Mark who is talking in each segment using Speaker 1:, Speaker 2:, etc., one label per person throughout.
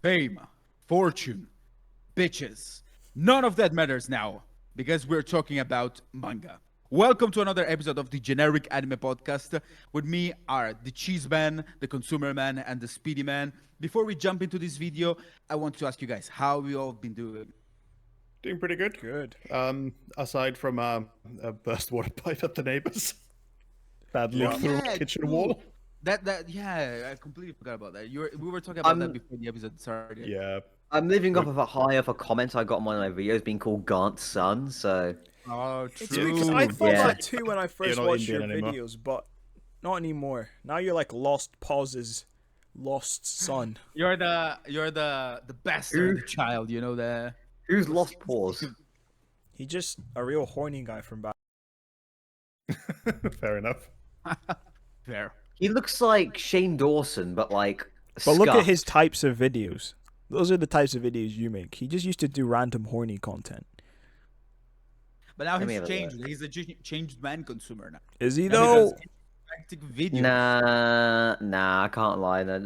Speaker 1: fame, fortune, bitches. None of that matters now because we're talking about manga. Welcome to another episode of the Generic Anime Podcast. With me are the Cheese Man, the Consumer Man, and the Speedy Man. Before we jump into this video, I want to ask you guys how we all been doing.
Speaker 2: Doing pretty good.
Speaker 3: Good.
Speaker 2: Aside from a burst water pipe at the neighbors. Bad leak through a kitchen wall.
Speaker 1: I completely forgot about that. We were talking about that before the episode started.
Speaker 2: Yeah.
Speaker 4: I'm living off of a high of a comment I got on one of my videos being called Gaunt's son, so...
Speaker 1: Oh,
Speaker 3: It's
Speaker 1: true.
Speaker 3: because I thought
Speaker 4: Yeah.
Speaker 3: that too when I first
Speaker 2: not
Speaker 3: watched your
Speaker 2: Indian anymore.
Speaker 3: videos, but not anymore. Now you're like Lost Pause's lost son.
Speaker 1: You're the bastard child, you know the.
Speaker 4: Who's Lost Paws?
Speaker 3: He's just a real horny guy from back.
Speaker 2: Fair enough.
Speaker 1: Fair.
Speaker 4: He looks like Shane Dawson, but like...
Speaker 3: But look at
Speaker 4: scuffed.
Speaker 3: his types of videos. Those are the types of videos you make. He just used to do random horny content.
Speaker 1: But now
Speaker 4: Let me
Speaker 1: he's
Speaker 4: have a
Speaker 1: changed. He's a changed man consumer now.
Speaker 3: Is he
Speaker 1: Now he
Speaker 3: though?
Speaker 1: does interactive videos.
Speaker 4: Nah, I can't lie. No,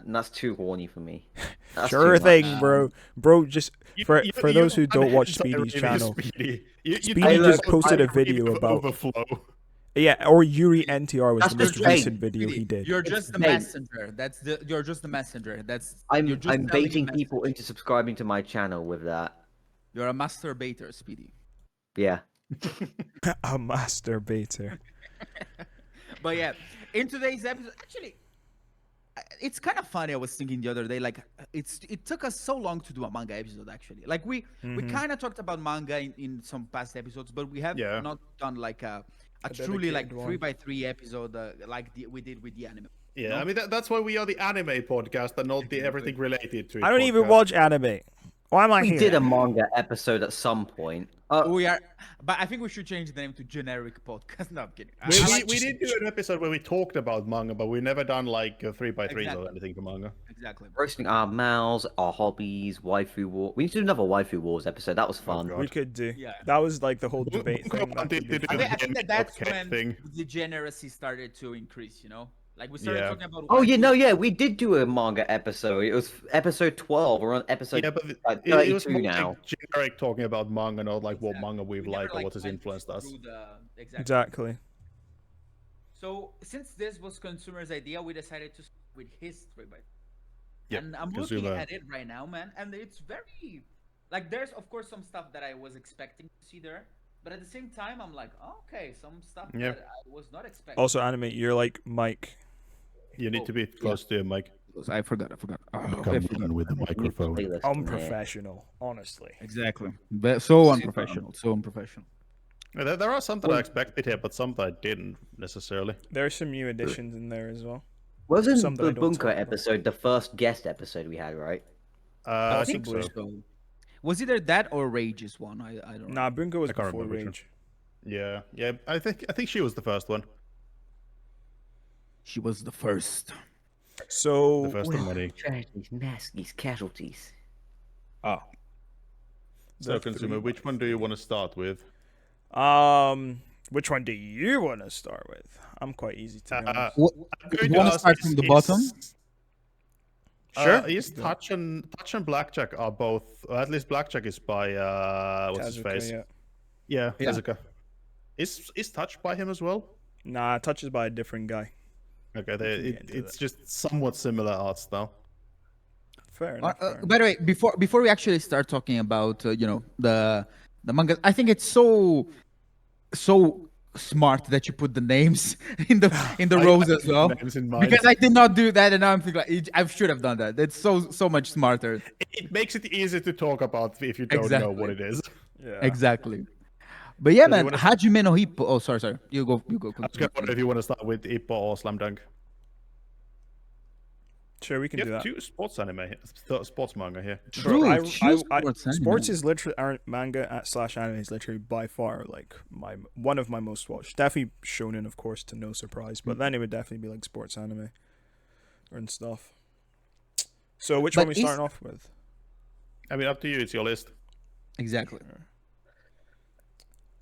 Speaker 4: that's too horny for me. That's too
Speaker 3: Sure
Speaker 4: much.
Speaker 3: thing, bro. Just for those who
Speaker 2: I'm
Speaker 3: don't watch
Speaker 2: sorry,
Speaker 3: Speedy's
Speaker 2: really,
Speaker 3: channel.
Speaker 2: Speedy.
Speaker 3: Speedy
Speaker 4: Hey,
Speaker 3: just
Speaker 4: look,
Speaker 3: posted a
Speaker 2: I
Speaker 3: video
Speaker 2: agree
Speaker 3: about
Speaker 2: overflow.
Speaker 3: yeah, or Yuri NTR was
Speaker 4: That's
Speaker 3: the most
Speaker 4: just fake.
Speaker 3: recent video he did.
Speaker 1: You're just the
Speaker 4: fake.
Speaker 1: messenger. You're just the messenger.
Speaker 4: I'm
Speaker 1: you're just
Speaker 4: I'm
Speaker 1: selling a
Speaker 4: baiting
Speaker 1: message.
Speaker 4: people into subscribing to my channel with that.
Speaker 1: You're a masturbator, Speedy.
Speaker 4: Yeah.
Speaker 3: A masturbator.
Speaker 1: But yeah, in today's episode, actually, it's kind of funny. I was thinking the other day, like it took us so long to do a manga episode. Actually, like we kind of talked about manga in some past episodes, but we have
Speaker 2: Yeah.
Speaker 1: not done like a truly like
Speaker 3: dedicated one.
Speaker 1: 3x3 episode like we did with the anime.
Speaker 2: Yeah, I mean that's why we are the anime podcast and not the everything related to it
Speaker 3: I don't even
Speaker 2: podcast.
Speaker 3: watch anime. Why am I
Speaker 4: We
Speaker 3: here?
Speaker 4: did a manga episode at some point.
Speaker 1: We are, but I think we should change the name to Generic Podcast. No, I'm kidding.
Speaker 2: We did do an episode where we talked about manga, but we never done like 3x3s
Speaker 1: Exactly.
Speaker 2: or anything for manga.
Speaker 1: Exactly.
Speaker 4: Roasting our mouths, our hobbies, waifu war. We need to do another waifu wars episode. That was fun.
Speaker 2: God.
Speaker 3: We could do.
Speaker 1: Yeah.
Speaker 3: That was like the whole debate
Speaker 2: Bunko
Speaker 3: thing. That
Speaker 2: wanted
Speaker 3: could be
Speaker 2: to
Speaker 3: fun.
Speaker 2: do
Speaker 1: I think
Speaker 2: the
Speaker 1: that's
Speaker 2: okay
Speaker 1: when
Speaker 2: thing.
Speaker 1: degeneracy started to increase. You know, like we started
Speaker 2: Yeah.
Speaker 1: talking about.
Speaker 4: Oh, we did do a manga episode. It was episode 12. We're on episode
Speaker 2: Yeah, but
Speaker 4: like
Speaker 2: it was
Speaker 4: 32
Speaker 2: more
Speaker 4: now.
Speaker 2: like generic talking about manga, not like what manga we've
Speaker 1: We never,
Speaker 2: liked or what has
Speaker 1: went
Speaker 2: influenced us.
Speaker 1: through exactly.
Speaker 3: Exactly.
Speaker 1: So since this was consumer's idea, we decided to start with his 3x.
Speaker 2: Yep,
Speaker 1: And I'm
Speaker 2: consumer.
Speaker 1: looking at it right now, man, and it's very like there's of course some stuff that I was expecting to see there, but at the same time I'm like, oh, okay, some stuff
Speaker 2: Yeah.
Speaker 1: that I was not expecting.
Speaker 3: Also, anime, you're like Mike.
Speaker 2: You need to be close to your mic.
Speaker 1: I forgot.
Speaker 2: Come with the microphone.
Speaker 4: Playlist in there.
Speaker 3: Unprofessional, honestly.
Speaker 1: Exactly. So unprofessional. So unprofessional.
Speaker 2: Yeah, there are some that I expected here, but some that I didn't necessarily.
Speaker 3: There are some new additions in there as well.
Speaker 4: Wasn't
Speaker 3: Some that I
Speaker 4: the
Speaker 3: don't
Speaker 4: Bunker
Speaker 3: talk about.
Speaker 4: episode the first guest episode we had, right?
Speaker 2: I think
Speaker 3: Possibly.
Speaker 2: so.
Speaker 1: Was either that or Rage's one? I don't know.
Speaker 3: Nah, Bungo was
Speaker 2: I can't
Speaker 3: before
Speaker 2: remember which
Speaker 3: Rage.
Speaker 2: Yeah. I think she was the first one.
Speaker 1: She was the first.
Speaker 3: So
Speaker 2: The first of many.
Speaker 4: Tragedies, maskies, casualties.
Speaker 1: Oh.
Speaker 2: So,
Speaker 3: the
Speaker 2: consumer,
Speaker 3: three-
Speaker 2: which one do you want to start with?
Speaker 3: which one do you want to start with? I'm quite easy to be honest.
Speaker 2: I'm going
Speaker 1: You wanna
Speaker 2: ask,
Speaker 1: start from the bottom?
Speaker 3: Sure.
Speaker 2: Is Touch and Blackjack are both, or at least Blackjack is by what's his
Speaker 3: Kazuka,
Speaker 2: face?
Speaker 3: yeah.
Speaker 2: Yeah,
Speaker 1: Yeah.
Speaker 2: Tezuka. Is Touch by him as well?
Speaker 3: Nah, touches by a different guy.
Speaker 2: Okay,
Speaker 3: can get into
Speaker 2: it's just somewhat similar art style.
Speaker 3: Fair enough. fair enough.
Speaker 1: By the way, before we actually start talking about the manga, I think it's so smart that you put the names in the rows as well.
Speaker 2: Names in mind.
Speaker 1: Because I did not do that, and now I'm thinking like I should have done that. That's so much smarter.
Speaker 2: It makes it easier to talk about if you don't know what it is.
Speaker 3: Yeah.
Speaker 1: Exactly. But yeah,
Speaker 2: So do you
Speaker 1: man,
Speaker 2: wanna-
Speaker 1: Hajime no Hippo. Oh, sorry. You go.
Speaker 2: I was going to wonder if you want to start with Ippo or Slam Dunk.
Speaker 3: Sure, we can
Speaker 2: You
Speaker 3: do
Speaker 2: have
Speaker 3: that.
Speaker 2: two sports anime, sports manga here.
Speaker 1: True.
Speaker 3: Bro,
Speaker 1: choose sports anime.
Speaker 3: sports is literally manga / anime is literally by far like one of my most watched. Definitely shonen, of course, to no surprise. But then it would definitely be like sports anime and stuff. So which
Speaker 1: But
Speaker 3: one we
Speaker 1: is-
Speaker 3: starting off with?
Speaker 2: I mean, up to you. It's your list.
Speaker 1: Exactly.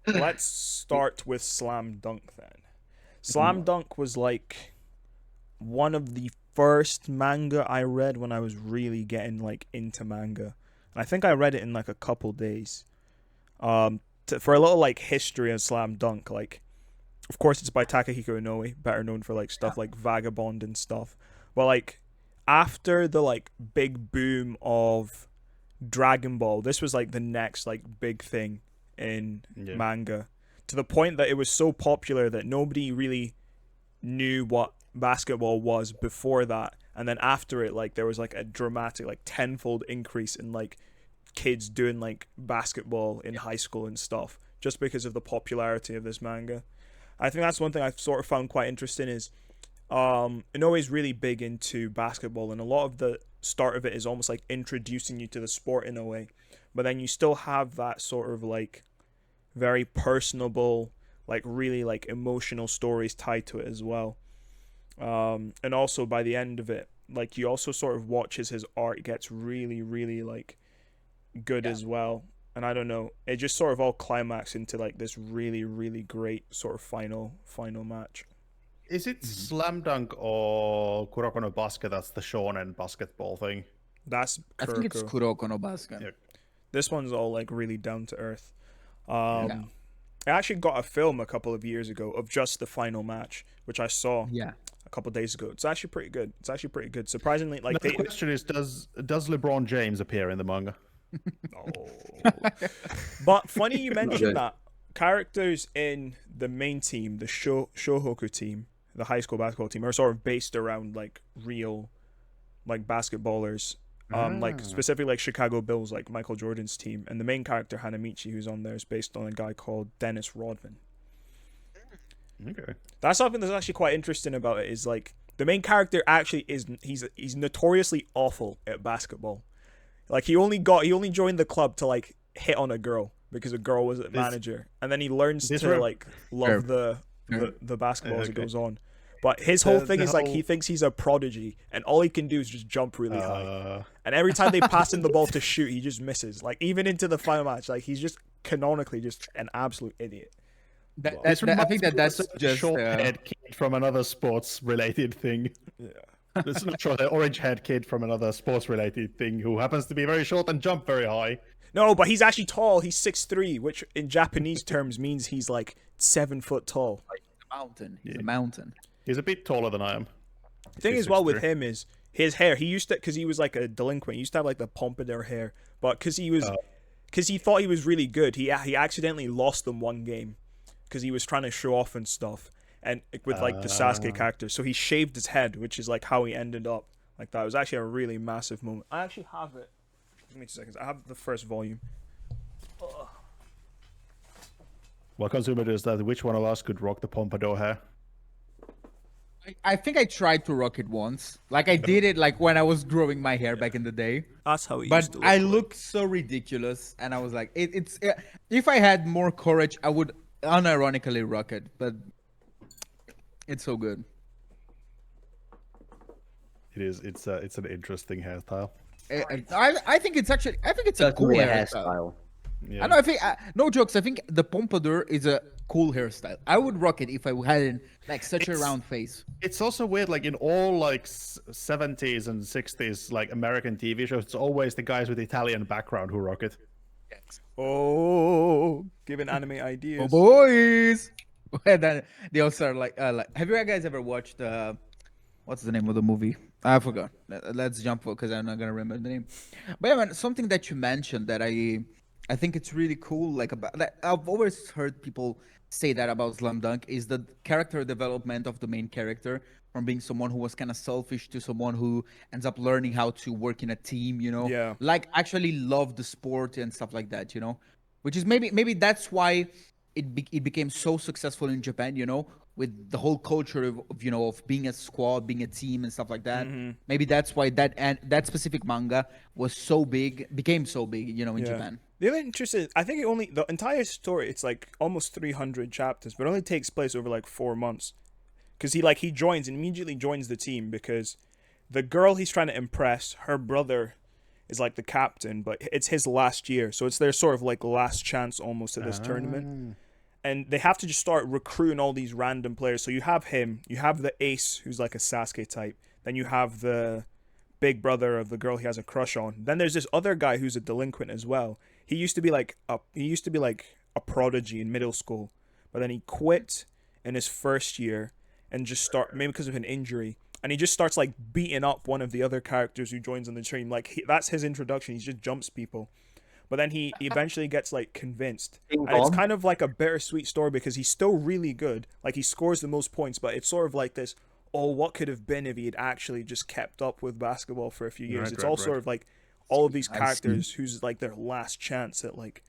Speaker 3: Let's start with Slam Dunk then. Slam Dunk was like one of the first manga I read when I was really getting like into manga. And I think I read it in like a couple days. For a little like history of Slam Dunk, like of course it's by Takahiko Inoue, better known for like stuff like Vagabond and stuff. But like after the like big boom of Dragon Ball, this was like the next like big thing in manga, to the point that it was so popular that nobody really knew what basketball was before that, and then after it, like there was like a dramatic like tenfold increase in like kids doing like basketball in high school and stuff, just because of the popularity of this manga. I think that's one thing I've sort of found quite interesting is Inoue is really big into basketball, and a lot of the start of it is almost like introducing you to the sport in a way, but then you still have that sort of like very personable, like really like emotional stories tied to it as well. And also by the end of it, like you also sort of watch as his art gets really, really like good as well. And I don't know, it just sort of all climaxed into like this really, really great sort of final match.
Speaker 2: Is it Slam Dunk or Kuroko no Basket that's the shonen basketball thing?
Speaker 3: That's
Speaker 1: I think it's
Speaker 3: Kuroko.
Speaker 1: Kuroko no Basket.
Speaker 2: Yeah.
Speaker 3: This one's all like really down to earth. I actually got a film a couple of years ago of just the final match, which I saw a couple of days ago. It's actually pretty good. Surprisingly, like
Speaker 2: The question is, does LeBron James appear in the manga?
Speaker 3: Oh. But funny you mentioned that. Characters in the main team, the Shohoku team, the high school basketball team, are sort of based around like real like basketballers. Like specifically like Chicago Bulls, like Michael Jordan's team, and the main character Hanamichi, who's on there, is based on a guy called Dennis Rodman.
Speaker 2: Okay.
Speaker 3: That's something that's actually quite interesting about it, is like the main character actually is he's notoriously awful at basketball. Like he only joined the club to like hit on a girl because a girl was a manager, and then he learns to like love the basketball as it goes on. But his whole thing is like he thinks he's a prodigy, and all he can do is just jump really high. And every time they pass him the ball to shoot, he just misses. Like even into the final match, like he's just canonically just an absolute idiot.
Speaker 1: I think that's just
Speaker 2: short-haired kid from another sports-related thing.
Speaker 3: Yeah.
Speaker 2: It's not short, an orange-haired kid from another sports-related thing who happens to be very short and jump very high.
Speaker 3: No, but he's actually tall. He's 6'3", which in Japanese terms means he's like 7 foot tall.
Speaker 1: mountain. He's a mountain.
Speaker 2: He's a bit taller than I am.
Speaker 3: The thing as well with him is his hair. He used to, because he was like a delinquent, he used to have like the pompadour hair. But because he thought he was really good, he accidentally lost them one game because he was trying to show off and stuff, and with like the Sasuke character. So he shaved his head, which is like how he ended up like that. It was actually a really massive moment. I actually have it. Give me 2 seconds. I have the first volume.
Speaker 2: What consumer is that? Which one of us could rock the pompadour hair?
Speaker 1: I think I tried to rock it once. Like I did it like when I was growing my hair back in the day.
Speaker 3: That's how it
Speaker 1: But
Speaker 3: used to look
Speaker 1: I
Speaker 3: like.
Speaker 1: look so ridiculous, and I was like, if I had more courage, I would unironically rock it. But it's so good.
Speaker 2: It is. It's an interesting hairstyle.
Speaker 1: I think it's actually a cool
Speaker 4: Certainly a
Speaker 1: hairstyle.
Speaker 4: hairstyle.
Speaker 2: Yeah.
Speaker 1: I know. I think no jokes. I think the pompadour is a cool hairstyle. I would rock it if I hadn't like such a round face.
Speaker 2: It's also weird, like in all like 70s and 60s like American TV shows, it's always the guys with Italian background who rock it.
Speaker 3: Oh, giving anime ideas.
Speaker 1: Oh boys! And then they also are like, have you guys ever watched what's the name of the movie? I forgot. Let's jump because I'm not gonna remember the name. But yeah, man, something that you mentioned that I think it's really cool. Like about that, I've always heard people say that about Slam Dunk is the character development of the main character from being someone who was kind of selfish to someone who ends up learning how to work in a team. You know,
Speaker 3: Yeah.
Speaker 1: like actually love the sport and stuff like that. You know, which is maybe that's why it became so successful in Japan. You know, with the whole culture of of being a squad, being a team, and stuff like that. Maybe that's why that specific manga was so big, became so big. You know, in Japan.
Speaker 3: The other interesting, I think the entire story, it's like almost 300 chapters, but it only takes place over like 4 months. Because he joins and immediately joins the team because the girl he's trying to impress, her brother is like the captain, but it's his last year. So it's their sort of like last chance almost at this tournament. And they have to just start recruiting all these random players. So you have him, you have the ace who's like a Sasuke type. Then you have the big brother of the girl he has a crush on. Then there's this other guy who's a delinquent as well. He used to be like a prodigy in middle school, but then he quit in his first year and just maybe because of an injury, and he just starts like beating up one of the other characters who joins on the train. Like that's his introduction. He just jumps people. But then he eventually gets like convinced, and it's kind of like a bittersweet story because he's still really good. Like he scores the most points, but it's sort of like this. Oh, what could have been if he had actually just kept up with basketball for a few years? It's all sort of like all of these characters who's like their last chance at like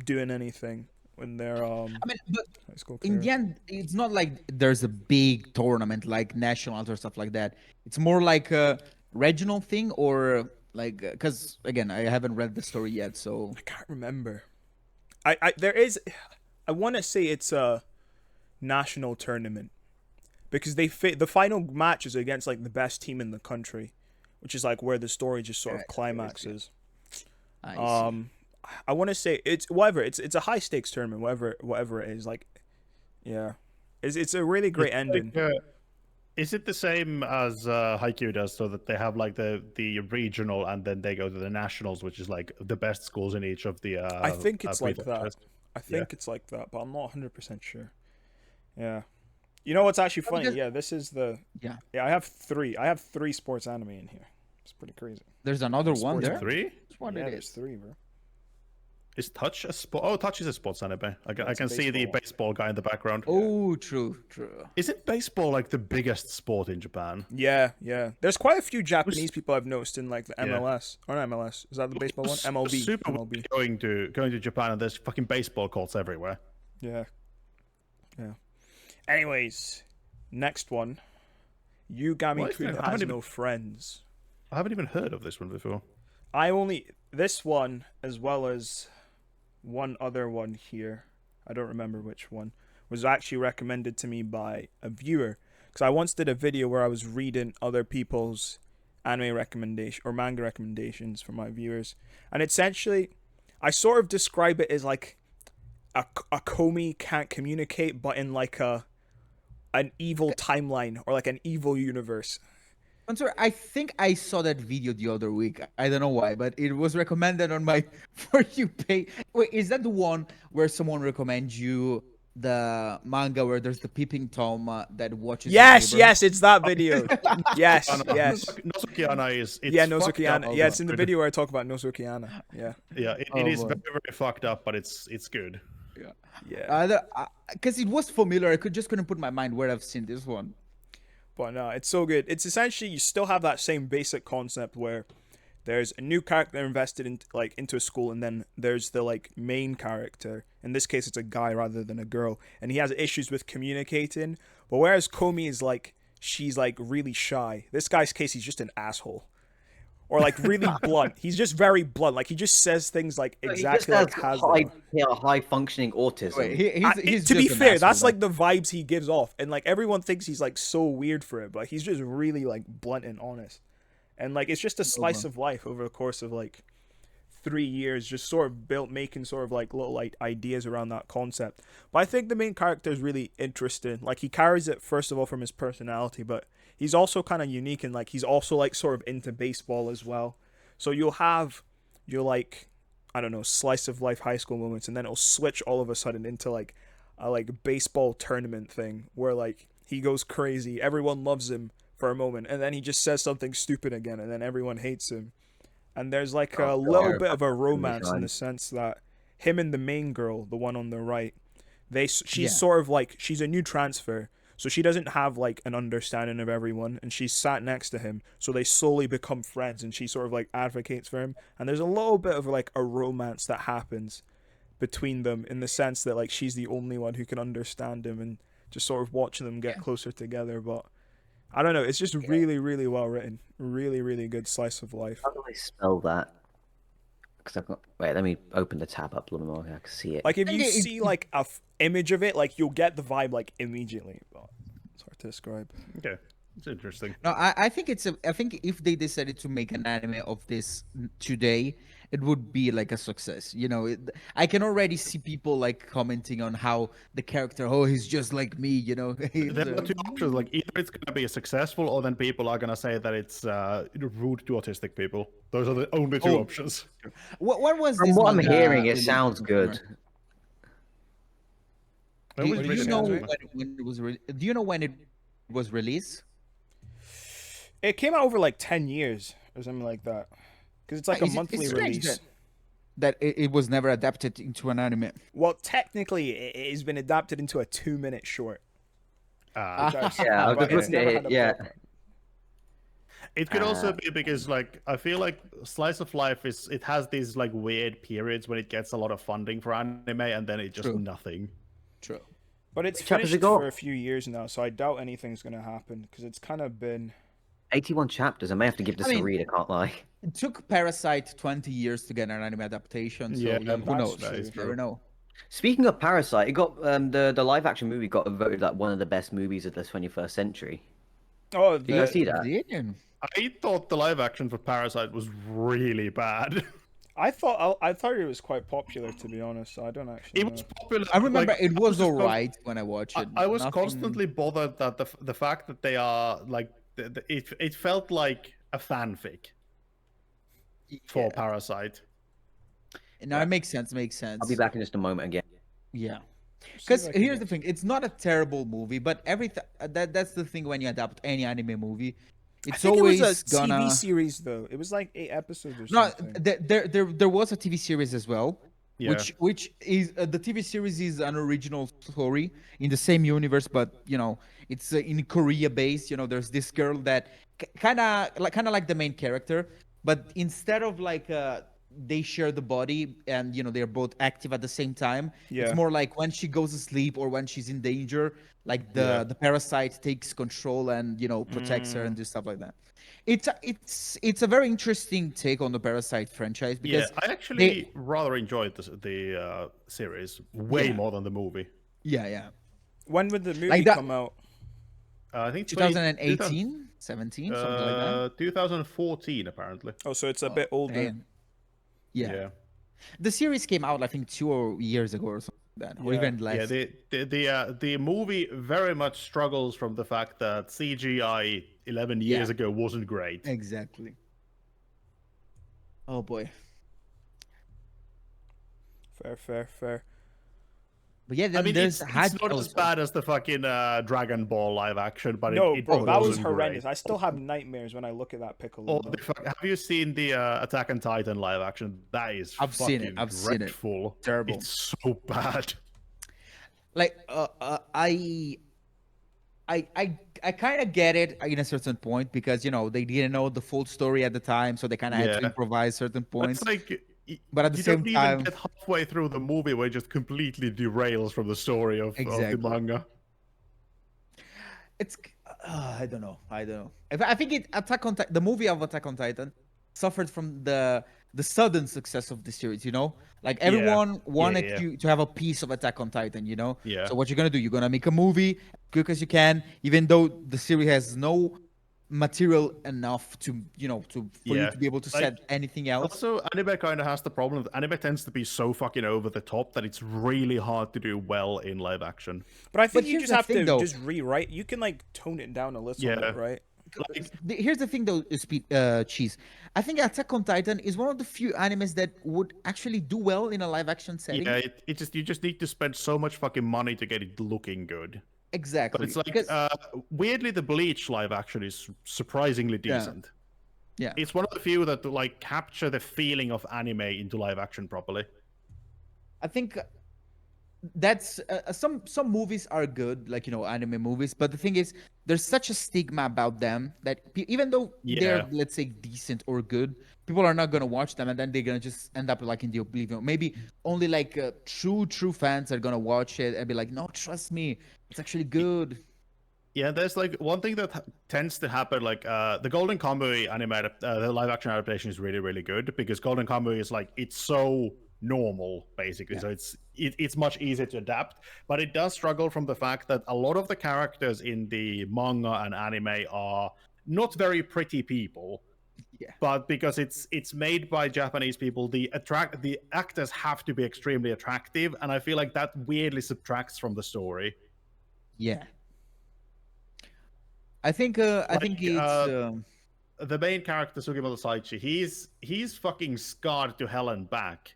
Speaker 3: doing anything when they're
Speaker 1: I mean, but
Speaker 3: high school
Speaker 1: in
Speaker 3: career.
Speaker 1: the end, it's not like there's a big tournament like nationals or stuff like that. It's more like a regional thing, or like because again, I haven't read the story yet, so
Speaker 3: I can't remember. I want to say it's a national tournament because the final match is against like the best team in the country, which is like where the story just sort of climaxes.
Speaker 1: I see.
Speaker 3: I want to say it's whatever. It's a high stakes tournament, whatever it is. Like, yeah, it's a really great ending.
Speaker 2: Is it the same as Haikyuu does, so that they have like the regional and then they go to the nationals, which is like the best schools in each of the?
Speaker 3: I think it's like that.
Speaker 2: prefectures?
Speaker 3: I think it's like that, but I'm not 100% sure. Yeah. You know what's actually funny? Yeah, this is the.
Speaker 1: Yeah.
Speaker 3: Yeah, I have three sports anime in here. It's pretty crazy.
Speaker 1: There's another one
Speaker 3: Sports
Speaker 1: there.
Speaker 2: 3?
Speaker 1: Which one
Speaker 3: Yeah,
Speaker 1: it
Speaker 3: there's
Speaker 1: is?
Speaker 3: 3, bro.
Speaker 2: Is Touch a sport? Oh, Touch is a sports anime. I
Speaker 3: That's
Speaker 2: can see the
Speaker 3: baseball.
Speaker 2: baseball guy in the background.
Speaker 1: Oh, true.
Speaker 2: Isn't baseball like the biggest sport in Japan?
Speaker 3: Yeah. There's quite a few Japanese people I've noticed in like the
Speaker 2: Yeah.
Speaker 3: MLS. Or not MLS. Is that the baseball one? MLB.
Speaker 2: Super
Speaker 3: MLB.
Speaker 2: going to Japan and there's fucking baseball courts everywhere.
Speaker 3: Yeah. Anyways, next one. Yugami
Speaker 2: What is
Speaker 3: Kun
Speaker 2: that? I
Speaker 3: has
Speaker 2: haven't
Speaker 3: no friends.
Speaker 2: I haven't even heard of this one before.
Speaker 3: This one, as well as one other one here, I don't remember which one, was actually recommended to me by a viewer. Because I once did a video where I was reading other people's anime recommendation or manga recommendations for my viewers. And essentially, I sort of describe it as like a Komi can't communicate, but in like an evil timeline or like an evil universe.
Speaker 1: I'm sorry, I think I saw that video the other week. I don't know why, but it was recommended on my For You page. Wait, is that the one where someone recommends you the manga where there's the peeping Tom that watches? his neighbor?
Speaker 3: Yes, it's that video. yes.
Speaker 2: Nozoki Ana is it's
Speaker 3: Yeah,
Speaker 2: fucked
Speaker 3: Nozoki
Speaker 2: up.
Speaker 3: Ana. Yeah, it's in the video where I talk about Nozoki Ana. Yeah.
Speaker 2: Yeah, it
Speaker 1: Oh,
Speaker 2: is
Speaker 1: boy.
Speaker 2: very, very fucked up, but it's good.
Speaker 3: Yeah.
Speaker 1: Because it was familiar. I couldn't put my mind where I've seen this one.
Speaker 3: But no, it's so good. It's essentially you still have that same basic concept where there's a new character invested in into a school, and then there's the like main character. In this case, it's a guy rather than a girl, and he has issues with communicating. But whereas Komi is like she's like really shy. This guy's case, he's just an asshole. Or like really blunt. He's just very blunt. Like he just says things like exactly like Hasbro.
Speaker 4: high functioning autism.
Speaker 1: Wait, he's
Speaker 3: To be
Speaker 1: just an
Speaker 3: fair,
Speaker 1: asshole,
Speaker 3: that's
Speaker 1: then.
Speaker 3: like the vibes he gives off, and like everyone thinks he's like so weird for it, but he's just really like blunt and honest, and like it's just a slice of life over the course of like 3 years, just sort of making sort of like little like ideas around that concept. But I think the main character is really interesting. Like he carries it first of all from his personality, but he's also kind of unique, and like he's also like sort of into baseball as well. So you'll have your like I don't know slice of life high school moments, and then it'll switch all of a sudden into like a like baseball tournament thing where like he goes crazy, everyone loves him for a moment, and then he just says something stupid again, and then everyone hates him. And there's like a little bit of a romance in the sense that him and the main girl, the one on the right, she's sort of like she's a new transfer. So she doesn't have like an understanding of everyone, and she's sat next to him. So they slowly become friends, and she sort of like advocates for him. And there's a little bit of like a romance that happens between them in the sense that like she's the only one who can understand him, and just sort of watching them get closer together. But I don't know, it's just really, really well written, really, really good slice of life.
Speaker 4: How do I spell that? Because I've got. Wait, let me open the tab up a little more. I can see it.
Speaker 3: Like if you see like a image of it, like you'll get the vibe like immediately. But it's hard to describe.
Speaker 2: Okay. It's interesting.
Speaker 1: No, I think I think if they decided to make an anime of this today, it would be like a success. I can already see people like commenting on how the character, oh, he's just like me.
Speaker 2: There are two options. Like either it's gonna be successful, or then people are gonna say that it's rude to autistic people. Those are the only two options.
Speaker 1: What was
Speaker 4: From
Speaker 1: this
Speaker 4: what I'm
Speaker 1: manga
Speaker 4: hearing, it
Speaker 1: released
Speaker 4: sounds
Speaker 1: in
Speaker 4: good.
Speaker 1: Japan?
Speaker 2: When was
Speaker 1: Do you
Speaker 2: released
Speaker 1: know
Speaker 2: in
Speaker 1: when it was do you know when it was released?
Speaker 3: It came out over like 10 years or something like that. Because it's like a monthly
Speaker 1: strange
Speaker 3: release.
Speaker 1: that it was never adapted into an anime.
Speaker 3: Well, technically, it has been adapted into a 2-minute short.
Speaker 2: Ah,
Speaker 3: Which I've seen,
Speaker 4: Yeah, I was
Speaker 3: but
Speaker 4: just
Speaker 3: it's
Speaker 4: looking
Speaker 3: never
Speaker 4: at
Speaker 3: had
Speaker 4: it.
Speaker 3: a
Speaker 4: Yeah,
Speaker 3: proper-
Speaker 2: it could also be because like I feel like slice of life it has these like weird periods when it gets a lot of funding for anime and then it just
Speaker 1: True.
Speaker 2: nothing.
Speaker 1: True.
Speaker 3: But it's
Speaker 4: Which chapters
Speaker 3: finished
Speaker 4: it got?
Speaker 3: for a few years now, so I doubt anything's going to happen. Because it's kind of been...
Speaker 4: 81 chapters. I may have to give this
Speaker 1: mean,
Speaker 4: a read. I can't lie.
Speaker 1: It took Parasite 20 years to get an anime adaptation, so
Speaker 2: Yeah,
Speaker 1: who
Speaker 2: that's
Speaker 1: knows?
Speaker 3: true.
Speaker 2: That is
Speaker 1: You never
Speaker 2: true.
Speaker 1: know.
Speaker 4: Speaking of Parasite, it got the live action movie got voted like one of the best movies of the 21st century.
Speaker 3: Oh,
Speaker 4: Did you guys see that?
Speaker 1: Yeah.
Speaker 2: I thought the live action for Parasite was really bad.
Speaker 3: I thought it was quite popular, to be honest. So I don't actually
Speaker 2: It
Speaker 3: know.
Speaker 2: was popular.
Speaker 1: I remember
Speaker 2: like,
Speaker 1: it
Speaker 2: I
Speaker 1: was
Speaker 2: just
Speaker 1: alright when I watched it.
Speaker 2: I was
Speaker 1: Nothing-
Speaker 2: constantly bothered that the fact that they are like it felt like a fanfic for
Speaker 1: Yeah.
Speaker 2: Parasite.
Speaker 1: No, it makes sense. Makes sense.
Speaker 4: I'll be back in just a moment again.
Speaker 1: Yeah.
Speaker 3: See if
Speaker 1: Because
Speaker 3: I can
Speaker 1: here's
Speaker 3: get-
Speaker 1: the thing: it's not a terrible movie, but that's the thing when you adapt any anime movie,
Speaker 3: I
Speaker 1: it's
Speaker 3: think
Speaker 1: always
Speaker 3: it was a
Speaker 1: gonna.
Speaker 3: TV series, though. It was like 8 episodes or
Speaker 1: No,
Speaker 3: something.
Speaker 1: there was a TV series as well,
Speaker 2: Yeah.
Speaker 1: which is the TV series is an original story in the same universe, but it's in Korea based. There's this girl that kind of like the main character, but instead of like they share the body and they're both active at the same time.
Speaker 3: Yeah.
Speaker 1: It's more like when she goes to sleep or when she's in danger, like the parasite takes control and protects her and do stuff like that. It's a very interesting take on the Parasite franchise
Speaker 2: Yeah,
Speaker 1: because
Speaker 2: I actually rather enjoyed the series way
Speaker 1: Yeah.
Speaker 2: more than the movie.
Speaker 1: yeah.
Speaker 3: When would the movie
Speaker 1: Like that-
Speaker 3: come out?
Speaker 2: I think
Speaker 1: 2018, 17, something like that.
Speaker 2: 2014 apparently.
Speaker 3: Oh, so it's a bit older.
Speaker 1: Damn. Yeah. The series came out I think 2 years ago or something like that, or
Speaker 3: Yeah.
Speaker 1: even less.
Speaker 2: Yeah, the movie very much struggles from the fact that CGI 11 years ago wasn't great.
Speaker 1: Exactly. Oh boy.
Speaker 3: Fair.
Speaker 1: But yeah, then
Speaker 2: I mean,
Speaker 1: there's
Speaker 2: it's
Speaker 1: had
Speaker 2: not as bad as the fucking Dragon Ball live action, but
Speaker 3: No,
Speaker 2: it
Speaker 3: bro, that was
Speaker 2: wasn't
Speaker 3: horrendous.
Speaker 2: great.
Speaker 3: I still have nightmares when I look at that Piccolo.
Speaker 2: Or
Speaker 3: though.
Speaker 2: have you seen the Attack on Titan live action? That is
Speaker 1: I've seen it,
Speaker 2: fucking
Speaker 1: I've seen it.
Speaker 2: dreadful.
Speaker 1: Terrible.
Speaker 2: It's so bad.
Speaker 1: Like I kind of get it in a certain point because they didn't know the full story at the time, so they kind of had to
Speaker 2: Yeah.
Speaker 1: improvise certain
Speaker 2: But
Speaker 1: points.
Speaker 2: it's like,
Speaker 1: But at the
Speaker 2: you
Speaker 1: same
Speaker 2: don't even
Speaker 1: time-
Speaker 2: get halfway through the movie where it just completely derails from the story of
Speaker 1: Exactly.
Speaker 2: the manga.
Speaker 1: It's I don't know. I think Attack on the movie of Attack on Titan suffered from the sudden success of the series. Like everyone wanted
Speaker 2: yeah.
Speaker 1: you to have a piece of Attack on Titan.
Speaker 2: Yeah.
Speaker 1: So what you're gonna do? You're gonna make a movie as quick as you can, even though the series has no material enough to for you
Speaker 2: Yeah.
Speaker 1: to be able to
Speaker 2: Like,
Speaker 1: set anything else.
Speaker 2: Also, anime kind of has the problem that anime tends to be so fucking over the top that it's really hard to do well in live action.
Speaker 3: But I think
Speaker 1: But
Speaker 3: you
Speaker 1: here's
Speaker 3: just
Speaker 1: the
Speaker 3: have
Speaker 1: thing,
Speaker 3: to
Speaker 1: though.
Speaker 3: just rewrite. You can like tone it down a little
Speaker 2: Yeah.
Speaker 3: bit, right?
Speaker 2: Like,
Speaker 1: Here's the thing, though, Cheese. I think Attack on Titan is one of the few animes that would actually do well in a live action setting.
Speaker 2: yeah, you just need to spend so much fucking money to get it looking good.
Speaker 1: Exactly.
Speaker 2: But it's like
Speaker 1: Because-
Speaker 2: weirdly, the Bleach live action is surprisingly decent.
Speaker 1: yeah.
Speaker 2: It's one of the few that like capture the feeling of anime into live action properly.
Speaker 1: I think that's some movies are good, like anime movies, but the thing is, there's such a stigma about them that even though they're
Speaker 2: Yeah.
Speaker 1: let's say decent or good, people are not gonna watch them, and then they're gonna just end up like in the oblivion. Maybe only like true fans are gonna watch it and be like, no, trust me, it's actually good.
Speaker 2: Yeah, there's like one thing that tends to happen, like the Golden Kamuy the live action adaptation is really, really good because Golden Kamuy is like it's so normal, basically. So it's much easier to adapt, but it does struggle from the fact that a lot of the characters in the manga and anime are not very pretty people.
Speaker 1: Yeah.
Speaker 2: But because it's made by Japanese people, the actors have to be extremely attractive, and I feel like that weirdly subtracts from the story.
Speaker 1: Yeah. I think it's
Speaker 2: The main character Sugimoto Saichi, he's fucking scarred to hell and back,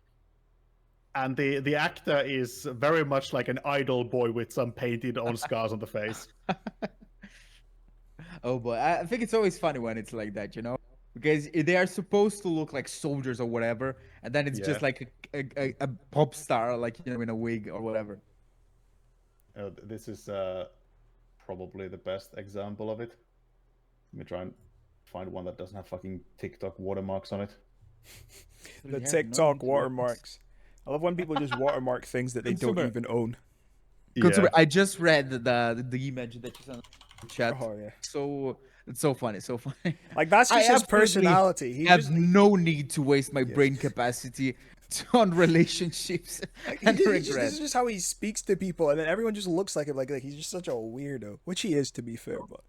Speaker 2: and the actor is very much like an idol boy with some painted on scars on the face.
Speaker 1: oh boy, I think it's always funny when it's like that, because they are supposed to look like soldiers or whatever, and then it's just
Speaker 2: Yeah.
Speaker 1: like a pop star, like in a wig or whatever.
Speaker 2: This is probably the best example of it. Let me try and find one that doesn't have fucking TikTok watermarks on it.
Speaker 3: The
Speaker 1: Yeah,
Speaker 3: TikTok
Speaker 1: no,
Speaker 3: watermarks. I love when people just watermark things that they don't
Speaker 1: Consumer.
Speaker 3: even own.
Speaker 1: Consumer, I just read the image that you sent in the chat.
Speaker 3: Oh yeah.
Speaker 1: So it's so funny, so funny.
Speaker 3: Like that's
Speaker 1: I
Speaker 3: just his
Speaker 1: absolutely
Speaker 3: personality. He
Speaker 1: have
Speaker 3: just
Speaker 1: no need to waste my brain capacity on relationships and
Speaker 3: this
Speaker 1: regret.
Speaker 3: is just how he speaks to people, and then everyone just looks like him. Like he's just such a weirdo, which he is, to be fair. But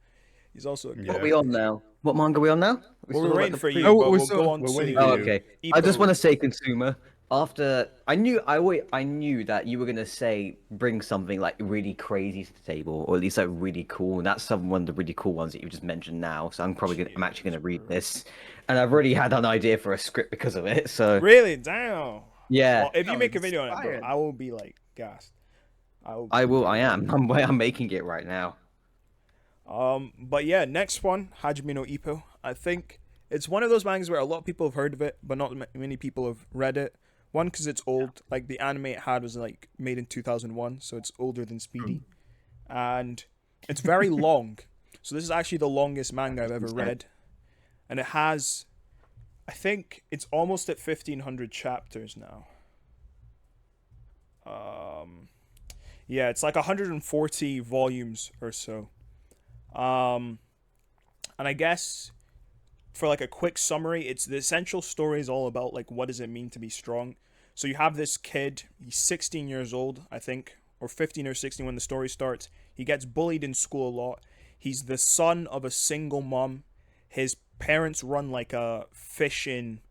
Speaker 3: he's also a
Speaker 2: Yeah.
Speaker 4: What are we on now? What manga are we on now?
Speaker 3: Well,
Speaker 4: still
Speaker 3: we're
Speaker 4: at
Speaker 3: waiting
Speaker 4: the
Speaker 3: for
Speaker 4: pre-
Speaker 3: you.
Speaker 1: Oh,
Speaker 3: but
Speaker 1: we're
Speaker 3: we'll
Speaker 1: so-
Speaker 3: go on
Speaker 2: we're
Speaker 3: to
Speaker 2: waiting
Speaker 4: Oh,
Speaker 2: for you.
Speaker 4: okay.
Speaker 3: Ipo.
Speaker 4: I just want to say consumer. After I knew that you were gonna say bring something like really crazy to the table, or at least like really cool, and that's one of the really cool ones that you just mentioned now. So I'm actually gonna read this, and I've already had an idea for a script because of it. So
Speaker 3: Really, damn.
Speaker 4: yeah,
Speaker 3: Well, if you
Speaker 1: No,
Speaker 3: make a video on it, bro,
Speaker 1: inspired.
Speaker 3: I will be like gassed.
Speaker 4: I will. I am. I'm making it right now.
Speaker 3: But yeah, next one, Hajime no Ippo. I think it's one of those mangas where a lot of people have heard of it, but not many people have read it. One, because it's old. Like the anime it had was like made in 2001, so it's older than Speedy, and it's very long. So this is actually the longest manga I've ever read, and it has, I think it's almost at 1,500 chapters now. Yeah, it's like 140 volumes or so. And I guess for like a quick summary, it's the essential story is all about like what does it mean to be strong. So you have this kid, he's 16 years old, I think, or 15 or 16 when the story starts. He gets bullied in school a lot. He's the son of a single mom. His parents run like a fishing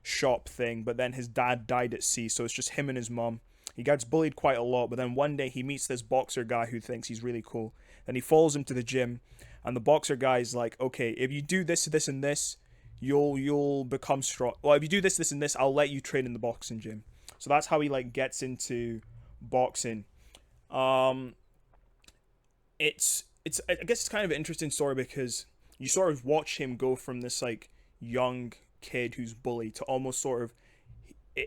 Speaker 3: shop thing, but then his dad died at sea, so it's just him and his mom. He gets bullied quite a lot, but then one day he meets this boxer guy who thinks he's really cool. Then he follows him to the gym, and the boxer guy is like, okay, if you do this, this, and this, you'll become strong. Well, if you do this, this, and this, I'll let you train in the boxing gym. So that's how he like gets into boxing. It's I guess it's kind of an interesting story because you sort of watch him go from this like young kid who's bullied to almost sort of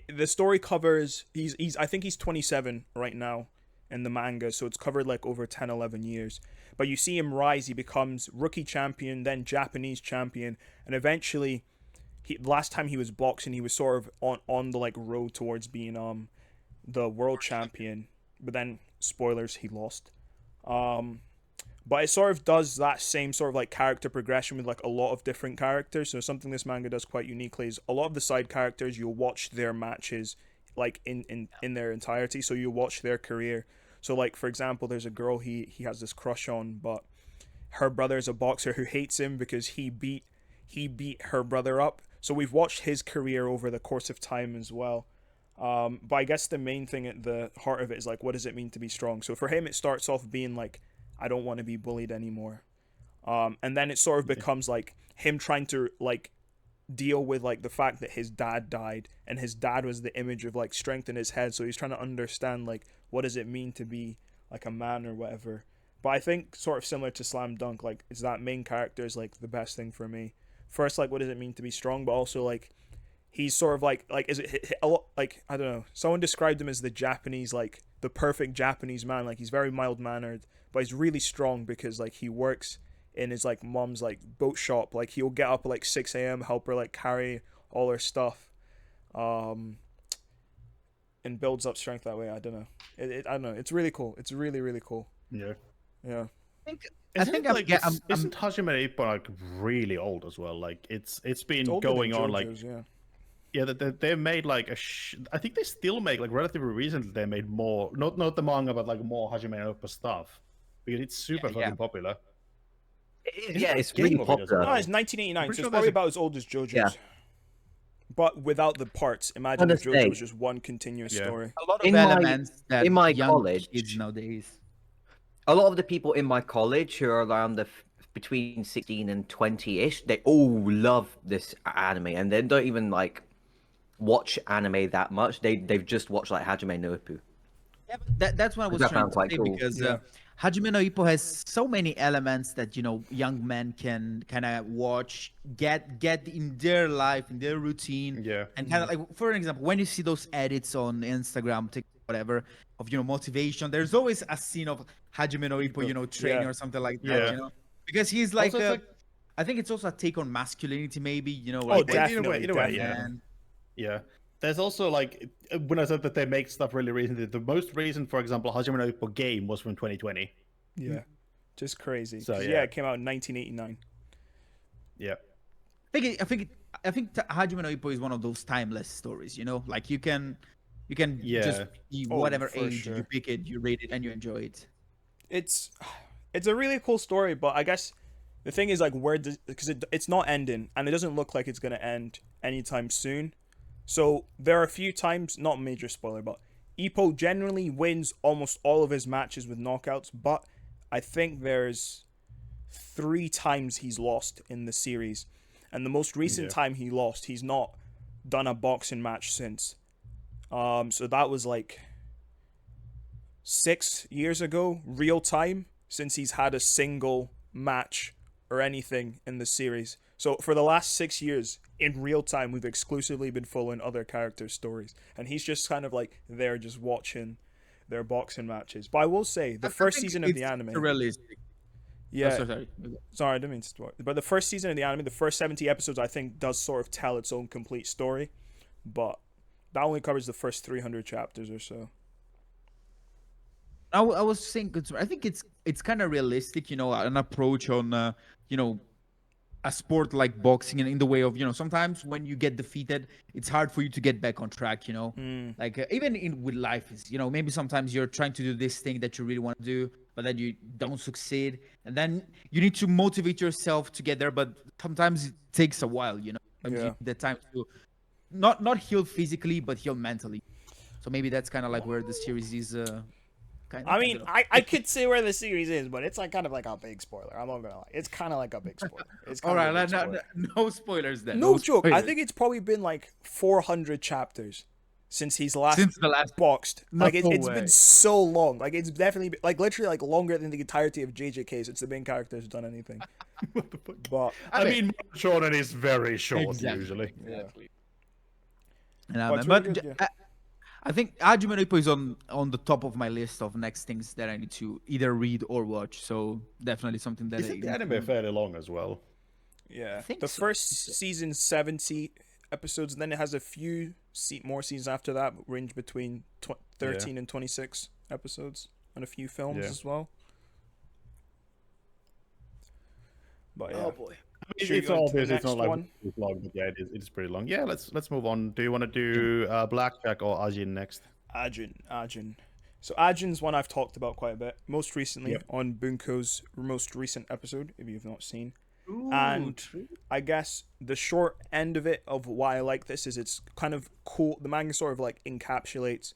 Speaker 3: the story covers he's I think he's 27 right now in the manga, so it's covered like over 10-11 years, but you see him rise. He becomes rookie champion, then Japanese champion, and eventually last time he was boxing he was sort of on the like road towards being the world champion, but then spoilers, he lost. But it sort of does that same sort of like character progression with like a lot of different characters. So something this manga does quite uniquely is a lot of the side characters, you'll watch their matches like in their entirety. So you'll watch their career. So like for example, there's a girl he has this crush on, but her brother is a boxer who hates him because he beat her brother up. So we've watched his career over the course of time as well. But I guess the main thing at the heart of it is like, what does it mean to be strong? So for him, it starts off being like, I don't want to be bullied anymore. And then it sort of becomes like him trying to like deal with like the fact that his dad died, and his dad was the image of like strength in his head. So he's trying to understand like, what does it mean to be like a man or whatever. But I think sort of similar to Slam Dunk, like it's that main character is like the best thing for me. First, like, what does it mean to be strong? But also like, he's sort of like is it like I don't know. Someone described him as the Japanese, like the perfect Japanese man. Like he's very mild mannered, but he's really strong because like he works in his like mom's like boat shop. Like he'll get up at like 6 a.m. help her like carry all her stuff, and builds up strength that way. I don't know. I don't know. It's really cool. It's really really cool.
Speaker 2: Yeah.
Speaker 3: Yeah.
Speaker 2: Isn't Hajime no Ippo like really old as well? Like it's been
Speaker 3: It's older than
Speaker 2: going on like
Speaker 3: JoJo's, yeah.
Speaker 2: Yeah, they made like I think they still make like relatively recently. They made more, not the manga, but like more Hajime no Ippo stuff because it's super
Speaker 1: Yeah.
Speaker 2: fucking popular. Isn't
Speaker 4: Yeah,
Speaker 2: there a
Speaker 4: it's
Speaker 2: game
Speaker 4: really
Speaker 2: of it as
Speaker 4: popular.
Speaker 3: No,
Speaker 2: well?
Speaker 3: it's 1989,
Speaker 2: pretty
Speaker 3: so
Speaker 2: sure
Speaker 3: it's probably
Speaker 2: there's
Speaker 3: about as old as JoJo's.
Speaker 4: Yeah.
Speaker 3: But without the parts. Imagine
Speaker 4: Wanna
Speaker 3: if JoJo
Speaker 4: say-
Speaker 3: was just one continuous
Speaker 2: Yeah.
Speaker 3: story.
Speaker 1: A lot of
Speaker 4: In my-
Speaker 1: elements that
Speaker 4: in my
Speaker 1: young
Speaker 4: college-
Speaker 1: kids nowadays.
Speaker 4: A lot of the people in my college who are around between 16 and 20-ish, they all love this anime, and they don't even like watch anime that much. They've just watched like Hajime no Ippo.
Speaker 1: Yeah, but that's what I was
Speaker 4: Which I
Speaker 1: trying
Speaker 4: found
Speaker 1: to
Speaker 4: quite
Speaker 1: say
Speaker 4: cool.
Speaker 1: because
Speaker 3: Yeah.
Speaker 1: Hajime no Ippo has so many elements that young men can kind of watch, get in their life, in their routine,
Speaker 2: Yeah.
Speaker 1: and kind of like, for example, when you see those edits on Instagram, TikTok, whatever, of motivation, there's always a scene of Hajime no Ippo, training
Speaker 3: Yeah.
Speaker 1: or something like
Speaker 2: Yeah.
Speaker 1: that, because he's like,
Speaker 2: Also, it's
Speaker 1: I think it's also a take on masculinity, maybe,
Speaker 3: Oh,
Speaker 1: like
Speaker 3: definitely.
Speaker 2: in a way,
Speaker 3: definitely.
Speaker 2: yeah.
Speaker 1: man.
Speaker 2: Yeah. There's also like when I said that they make stuff really recently, the most recent, for example, Hajime no Ippo game was from 2020.
Speaker 3: Yeah. Just crazy.
Speaker 2: So,
Speaker 3: 'Cause,
Speaker 2: yeah.
Speaker 3: it came out in 1989.
Speaker 2: Yeah.
Speaker 1: I think Hajime no Ippo is one of those timeless stories, like you can just be
Speaker 3: Oh,
Speaker 1: whatever
Speaker 3: for
Speaker 1: age
Speaker 3: sure.
Speaker 1: you pick it, you rate it, and you enjoy it.
Speaker 3: It's a really cool story, but I guess the thing is like because it's not ending, and it doesn't look like it's gonna end anytime soon. So there are a few times, not major spoiler, but Ippo generally wins almost all of his matches with knockouts, but I think there's 3 times he's lost in the series, and the most recent time he lost, he's not done a boxing match since. So that was like 6 years ago, real time, since he's had a single match or anything in the series. So for the last 6 years, in real time, we've exclusively been following other characters' stories, and he's just kind of like there, just watching their boxing matches. But I will say, the first
Speaker 1: I think
Speaker 3: season of the
Speaker 1: it's
Speaker 3: anime,
Speaker 1: realistic.
Speaker 3: yeah,
Speaker 1: Sorry.
Speaker 3: sorry, I didn't mean to spoil. But the first season of the anime, the first 70 episodes, I think, does sort of tell its own complete story, but that only covers the first 300 chapters or so.
Speaker 1: I was saying, I think it's kind of realistic, an approach on, a sport like boxing, and in the way of, sometimes when you get defeated, it's hard for you to get back on track, like even with life is, maybe sometimes you're trying to do this thing that you really want to do, but then you don't succeed, and then you need to motivate yourself to get there, but sometimes it takes a while, Sometimes you
Speaker 3: Yeah.
Speaker 1: need the time to not heal physically, but heal mentally. So maybe that's kind of like where the series is.
Speaker 3: I mean, I could say where the series is, but it's like kind of like a big spoiler. I'm not gonna lie. It's kind of like a big spoiler. It's
Speaker 1: All
Speaker 3: kind
Speaker 1: right,
Speaker 3: of a big spoiler.
Speaker 1: no spoilers then.
Speaker 3: No joke. I
Speaker 1: spoilers.
Speaker 3: think it's probably been like 400 chapters since he's last
Speaker 1: Since the last
Speaker 3: boxed. Like it's
Speaker 1: way.
Speaker 3: been so long. Like it's definitely been, like literally like longer than the entirety of JJK since the main character has done anything.
Speaker 2: What the fuck?
Speaker 3: But
Speaker 2: I mean, shonen is very short
Speaker 1: Exactly.
Speaker 2: usually.
Speaker 1: Exactly.
Speaker 3: But it's
Speaker 1: But
Speaker 3: really good, yeah.
Speaker 1: I think Hajime no Ippo is on the top of my list of next things that I need to either read or watch. So definitely something that
Speaker 2: Isn't the anime fairly long as well?
Speaker 3: Yeah,
Speaker 1: think
Speaker 3: the
Speaker 1: so.
Speaker 3: first season 70 episodes, and then it has a few more seasons after that, range between 13 and 26 episodes, and a few films
Speaker 2: Yeah.
Speaker 3: as well. But yeah,
Speaker 1: Oh boy.
Speaker 3: Should we
Speaker 2: It's
Speaker 3: go into the
Speaker 2: obvious it's not
Speaker 3: next
Speaker 2: like
Speaker 3: one?
Speaker 2: it's long, but yeah, it's pretty long. Yeah, let's move on. Do you want to do Blackjack or Ajin next?
Speaker 3: Ajin. So Ajin's one I've talked about quite a bit, most recently
Speaker 2: Yep.
Speaker 3: on Bunko's most recent episode, if you've not seen. And I guess the short end of it, of why I like this, is it's kind of cool. The manga sort of like encapsulates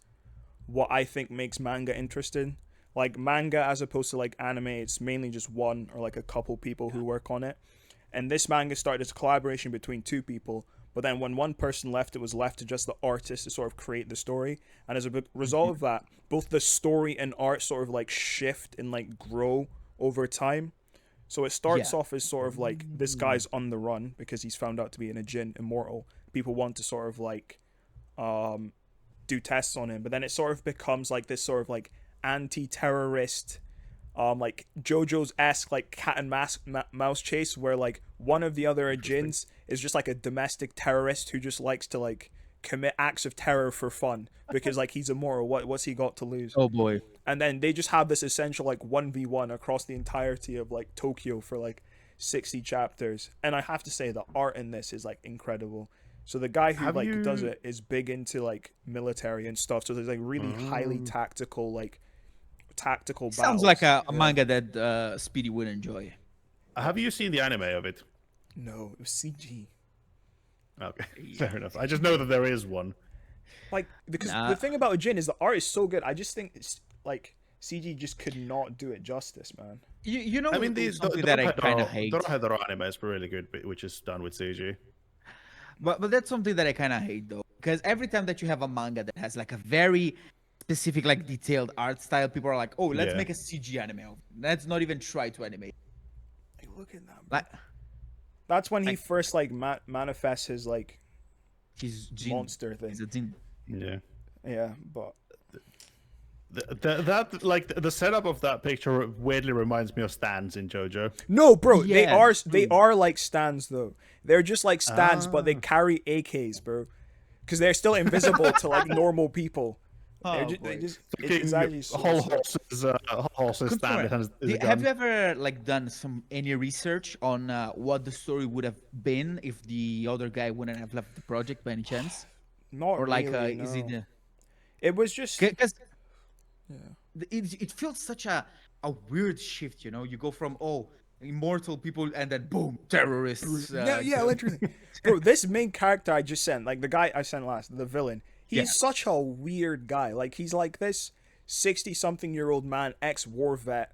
Speaker 3: what I think makes manga interesting. Like manga, as opposed to like anime, it's mainly just one or like a couple people who work on it. And this manga started as a collaboration between 2 people, but then when one person left, it was left to just the artist to sort of create the story. And as a result of that, both the story and art sort of like shift and like grow over time. So it starts off as sort of like this guy's on the run because he's found out to be an Ajin immortal. People want to sort of like do tests on him, but then it sort of becomes like this sort of like anti-terrorist like JoJo's-esque like cat and mouse chase, where like one of the other Ajins is just like a domestic terrorist who just likes to like commit acts of terror for fun because like he's immortal. What's he got to lose?
Speaker 1: Oh boy.
Speaker 3: And then they just have this essential like 1v1 across the entirety of like Tokyo for like 60 chapters. And I have to say the art in this is like incredible. So the guy who
Speaker 2: Have
Speaker 3: like does
Speaker 2: you-
Speaker 3: it is big into like military and stuff. So there's like really highly tactical
Speaker 1: Sounds
Speaker 3: battles.
Speaker 1: like a
Speaker 3: Yeah.
Speaker 1: manga that Speedy would enjoy.
Speaker 2: Have you seen the anime of it?
Speaker 3: No, it was CG.
Speaker 2: Okay, fair enough. I just know that there is one.
Speaker 3: Like because
Speaker 1: Nah.
Speaker 3: the thing about Jin is the art is so good. I just think it's like CG just could not do it justice, man.
Speaker 1: You know,
Speaker 2: I mean, these
Speaker 1: something that I kind of hate.
Speaker 2: Dorohedoro anime is really good, which is done with CG.
Speaker 1: But that's something that I kind of hate though, because every time that you have a manga that has like a very specific, like detailed art style, people are like, "Oh, let's
Speaker 2: Yeah.
Speaker 1: make a CG anime of it. Let's not even try to animate."
Speaker 3: Like, look at that. Bro.
Speaker 1: Like
Speaker 3: That's when he
Speaker 1: like-
Speaker 3: first like manifests his like
Speaker 1: he's Jin.
Speaker 3: monster thing.
Speaker 1: He's a Jin.
Speaker 2: Yeah.
Speaker 3: Yeah, but
Speaker 2: The setup of that picture weirdly reminds me of stands in JoJo.
Speaker 3: no, bro,
Speaker 1: Yeah,
Speaker 3: they are like stands though. They're just like stands, but they
Speaker 2: Ah.
Speaker 3: carry AKs, bro, because they're still invisible to like normal people. They're
Speaker 1: Oh,
Speaker 3: they
Speaker 1: boy.
Speaker 3: just
Speaker 2: Fucking
Speaker 3: it's actually so
Speaker 2: whole
Speaker 3: sick.
Speaker 2: horse's stand
Speaker 1: Confirm.
Speaker 2: has is a
Speaker 1: Have
Speaker 2: gun.
Speaker 1: you ever like done any research on what the story would have been if the other guy wouldn't have left the project by any chance?
Speaker 3: Not
Speaker 1: Or like,
Speaker 3: really,
Speaker 1: is
Speaker 3: no.
Speaker 1: it?
Speaker 3: It was just
Speaker 1: Because
Speaker 3: yeah.
Speaker 1: it feels such a weird shift, you know. You go from immortal people and then boom, terrorists.
Speaker 3: yeah, literally. Bro, this main character I just sent, like the guy I sent last, the villain, he's
Speaker 1: Yeah.
Speaker 3: such a weird guy. Like he's like this 60-something-year-old man, ex-war vet,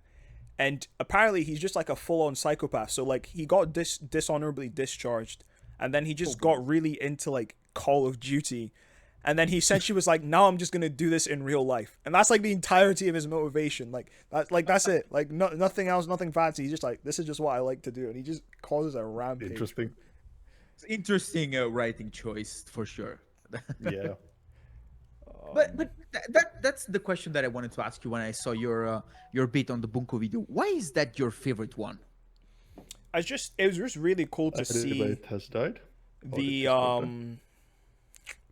Speaker 3: and apparently he's just like a full-on psychopath. So like he got dishonorably discharged, and then he just got really into like Call of Duty. And then he essentially was like, "Now I'm just gonna do this in real life," and that's like the entirety of his motivation. That's it. Like nothing else, nothing fancy. He's just like, "This is just what I like to do," and he just causes a rampage.
Speaker 2: Interesting.
Speaker 1: It's interesting writing choice for sure.
Speaker 2: Yeah.
Speaker 1: But that's the question that I wanted to ask you when I saw your bit on the Bunko video. Why is that your favorite one?
Speaker 3: It was just really cool to see
Speaker 2: has died.
Speaker 3: the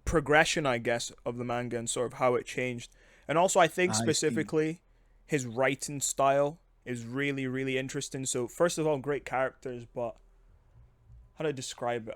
Speaker 3: progression, I guess, of the manga and sort of how it changed. And also I think
Speaker 1: I see.
Speaker 3: specifically his writing style is really, really interesting. So first of all, great characters, but how do I describe it?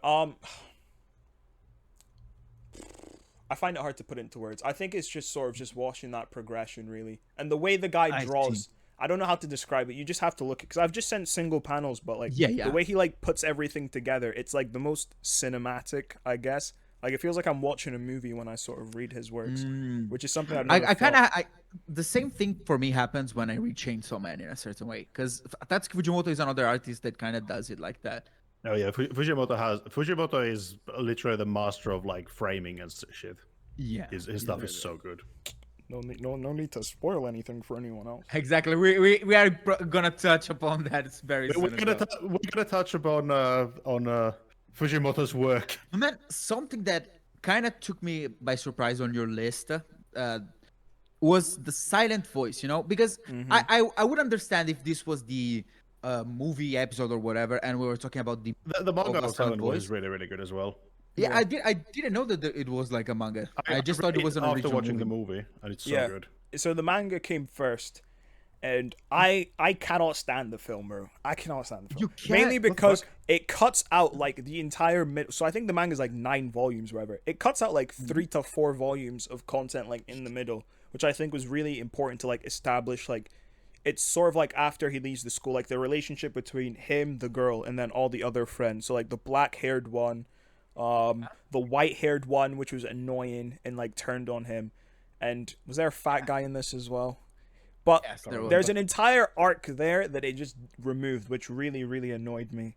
Speaker 3: I find it hard to put into words. I think it's just sort of just watching that progression really. And the way the guy
Speaker 1: I
Speaker 3: draws,
Speaker 1: see.
Speaker 3: I don't know how to describe it. You just have to look, because I've just sent single panels, but like
Speaker 1: Yeah.
Speaker 3: the way he like puts everything together, it's like the most cinematic, I guess. Like it feels like I'm watching a movie when I sort of read his works, which is something I've never
Speaker 1: I kind
Speaker 3: felt.
Speaker 1: of the same thing for me happens when I read Chainsaw Man in a certain way, because Tatsuki Fujimoto is another artist that kind of does it like that.
Speaker 2: Oh yeah, Fujimoto is literally the master of like framing and shit.
Speaker 1: Yeah,
Speaker 2: His stuff is so good.
Speaker 3: No need to spoil anything for anyone else.
Speaker 1: exactly. We are gonna touch upon that very soon.
Speaker 2: We're gonna touch upon Fujimoto's work.
Speaker 1: And then something that kind of took me by surprise on your list was the silent voice, you know, because I would understand if this was the movie episode or whatever, and we were talking about the
Speaker 2: The manga
Speaker 1: the
Speaker 2: of
Speaker 1: silent
Speaker 2: Silent Voice
Speaker 1: voice.
Speaker 2: is really, really good as well.
Speaker 1: yeah. I didn't know that it was like a manga. I just thought it was an
Speaker 2: after
Speaker 1: original
Speaker 2: watching
Speaker 1: movie.
Speaker 2: the movie, and it's so
Speaker 3: Yeah.
Speaker 2: good.
Speaker 3: So the manga came first, and I cannot stand the film, bro. I cannot stand the film.
Speaker 1: You can't?
Speaker 3: Mainly
Speaker 1: What the
Speaker 3: because it cuts out like the entire mid. So I think the manga is like 9 volumes, whatever. It cuts out like 3 to 4 volumes of content like in the middle, which I think was really important to like establish like. It's sort of like after he leaves the school, like the relationship between him, the girl, and then all the other friends. So like the black-haired one, the white-haired one, which was annoying and like turned on him, and was there a fat guy in this as well? But
Speaker 1: Yes, there was.
Speaker 3: there's an entire arc there that it just removed, which really, really annoyed me.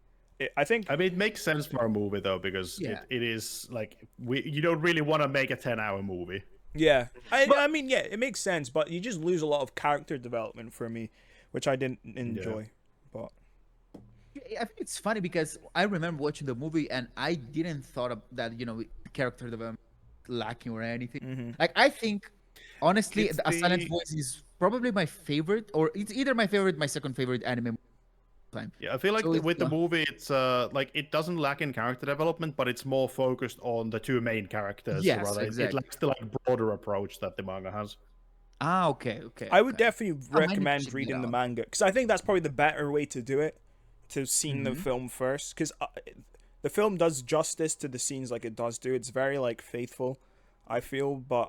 Speaker 3: I think
Speaker 2: I mean, it makes sense for a movie though, because
Speaker 1: Yeah.
Speaker 2: it is like you don't really want to make a 10-hour movie.
Speaker 3: yeah, I mean yeah, it makes sense, but you just lose a lot of character development for me, which I didn't enjoy. But
Speaker 1: I think it's funny because I remember watching the movie and I didn't thought of that, you know, character development lacking or anything. Like I think honestly,
Speaker 2: It's
Speaker 1: A Silent
Speaker 2: the-
Speaker 1: Voice is probably my favorite, or it's either my favorite, my second favorite anime time.
Speaker 2: Yeah, I feel like
Speaker 1: So
Speaker 2: with the
Speaker 1: it's,
Speaker 2: movie, it's like it doesn't lack in character development, but it's more focused on the 2 main characters.
Speaker 1: Yes,
Speaker 2: rather. It
Speaker 1: exactly.
Speaker 2: lacks the like broader approach that the manga has.
Speaker 1: Ah, okay.
Speaker 3: I would
Speaker 1: okay.
Speaker 3: definitely
Speaker 1: I might need to
Speaker 3: recommend
Speaker 1: check it
Speaker 3: reading the
Speaker 1: out.
Speaker 3: manga, because I think that's probably the better way to do it, to seeing
Speaker 1: Mm-hmm.
Speaker 3: the film first, because the film does justice to the scenes like it does do. It's very like faithful, I feel, but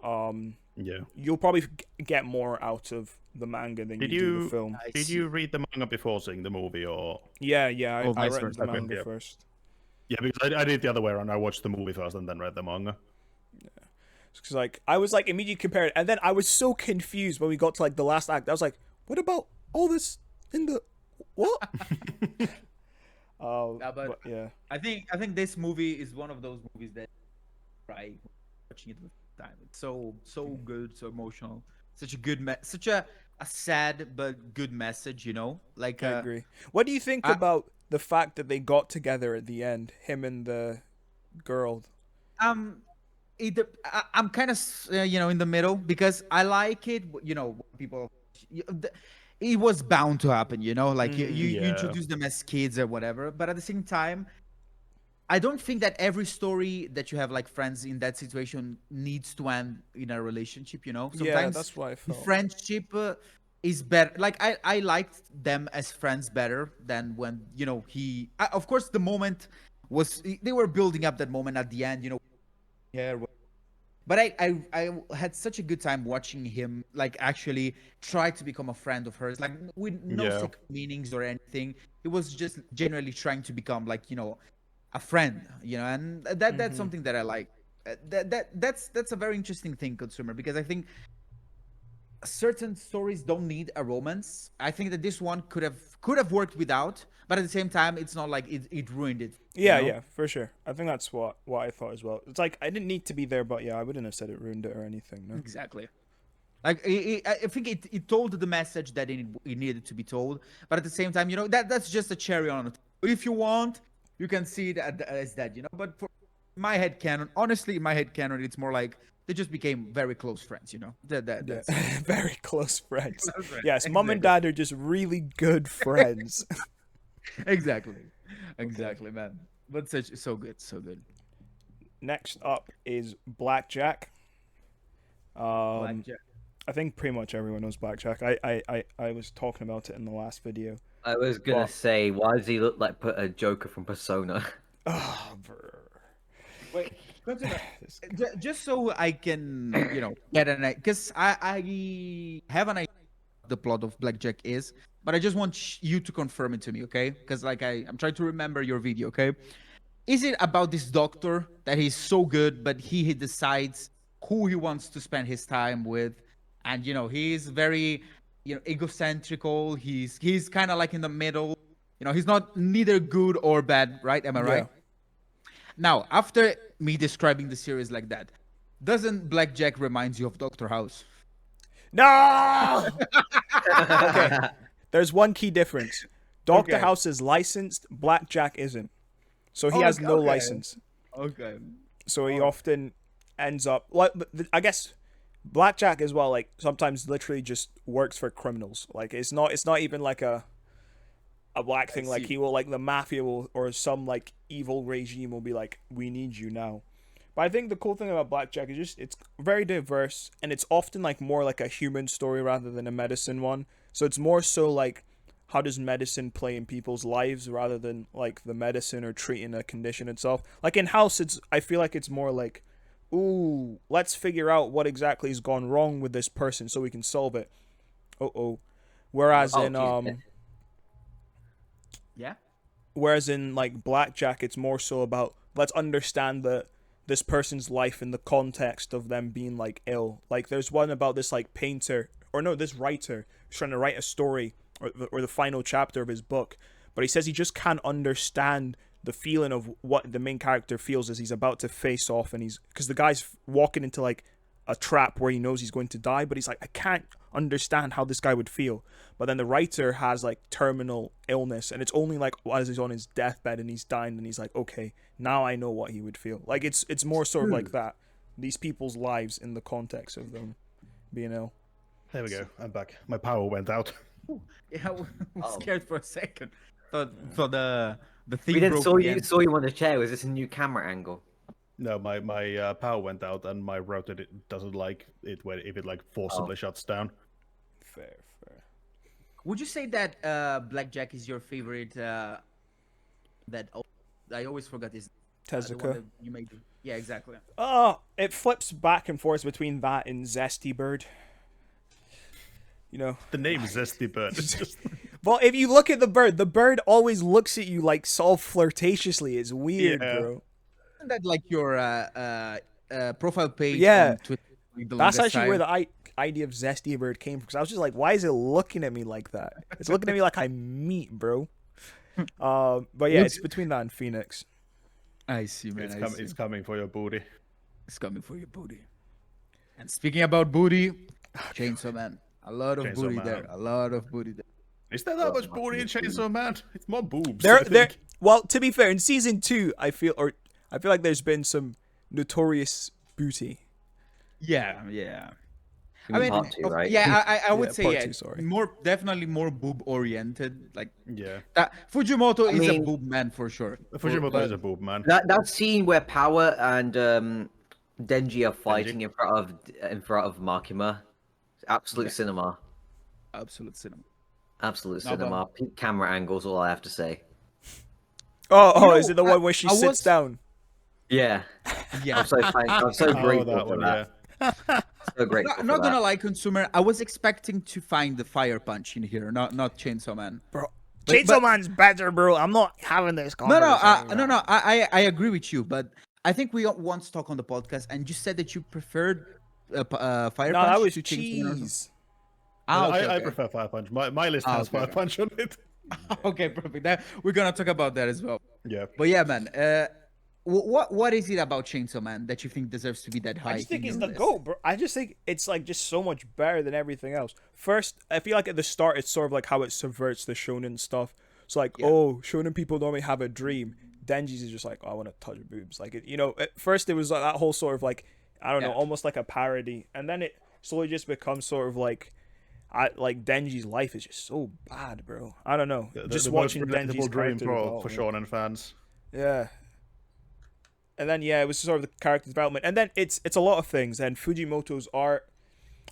Speaker 2: Yeah.
Speaker 3: you'll probably get more out of the manga than you do the film.
Speaker 1: I
Speaker 2: Did
Speaker 1: see.
Speaker 2: you read the manga before seeing the movie, or?
Speaker 3: Yeah,
Speaker 1: Or
Speaker 3: I
Speaker 1: vice
Speaker 3: read
Speaker 1: versa.
Speaker 3: the
Speaker 2: Okay,
Speaker 3: manga
Speaker 2: yeah.
Speaker 3: first.
Speaker 2: Yeah, because I did it the other way around. I watched the movie first and then read the manga.
Speaker 3: Because like I was like immediately compared, and then I was so confused when we got to like the last act. I was like, "What about all this in the what?"
Speaker 1: Yeah, but
Speaker 3: yeah,
Speaker 1: I think this movie is one of those movies that cry watching it with time. It's so good, so emotional. Such a good such a sad but good message, you know? Like
Speaker 3: I agree. What do you think
Speaker 1: I-
Speaker 3: about the fact that they got together at the end, him and the girl?
Speaker 1: I'm kind of you know, in the middle because I like it, you know, when people it was bound to happen, you know, like you
Speaker 2: Yeah.
Speaker 1: introduce them as kids or whatever, but at the same time I don't think that every story that you have like friends in that situation needs to end in a relationship, you know.
Speaker 3: Yeah,
Speaker 1: Sometimes
Speaker 3: that's what I
Speaker 1: the
Speaker 3: felt.
Speaker 1: friendship is better. Like I liked them as friends better than when, you know, of course the moment was they were building up that moment at the end, you know. Yeah, but I had such a good time watching him like actually try to become a friend of hers, like with no
Speaker 2: Yeah.
Speaker 1: secret meanings or anything. He was just genuinely trying to become like, you know, a friend, you know, and that's something that I like. That's a very interesting thing, consumer, because I think certain stories don't need a romance. I think that this one could have worked without, but at the same time, it's not like it ruined it. you
Speaker 3: Yeah,
Speaker 1: know?
Speaker 3: yeah, for sure. I think that's what I thought as well. It's like I didn't need to be there, but yeah, I wouldn't have said it ruined it or anything. No.
Speaker 1: Exactly. Like I think it told the message that it needed to be told, but at the same time, you know, that's just a cherry on it. If you want, you can see it as that, you know. But for my head canon, honestly, in my head canon, it's more like they just became very close friends, you know.
Speaker 3: Yeah,
Speaker 1: That's
Speaker 3: very close friends.
Speaker 1: Close friends,
Speaker 3: Yes, mom and
Speaker 1: exactly.
Speaker 3: dad are just really good friends.
Speaker 1: exactly, man. But so good, so good.
Speaker 3: Next up is Blackjack.
Speaker 1: Blackjack.
Speaker 3: I think pretty much everyone knows Blackjack. I was talking about it in the last video.
Speaker 4: I was gonna
Speaker 3: Well-
Speaker 4: say, why does he look like put a Joker from Persona?
Speaker 3: Oh, brr.
Speaker 1: Wait, consider,
Speaker 3: This-
Speaker 1: just so I can, you know, get an idea, because I have an idea what the plot of Blackjack is, but I just want you to confirm it to me, okay? Because like I'm trying to remember your video, okay? Is it about this doctor that he's so good, but he decides who he wants to spend his time with, and you know he's very, you know, egocentrical. He's kind of like in the middle. You know, he's not neither good or bad, right? Am I right? Now, after me describing the series like that, doesn't Blackjack remind you of Doctor House?
Speaker 3: No. Okay. There's one key difference. Doctor
Speaker 1: Okay.
Speaker 3: House is licensed. Blackjack isn't. So he
Speaker 1: Oh,
Speaker 3: has no
Speaker 1: okay.
Speaker 3: license.
Speaker 1: Okay.
Speaker 3: So he often ends up like I guess Blackjack as well. Like sometimes literally just works for criminals. Like it's not even like a black thing. Like
Speaker 1: see.
Speaker 3: he will like the mafia will or some like evil regime will be like, we need you now. But I think the cool thing about Blackjack is just it's very diverse and it's often like more like a human story rather than a medicine one. So it's more so like how does medicine play in people's lives rather than like the medicine or treating a condition itself. Like in House, I feel like it's more like, ooh, let's figure out what exactly has gone wrong with this person so we can solve it. Whereas
Speaker 4: Oh,
Speaker 3: in
Speaker 4: geez.
Speaker 1: Yeah.
Speaker 3: Whereas in like Blackjack, it's more so about let's understand this person's life in the context of them being like ill. Like there's one about this like painter or no, this writer who's trying to write a story or the final chapter of his book, but he says he just can't understand the feeling of what the main character feels as he's about to face off, and he's because the guy's walking into like a trap where he knows he's going to die, but he's like, I can't understand how this guy would feel. But then the writer has like terminal illness, and it's only like as he's on his deathbed and he's dying, and he's like, okay, now I know what he would feel. Like it's more sort of like that. These people's lives in the context of them being ill.
Speaker 2: There we go. I'm back. My power went out.
Speaker 1: Yeah, I was
Speaker 4: Oh.
Speaker 1: scared for a second. Thought the thing
Speaker 4: We didn't
Speaker 1: broke
Speaker 4: saw
Speaker 1: again.
Speaker 4: you on the chair. Was this a new camera angle?
Speaker 2: No, my power went out, and my router doesn't like it when if it like forcibly shuts down.
Speaker 3: Fair.
Speaker 1: Would you say that Blackjack is your favorite? I always forgot his. The one
Speaker 3: Tezuka.
Speaker 1: that you made. Yeah, exactly.
Speaker 3: Oh, it flips back and forth between that and Zesty Bird. You know.
Speaker 2: The name Zesty Bird. It's just...
Speaker 3: Well, if you look at the bird always looks at you like so flirtatiously. It's weird,
Speaker 2: Yeah.
Speaker 3: bro.
Speaker 1: Isn't that like your profile page
Speaker 3: Yeah.
Speaker 1: on Twitter? Like the
Speaker 3: That's
Speaker 1: longest
Speaker 3: actually where
Speaker 1: time?
Speaker 3: the idea of Zesty Bird came from. Because I was just like, why is it looking at me like that? It's looking at me like I'm meat, bro. But yeah, it's between that and Phoenix.
Speaker 1: I see, man.
Speaker 2: It's coming for your booty.
Speaker 1: It's coming for your booty. And speaking about booty, Chainsaw Man. A lot of
Speaker 2: Chainsaw
Speaker 1: booty
Speaker 2: Man.
Speaker 1: there. A lot of booty there.
Speaker 2: Is there that much booty in Chainsaw Man? It's more boobs.
Speaker 3: There,
Speaker 2: I think.
Speaker 3: well, to be fair, in season 2, I feel like there's been some notorious booty.
Speaker 1: Yeah, yeah.
Speaker 4: You mean part two, right?
Speaker 1: Yeah, I would
Speaker 3: Yeah,
Speaker 1: say
Speaker 3: part
Speaker 1: yeah,
Speaker 3: two, sorry.
Speaker 1: definitely more boob oriented. Like
Speaker 2: Yeah.
Speaker 1: that. Fujimoto is a
Speaker 4: mean-
Speaker 1: boob man for sure.
Speaker 2: Fujimoto is a boob man.
Speaker 4: That scene where Power and Denji are fighting in front of Makima, absolute cinema,
Speaker 1: Absolute cinema.
Speaker 4: absolute
Speaker 1: No, but-
Speaker 4: cinema. Peak camera angles, all I have to say.
Speaker 3: Oh,
Speaker 1: know,
Speaker 3: is it the one where she
Speaker 1: I
Speaker 3: sits
Speaker 1: was-
Speaker 3: down?
Speaker 4: Yeah,
Speaker 1: Yeah.
Speaker 4: I'm so grateful
Speaker 2: that
Speaker 4: for
Speaker 2: one,
Speaker 4: that. So grateful.
Speaker 1: Not
Speaker 4: for
Speaker 1: gonna
Speaker 4: that.
Speaker 1: lie, consumer. I was expecting to find the fire punch in here, not Chainsaw Man.
Speaker 3: Bro,
Speaker 1: But-
Speaker 3: Chainsaw Man's better, bro. I'm not having this
Speaker 1: No,
Speaker 3: conversation.
Speaker 1: no. I agree with you, but I think we once talked on the podcast, and you said that you preferred fire
Speaker 3: No,
Speaker 1: punch.
Speaker 3: that was
Speaker 1: to Chainsaw Man or something.
Speaker 3: cheese.
Speaker 1: Ah, okay,
Speaker 2: I
Speaker 1: okay.
Speaker 2: prefer Fire Punch. My list
Speaker 1: Ah,
Speaker 2: has
Speaker 1: okay,
Speaker 2: Fire
Speaker 1: okay.
Speaker 2: Punch on it.
Speaker 1: Okay, perfect. We're gonna talk about that as well.
Speaker 2: Yeah.
Speaker 1: But yeah, man. What is it about Chainsaw Man that you think deserves to be that high?
Speaker 3: I just think
Speaker 1: in
Speaker 3: he's
Speaker 1: your
Speaker 3: the
Speaker 1: list?
Speaker 3: GOAT, bro. I just think it's like just so much better than everything else. First, I feel like at the start it's sort of like how it subverts the shonen stuff. It's like,
Speaker 1: Yeah.
Speaker 3: oh, shonen people normally have a dream. Denji's is just like, oh, I want to touch boobs. Like, at first it was like that whole sort of like, I don't know,
Speaker 1: Yeah.
Speaker 3: almost like a parody, and then it slowly just becomes sort of like, Denji's life is just so bad, bro. I don't know. Just
Speaker 2: the
Speaker 3: watching
Speaker 2: most relatable
Speaker 3: Denji's
Speaker 2: dream
Speaker 3: character
Speaker 2: for
Speaker 3: development.
Speaker 2: shonen fans.
Speaker 3: Yeah. And then it was sort of the character development, and then it's a lot of things. And Fujimoto's art,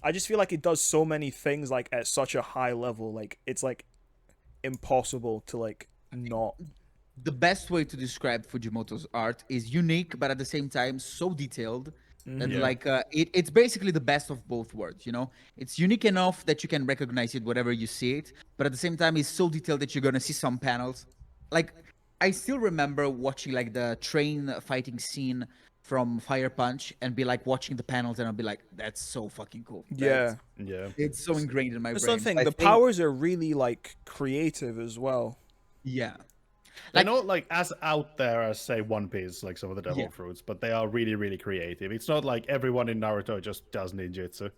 Speaker 3: I just feel like it does so many things like at such a high level. Like it's like impossible to like not.
Speaker 1: The best way to describe Fujimoto's art is unique, but at the same time so detailed that
Speaker 2: Yeah.
Speaker 1: like it's basically the best of both worlds. You know, it's unique enough that you can recognize it wherever you see it, but at the same time, it's so detailed that you're gonna see some panels. Like I still remember watching like the train fighting scene from Fire Punch and be like watching the panels and I'll be like, that's so fucking cool.
Speaker 3: Yeah,
Speaker 2: Yeah.
Speaker 1: It's so ingrained in my
Speaker 3: that's
Speaker 1: brain.
Speaker 3: the thing.
Speaker 1: I
Speaker 3: The
Speaker 1: think-
Speaker 3: powers are really like creative as well.
Speaker 1: Yeah.
Speaker 2: They're not like as out there as say One Piece, like some of the Devil
Speaker 1: Yeah.
Speaker 2: Fruits, but they are really, really creative. It's not like everyone in Naruto just does ninjutsu.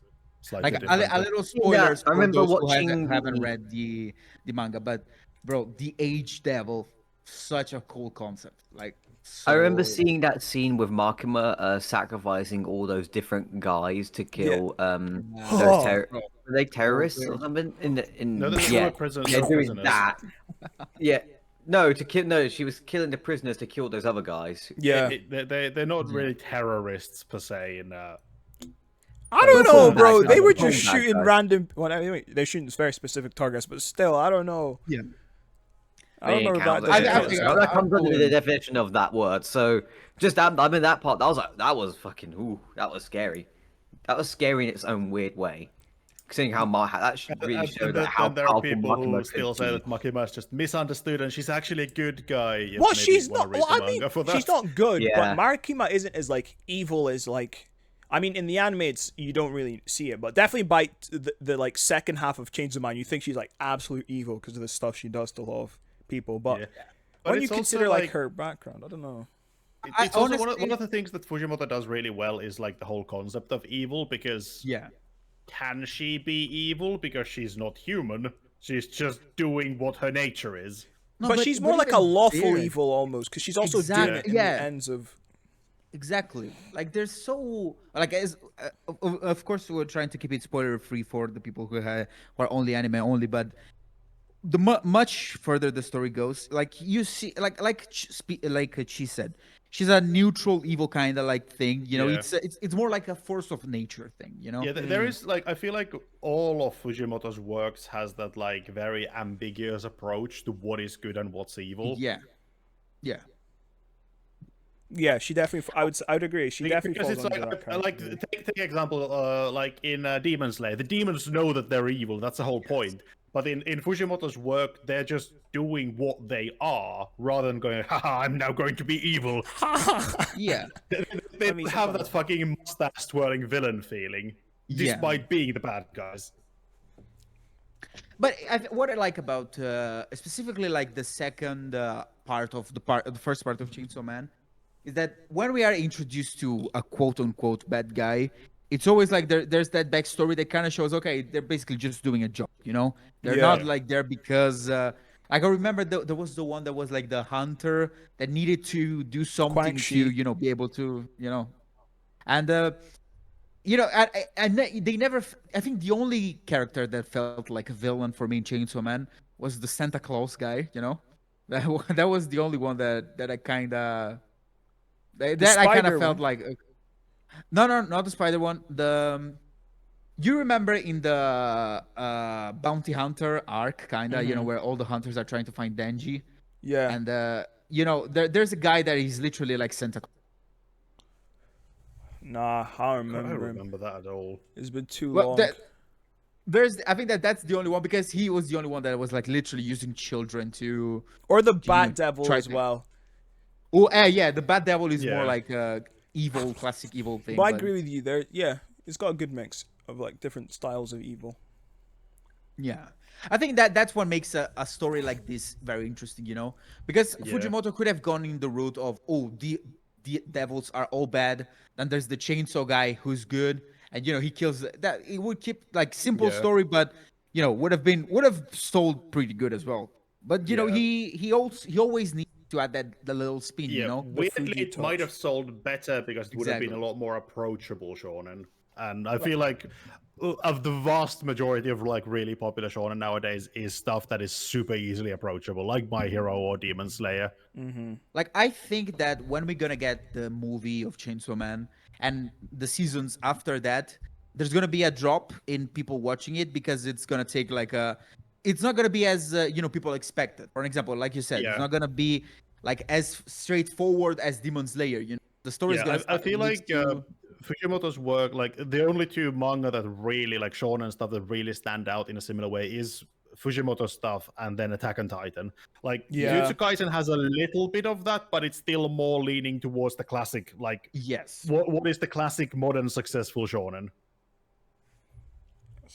Speaker 2: Slightly
Speaker 1: Like
Speaker 2: different.
Speaker 1: a little spoilers
Speaker 4: I remember
Speaker 1: for those who
Speaker 4: watching
Speaker 1: haven't
Speaker 4: the-
Speaker 1: read the manga, but bro, the Age Devil, such a cool concept. Like
Speaker 4: I remember
Speaker 1: so-
Speaker 4: seeing that scene with Makima sacrificing all those different guys to kill
Speaker 3: Oh.
Speaker 4: were they terrorists or something in
Speaker 2: No, they
Speaker 4: yeah
Speaker 2: were prisoners.
Speaker 4: yeah,
Speaker 2: they were
Speaker 4: doing
Speaker 2: prisoners.
Speaker 4: that yeah no she was killing the prisoners to kill those other guys.
Speaker 3: Yeah,
Speaker 2: They're not really terrorists per se.
Speaker 3: I don't
Speaker 4: They're
Speaker 3: know,
Speaker 4: bad
Speaker 3: bro.
Speaker 4: guys,
Speaker 3: They were
Speaker 4: they're
Speaker 3: just
Speaker 4: bad
Speaker 3: shooting
Speaker 4: guys.
Speaker 3: random. Well, anyway, they're shooting very specific targets, but still, I don't know.
Speaker 1: Yeah.
Speaker 3: I don't know if that.
Speaker 1: I
Speaker 3: doesn't
Speaker 1: think-
Speaker 3: count.
Speaker 4: that comes under the definition of that word. So just that, I mean, that part, that was fucking, ooh, that was scary. That was scary in its own weird way. Seeing how that really showed like, how
Speaker 2: there are
Speaker 4: powerful
Speaker 2: people who
Speaker 4: Makima
Speaker 2: still
Speaker 4: could
Speaker 2: say
Speaker 4: be.
Speaker 2: that Makima is just misunderstood and she's actually a good guy. Yes,
Speaker 3: Well,
Speaker 2: maybe
Speaker 3: she's
Speaker 2: you wanna
Speaker 3: not.
Speaker 2: read
Speaker 3: Well,
Speaker 2: the
Speaker 3: I mean,
Speaker 2: manga for
Speaker 3: she's
Speaker 2: that.
Speaker 3: not good.
Speaker 4: Yeah.
Speaker 3: But Marikima isn't as like evil as like. I mean, in the anime, you don't really see it, but definitely by the like second half of Chainsaw Man, you think she's like absolute evil because of the stuff she does to a lot of people. But
Speaker 2: Yeah. But
Speaker 3: when you
Speaker 2: it's also,
Speaker 3: consider like her background, I don't know.
Speaker 2: It's also one
Speaker 1: honestly-
Speaker 2: of the things that Fujimoto does really well is like the whole concept of evil, because
Speaker 1: Yeah.
Speaker 2: can she be evil? Because she's not human. She's just doing what her nature is.
Speaker 1: No,
Speaker 3: but she's more
Speaker 1: but
Speaker 3: like a
Speaker 1: even
Speaker 3: lawful
Speaker 1: there-
Speaker 3: evil almost, because she's also doing it
Speaker 1: Exactly,
Speaker 3: in
Speaker 1: yeah.
Speaker 3: the ends of.
Speaker 1: Exactly. Like there's so like as of course we're trying to keep it spoiler free for the people who are only anime only, but the much further the story goes, like you see, like she said, she's a neutral evil kind of like thing. You know,
Speaker 2: Yeah.
Speaker 1: it's more like a force of nature thing. You know.
Speaker 2: Yeah, there is like I feel like all of Fujimoto's works has that like very ambiguous approach to what is good and what's evil.
Speaker 1: Yeah. Yeah.
Speaker 3: Yeah, she definitely. I would agree. She definitely
Speaker 2: Because
Speaker 3: falls
Speaker 2: it's
Speaker 3: under
Speaker 2: like,
Speaker 3: that
Speaker 2: like
Speaker 3: category.
Speaker 2: take example, like in Demon Slayer, the demons know that they're evil. That's the whole point. But in Fujimoto's work, they're just doing what they are, rather than going, "Haha, I'm now going to be evil."
Speaker 1: Yeah,
Speaker 2: They
Speaker 3: I mean,
Speaker 2: have
Speaker 3: sometimes-
Speaker 2: that fucking mustache twirling villain feeling,
Speaker 1: Yeah.
Speaker 2: despite being the bad guys.
Speaker 1: but what I like about specifically like the second the first part of Chainsaw Man is that when we are introduced to a quote unquote bad guy, it's always like there's that backstory that kind of shows okay they're basically just doing a job, you know, they're
Speaker 3: Yeah.
Speaker 1: not like there because like I remember there was the one that was like the hunter that needed to do something
Speaker 3: Quack
Speaker 1: to
Speaker 3: Shi.
Speaker 1: be able to and they never. I think the only character that felt like a villain for me in Chainsaw Man was the Santa Claus guy. That was the only one that I kind of that I kind of
Speaker 3: spider
Speaker 1: felt
Speaker 3: one?
Speaker 1: like. No, not the spider one. You remember in the bounty hunter arc, kind of, where all the hunters are trying to find Denji,
Speaker 3: Yeah.
Speaker 1: and there's a guy that is literally like Santa Claus.
Speaker 3: Nah, I
Speaker 2: I
Speaker 3: don't
Speaker 2: don't
Speaker 3: remember him.
Speaker 2: remember that at all.
Speaker 3: It's been too
Speaker 1: Well,
Speaker 3: long.
Speaker 1: I think that's the only one because he was the only one that was like literally using children to
Speaker 3: Or the
Speaker 1: know,
Speaker 3: Bat Devil
Speaker 1: try
Speaker 3: as
Speaker 1: to-
Speaker 3: well.
Speaker 1: Oh, yeah, the Bad Devil is more
Speaker 2: Yeah.
Speaker 1: like a evil, classic evil thing.
Speaker 3: But I agree with you there. Yeah, it's got a good mix of like different styles of evil.
Speaker 1: Yeah, I think that's what makes a story like this very interesting. Because
Speaker 2: Yeah.
Speaker 1: Fujimoto could have gone in the route of the devils are all bad. Then there's the chainsaw guy who's good, and he kills that. It would keep like simple
Speaker 2: Yeah.
Speaker 1: story, but would have sold pretty good as well. But
Speaker 2: Yeah.
Speaker 1: he always needs to add the little spin.
Speaker 2: Yeah, weirdly,
Speaker 3: Fuji
Speaker 2: it might
Speaker 3: touch.
Speaker 2: have sold better because it would have been
Speaker 1: Exactly.
Speaker 2: a lot more approachable shonen. And I feel like of the vast majority of like really popular shonen nowadays is stuff that is super easily approachable, like My Hero or Demon Slayer.
Speaker 1: Like I think that when we're gonna get the movie of Chainsaw Man and the seasons after that, there's gonna be a drop in people watching it because it's gonna take it's not gonna be as people expected. For example, like you said, it's
Speaker 2: Yeah.
Speaker 1: not gonna be like as straightforward as Demon Slayer. The story is
Speaker 2: Yeah,
Speaker 1: gonna.
Speaker 2: I feel
Speaker 1: needs
Speaker 2: like
Speaker 1: to-
Speaker 2: Fujimoto's work, like the only two manga that really like shonen stuff that really stand out in a similar way is Fujimoto stuff and then Attack on Titan. Like
Speaker 3: Yeah.
Speaker 2: Jujutsu Kaisen has a little bit of that, but it's still more leaning towards the classic. Like
Speaker 1: yes.
Speaker 2: what is the classic modern successful shonen?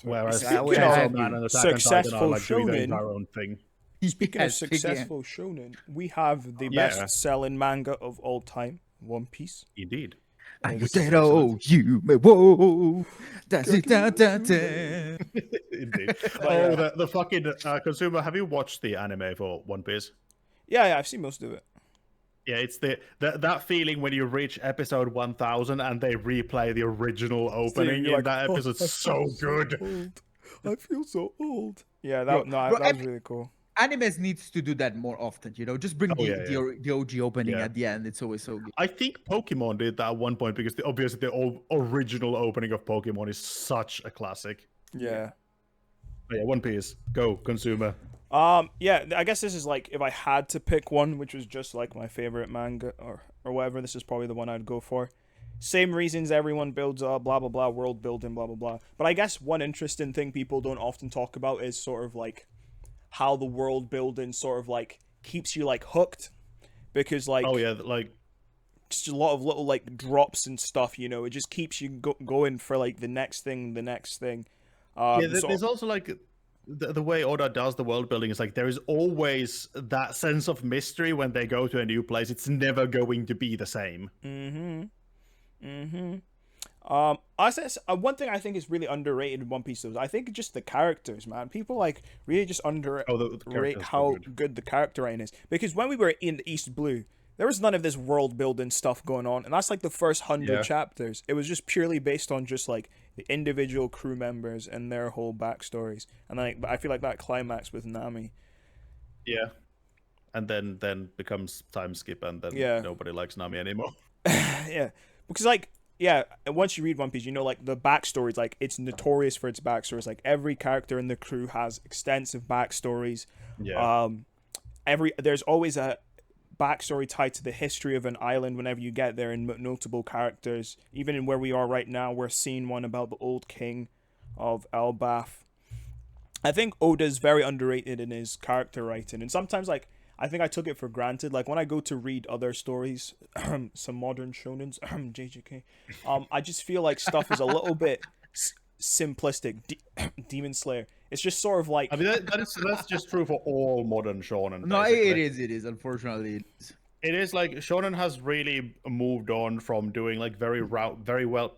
Speaker 2: Whereas
Speaker 1: Speaking
Speaker 2: Chainsaw
Speaker 1: of
Speaker 2: Man and Attack on Titan are
Speaker 3: successful
Speaker 2: like doing their
Speaker 3: shonen,
Speaker 2: entire own thing.
Speaker 3: Speaking of
Speaker 1: Yes, speaking-
Speaker 3: successful shonen, we have the
Speaker 2: Yeah.
Speaker 3: best-selling manga of all time, One Piece.
Speaker 2: Indeed.
Speaker 1: I
Speaker 2: Which is
Speaker 1: said, oh, you may whoa, that's it, da, da, da.
Speaker 2: Indeed.
Speaker 3: yeah.
Speaker 2: Oh, the fucking consumer. Have you watched the anime for One Piece?
Speaker 3: Yeah, I've seen most of it.
Speaker 2: Yeah, it's that feeling when you reach episode 1000 and they replay the original opening
Speaker 3: you're
Speaker 2: in
Speaker 3: like,
Speaker 2: that
Speaker 3: "Oh,
Speaker 2: episode.
Speaker 3: I
Speaker 2: So
Speaker 3: feel
Speaker 2: good.
Speaker 3: old. I feel so old. Yeah,
Speaker 1: Bro,
Speaker 3: that
Speaker 1: bro,
Speaker 3: that was really cool.
Speaker 1: Animes needs to do that more often. Just bring
Speaker 2: Oh, yeah,
Speaker 1: the OG opening
Speaker 2: Yeah.
Speaker 1: at the end. It's always so good.
Speaker 2: I think Pokemon did that at one point because obviously the original opening of Pokemon is such a classic.
Speaker 3: Yeah.
Speaker 2: But yeah, One Piece. Go, consumer.
Speaker 3: Yeah, I guess this is like if I had to pick one, which was just like my favorite manga or whatever, this is probably the one I'd go for. Same reasons everyone builds up, blah blah blah, world building, blah blah blah. But I guess one interesting thing people don't often talk about is sort of like how the world building sort of like keeps you like hooked, because like
Speaker 2: Oh yeah, like
Speaker 3: just a lot of little like drops and stuff, it just keeps you going for like the next thing.
Speaker 2: yeah. There's also like the way Oda does the world building is like there is always that sense of mystery when they go to a new place. It's never going to be the same.
Speaker 3: I said one thing I think is really underrated in One Piece though, is I think just the characters, man. People like really just underrate
Speaker 2: Oh, the characters are
Speaker 3: how
Speaker 2: good.
Speaker 3: good the character writing is. Because when we were in East Blue, there was none of this world building stuff going on, and that's like the first 100
Speaker 2: Yeah.
Speaker 3: chapters. It was just purely based on just like the individual crew members and their whole backstories. And like, but I feel like that climax with Nami.
Speaker 2: Yeah. And then becomes time skip, and then
Speaker 3: Yeah.
Speaker 2: nobody likes Nami anymore.
Speaker 3: Yeah, because like yeah, and once you read One Piece, like the backstories, like it's notorious for its backstories. Like every character in the crew has extensive backstories.
Speaker 2: Yeah.
Speaker 3: There's always a backstory tied to the history of an island whenever you get there, and notable characters. Even in where we are right now, we're seeing one about the old king of Elbaf. I think Oda's very underrated in his character writing, and sometimes like I think I took it for granted. Like when I go to read other stories, some modern shonens, JJK, I just feel like stuff is a little bit simplistic. Demon Slayer. It's just sort of like
Speaker 2: I mean, that's just true for all modern shonen.
Speaker 1: No,
Speaker 2: basically.
Speaker 1: it is. Unfortunately, it is.
Speaker 2: It is like shonen has really moved on from doing like very well.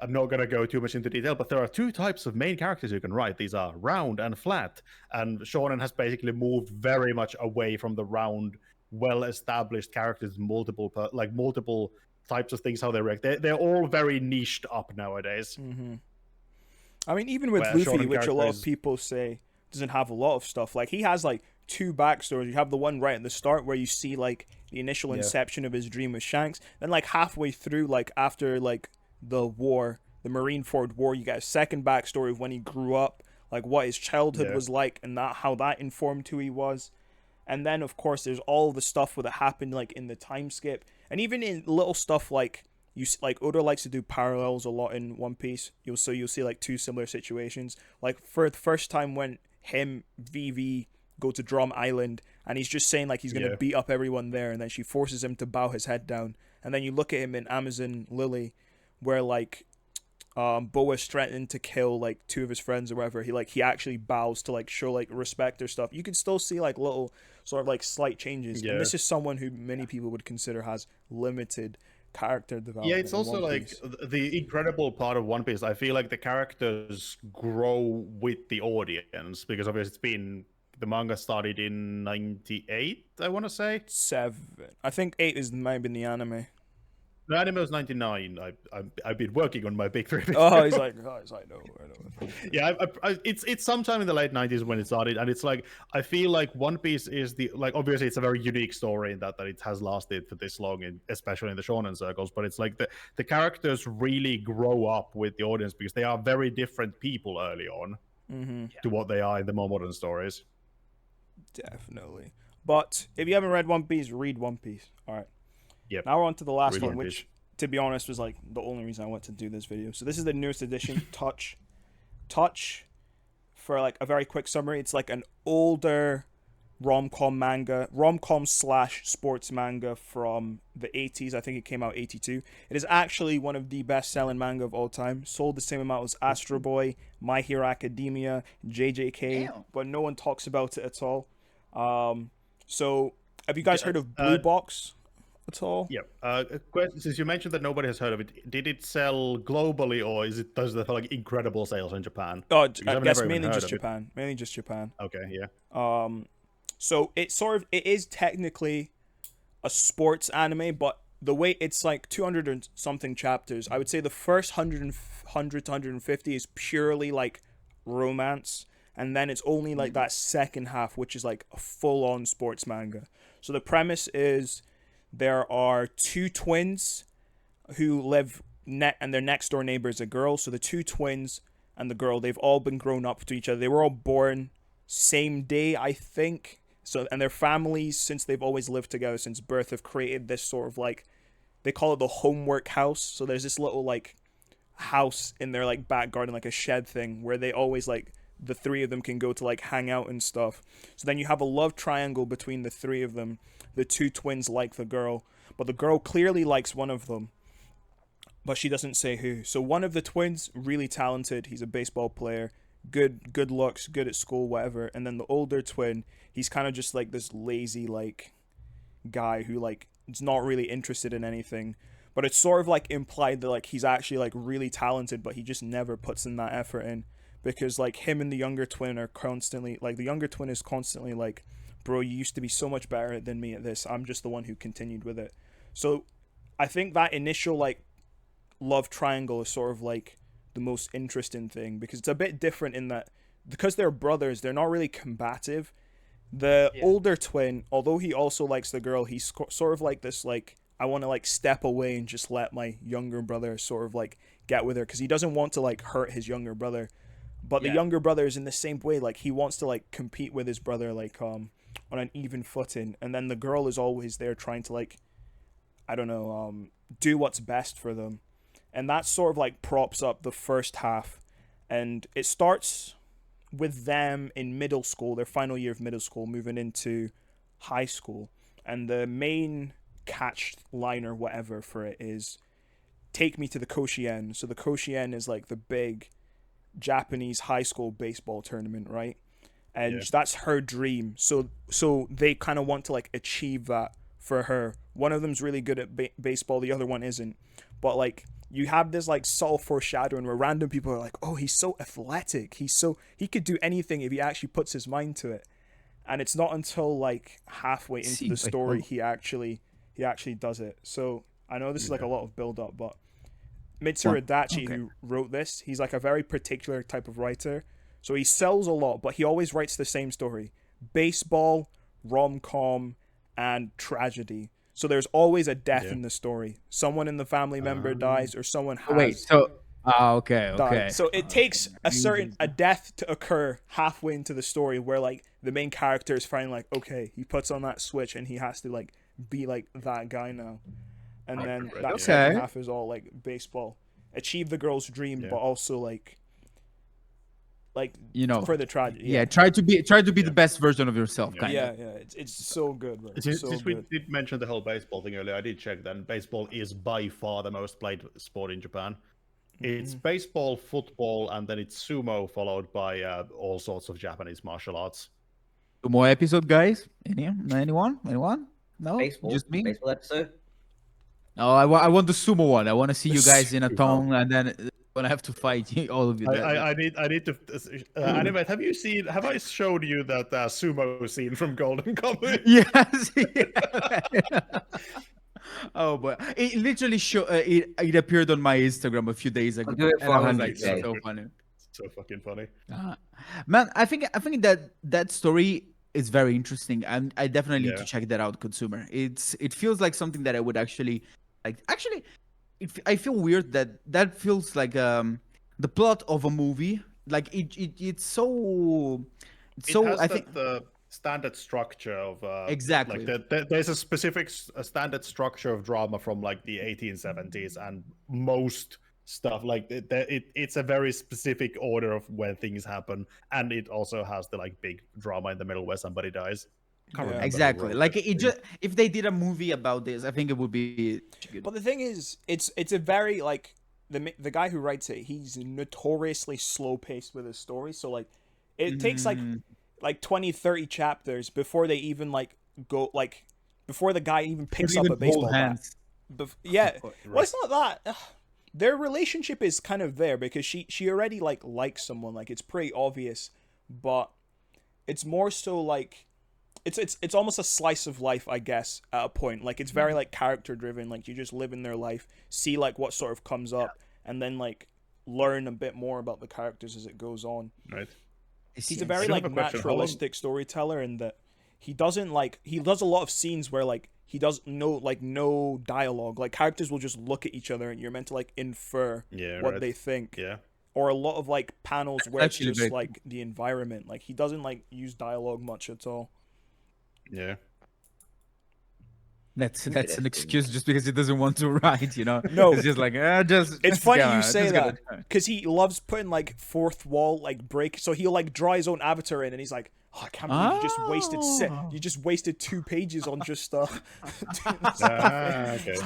Speaker 2: I'm not gonna go too much into detail, but there are two types of main characters you can write. These are round and flat, and shonen has basically moved very much away from the round, well-established characters, multiple types of things how they react. They're all very niched up nowadays.
Speaker 3: Mm-hmm. I mean, even with
Speaker 2: Where
Speaker 3: Luffy,
Speaker 2: shonen
Speaker 3: which a lot of
Speaker 2: characters-
Speaker 3: people say doesn't have a lot of stuff. Like he has like two backstories. You have the one right at the start where you see like the initial inception of his dream with Shanks. Then like halfway through, like after like the war, the Marineford War, you get a second backstory of when he grew up, like what his childhood was like, and how that informed who he was. And then of course there's all the stuff that happened like in the time skip, and even in little stuff like Oda likes to do parallels a lot in One Piece. You'll see like two similar situations. Like for the first time when him, Vivi go to Drum Island, and he's just saying like he's gonna beat up everyone there, and then she forces him to bow his head down. And then you look at him in Amazon Lily, where like Boa's threatened to kill like two of his friends or whatever. He actually bows to like show like respect or stuff. You can still see like little sort of like slight changes. And this is someone who many people would consider has limited character development.
Speaker 2: Yeah, it's also like the incredible part of One Piece. I feel like the characters grow with the audience because obviously the manga started in 98, I want to say.
Speaker 3: 7. I think 8 might have been the anime.
Speaker 2: The anime was 99. I've been working on my big three.
Speaker 3: Oh, he's like, no, I know.
Speaker 2: Yeah, it's sometime in the late 90s when it started, and it's like I feel like One Piece is obviously it's a very unique story in that it has lasted for this long, especially in the shonen circles. But it's like the characters really grow up with the audience because they are very different people early on to what they are in the more modern stories.
Speaker 3: Definitely. But if you haven't read One Piece, read One Piece. All right.
Speaker 2: Yep.
Speaker 3: Now we're on to the last
Speaker 2: Read
Speaker 3: one,
Speaker 2: One
Speaker 3: which, to be honest, was like the only reason I wanted to do this video. So this is the newest edition, Touch. Touch, for like a very quick summary, it's like an older rom-com / sports manga from the 80s. I think it came out 82. It is actually one of the best-selling manga of all time. Sold the same amount as Astro Boy, My Hero Academia, JJK,
Speaker 1: Damn.
Speaker 3: but no one talks about it at all. So have you guys heard of Blue Box at all?
Speaker 2: Yeah. Question: since you mentioned that nobody has heard of it, did it sell globally, or does it have like incredible sales in Japan?
Speaker 3: Oh,
Speaker 2: Because
Speaker 3: I
Speaker 2: I've
Speaker 3: guess
Speaker 2: never even
Speaker 3: mainly
Speaker 2: heard
Speaker 3: just
Speaker 2: of it.
Speaker 3: Japan. Mainly just Japan.
Speaker 2: Okay, yeah.
Speaker 3: So it is technically a sports anime, but the way it's like 200 and something chapters, I would say the first 100 to 150 is purely like romance, and then it's only like that second half, which is like a full-on sports manga. So the premise is there are two twins who live and their next door neighbor is a girl. So the two twins and the girl, they've all been grown up to each other. They were all born same day, I think. So, and their families, since they've always lived together since birth, have created this sort of like, they call it the homework house. So there's this little like house in their like back garden, like a shed thing, where they always like, the three of them can go to like hang out and stuff. So then you have a love triangle between the three of them. The two twins like the girl, but the girl clearly likes one of them, but she doesn't say who. So one of the twins, really talented, he's a baseball player, good looks, good at school, whatever. And then the older twin, he's kind of just like this lazy like guy who like is not really interested in anything, but it's sort of like implied that like he's actually like really talented, but he just never puts in that effort in, because like him and the younger twin are constantly like, the younger twin is constantly like, bro, you used to be so much better than me at this, I'm just the one who continued with it. So I think that initial like love triangle is sort of like the most interesting thing, because it's a bit different in that because they're brothers, they're not really combative. The older twin, although he also likes the girl, he's sort of like this like, I want to like step away and just let my younger brother sort of like get with her, because he doesn't want to like hurt his younger brother. But the younger brother is in the same way, like he wants to like compete with his brother, like on an even footing, and then the girl is always there trying to like, I don't know, do what's best for them, and that sort of like props up the first half, and it starts with them in middle school, their final year of middle school, moving into high school, and the main catch line or whatever for it is, "Take me to the Koshien." So the Koshien is like the big Japanese high school baseball tournament, right? And that's her dream. So they kind of want to like achieve that for her. One of them's really good at baseball, the other one isn't. But like you have this like subtle foreshadowing where random people are like, "Oh, he's so athletic. He could do anything if he actually puts his mind to it." And it's not until like halfway into the story he actually does it. So I know this is like a lot of build up, but Mitsuru Adachi, who wrote this, he's like a very particular type of writer. So he sells a lot, but he always writes the same story: baseball, rom-com, and tragedy. So there's always a death in the story. Someone in the family member dies, or someone has
Speaker 1: okay.
Speaker 3: died. So it takes a death to occur halfway into the story where like the main character is finally like, okay, he puts on that switch and he has to like be like that guy now. And then that second half is all like baseball. Achieve the girl's dream, but also like you know, for the tragedy.
Speaker 1: Yeah, try to be the best version of yourself, kind of.
Speaker 3: Yeah, it's so good, bro.
Speaker 2: Since we did mention the whole baseball thing earlier, I did check then. Baseball is by far the most played sport in Japan. It's baseball, football, and then it's sumo, followed by all sorts of Japanese martial arts.
Speaker 1: Sumo episode, guys? Anyone? No,
Speaker 4: Baseball,
Speaker 1: just me.
Speaker 4: Baseball episode.
Speaker 1: Oh, I want the sumo one. I want to see you guys in a tongue, and then when I have to fight all of you.
Speaker 2: I need to animate. Have I showed you that sumo scene from Golden Kamuy?
Speaker 1: Yes. Oh boy! It literally it appeared on my Instagram a few days ago.
Speaker 4: I'll do it for
Speaker 1: and I was like,
Speaker 4: 100K.
Speaker 1: so funny.
Speaker 2: So fucking funny.
Speaker 1: Man, I think that story is very interesting, and I definitely need to check that out, consumer. It feels like something that I would actually like. Actually, I feel weird that feels like the plot of a movie. Like it's so.
Speaker 2: Has
Speaker 1: I think
Speaker 2: the standard structure of
Speaker 1: exactly.
Speaker 2: Like there's a specific standard structure of drama from like the 1870s, and most stuff like it's a very specific order of when things happen, and it also has the like big drama in the middle where somebody dies.
Speaker 1: Exactly. Like if they did a movie about this, I think it would be good.
Speaker 3: But the thing is, it's a very like the guy who writes it, he's notoriously slow paced with his story. So like it takes like 20-30 chapters before they even like go like before the guy even picks up a baseball bat. Well, it's not that. Their relationship is kind of there because she already like likes someone, like it's pretty obvious, but it's more so like it's almost a slice of life, I guess, at a point. Like it's very like character driven, like you just live in their life, see like what sort of comes up, and then like learn a bit more about the characters as it goes on.
Speaker 2: Right.
Speaker 3: He's a very like naturalistic storyteller in that he does a lot of scenes where like he does no dialogue. Like characters will just look at each other and you're meant to like infer what they think. Yeah. Or a lot of like panels where it's just like the environment. Like he doesn't like use dialogue much at all.
Speaker 2: Yeah.
Speaker 1: That's an excuse just because he doesn't want to write, you know?
Speaker 3: No.
Speaker 1: It's just like,
Speaker 3: It's funny you say that, because he loves putting like fourth wall, like break. So he'll like draw his own avatar in and he's like, oh, I can't believe you just wasted 2 pages on just stuff.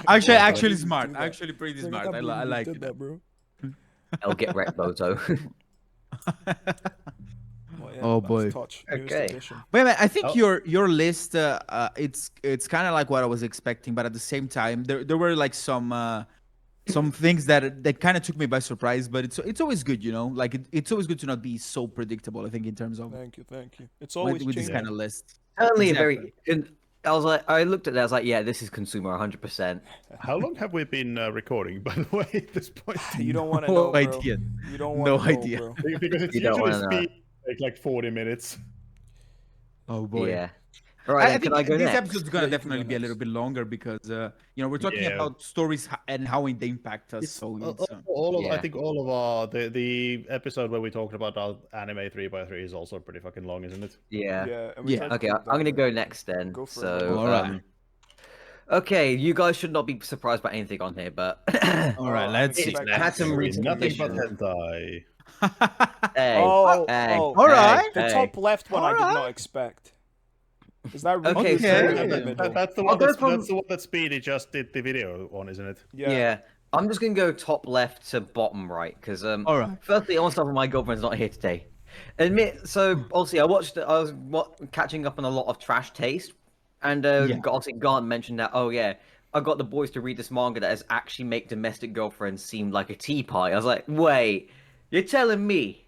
Speaker 2: Okay.
Speaker 1: Actually smart. Actually pretty smart. I like that,
Speaker 3: bro.
Speaker 4: I'll get wrecked, Boto.
Speaker 1: Oh boy.
Speaker 4: Okay.
Speaker 1: Wait, I think your list it's kind of like what I was expecting, but at the same time there were like some things that kind of took me by surprise, but it's always good, you know? Like it's always good to not be so predictable, I think, in terms of
Speaker 3: Thank you. It's always
Speaker 1: with this kind of list.
Speaker 4: Certainly I looked at that, I was like, yeah, this is consumer 100%.
Speaker 2: How long have we been recording, by the way, at this point?
Speaker 3: You don't want to know, bro.
Speaker 1: Idea.
Speaker 3: You don't want to know,
Speaker 1: idea.
Speaker 3: bro.
Speaker 2: Because it's usually like 40 minutes.
Speaker 1: Oh boy.
Speaker 4: Yeah. All right,
Speaker 1: I
Speaker 4: then,
Speaker 1: think
Speaker 4: can I go
Speaker 1: this
Speaker 4: next?
Speaker 1: episode's gonna
Speaker 3: Yeah, you can
Speaker 1: definitely
Speaker 3: go
Speaker 1: be a
Speaker 3: next.
Speaker 1: little bit longer because we're talking
Speaker 2: Yeah.
Speaker 1: about stories and how they impact us.
Speaker 2: It's
Speaker 1: So
Speaker 2: all of I
Speaker 4: Yeah.
Speaker 2: think all of our the episode where we talked about our anime 3x3 is also pretty fucking long, isn't it?
Speaker 4: Yeah.
Speaker 3: Yeah, and we
Speaker 1: Yeah.
Speaker 3: tried to
Speaker 4: Okay,
Speaker 3: keep
Speaker 4: I'm
Speaker 3: that
Speaker 4: gonna
Speaker 3: quick.
Speaker 4: go next then.
Speaker 3: Go for it,
Speaker 4: So,
Speaker 3: Manga.
Speaker 1: All right.
Speaker 4: Okay, you guys should not be surprised by anything on here, but
Speaker 1: all right,
Speaker 3: I'm
Speaker 1: let's see.
Speaker 3: expecting
Speaker 4: I had some
Speaker 3: something.
Speaker 4: recent
Speaker 2: Nothing but
Speaker 4: additions.
Speaker 2: hentai.
Speaker 4: Hey,
Speaker 3: Oh,
Speaker 4: hey,
Speaker 3: oh,
Speaker 1: All
Speaker 4: hey,
Speaker 1: right.
Speaker 3: the
Speaker 4: hey.
Speaker 3: top left one I did not
Speaker 1: Alright.
Speaker 3: expect. Is that Ricky
Speaker 4: Okay,
Speaker 3: or
Speaker 4: so-
Speaker 3: something in
Speaker 1: Okay.
Speaker 3: the middle?
Speaker 2: That's the
Speaker 4: I'll
Speaker 2: one
Speaker 4: go
Speaker 2: that's,
Speaker 4: from-
Speaker 2: that's the one that Speedy just did the video on, isn't it?
Speaker 4: Yeah. I'm just gonna go top left to bottom right because
Speaker 1: All right.
Speaker 4: firstly, I want to start with my girlfriend's not here today. So obviously I was catching up on a lot of Trash Taste, and
Speaker 1: Yeah.
Speaker 4: obviously Garnt mentioned that. Oh yeah, I got the boys to read this manga that has actually make domestic girlfriends seem like a tea party. I was like, wait, you're telling me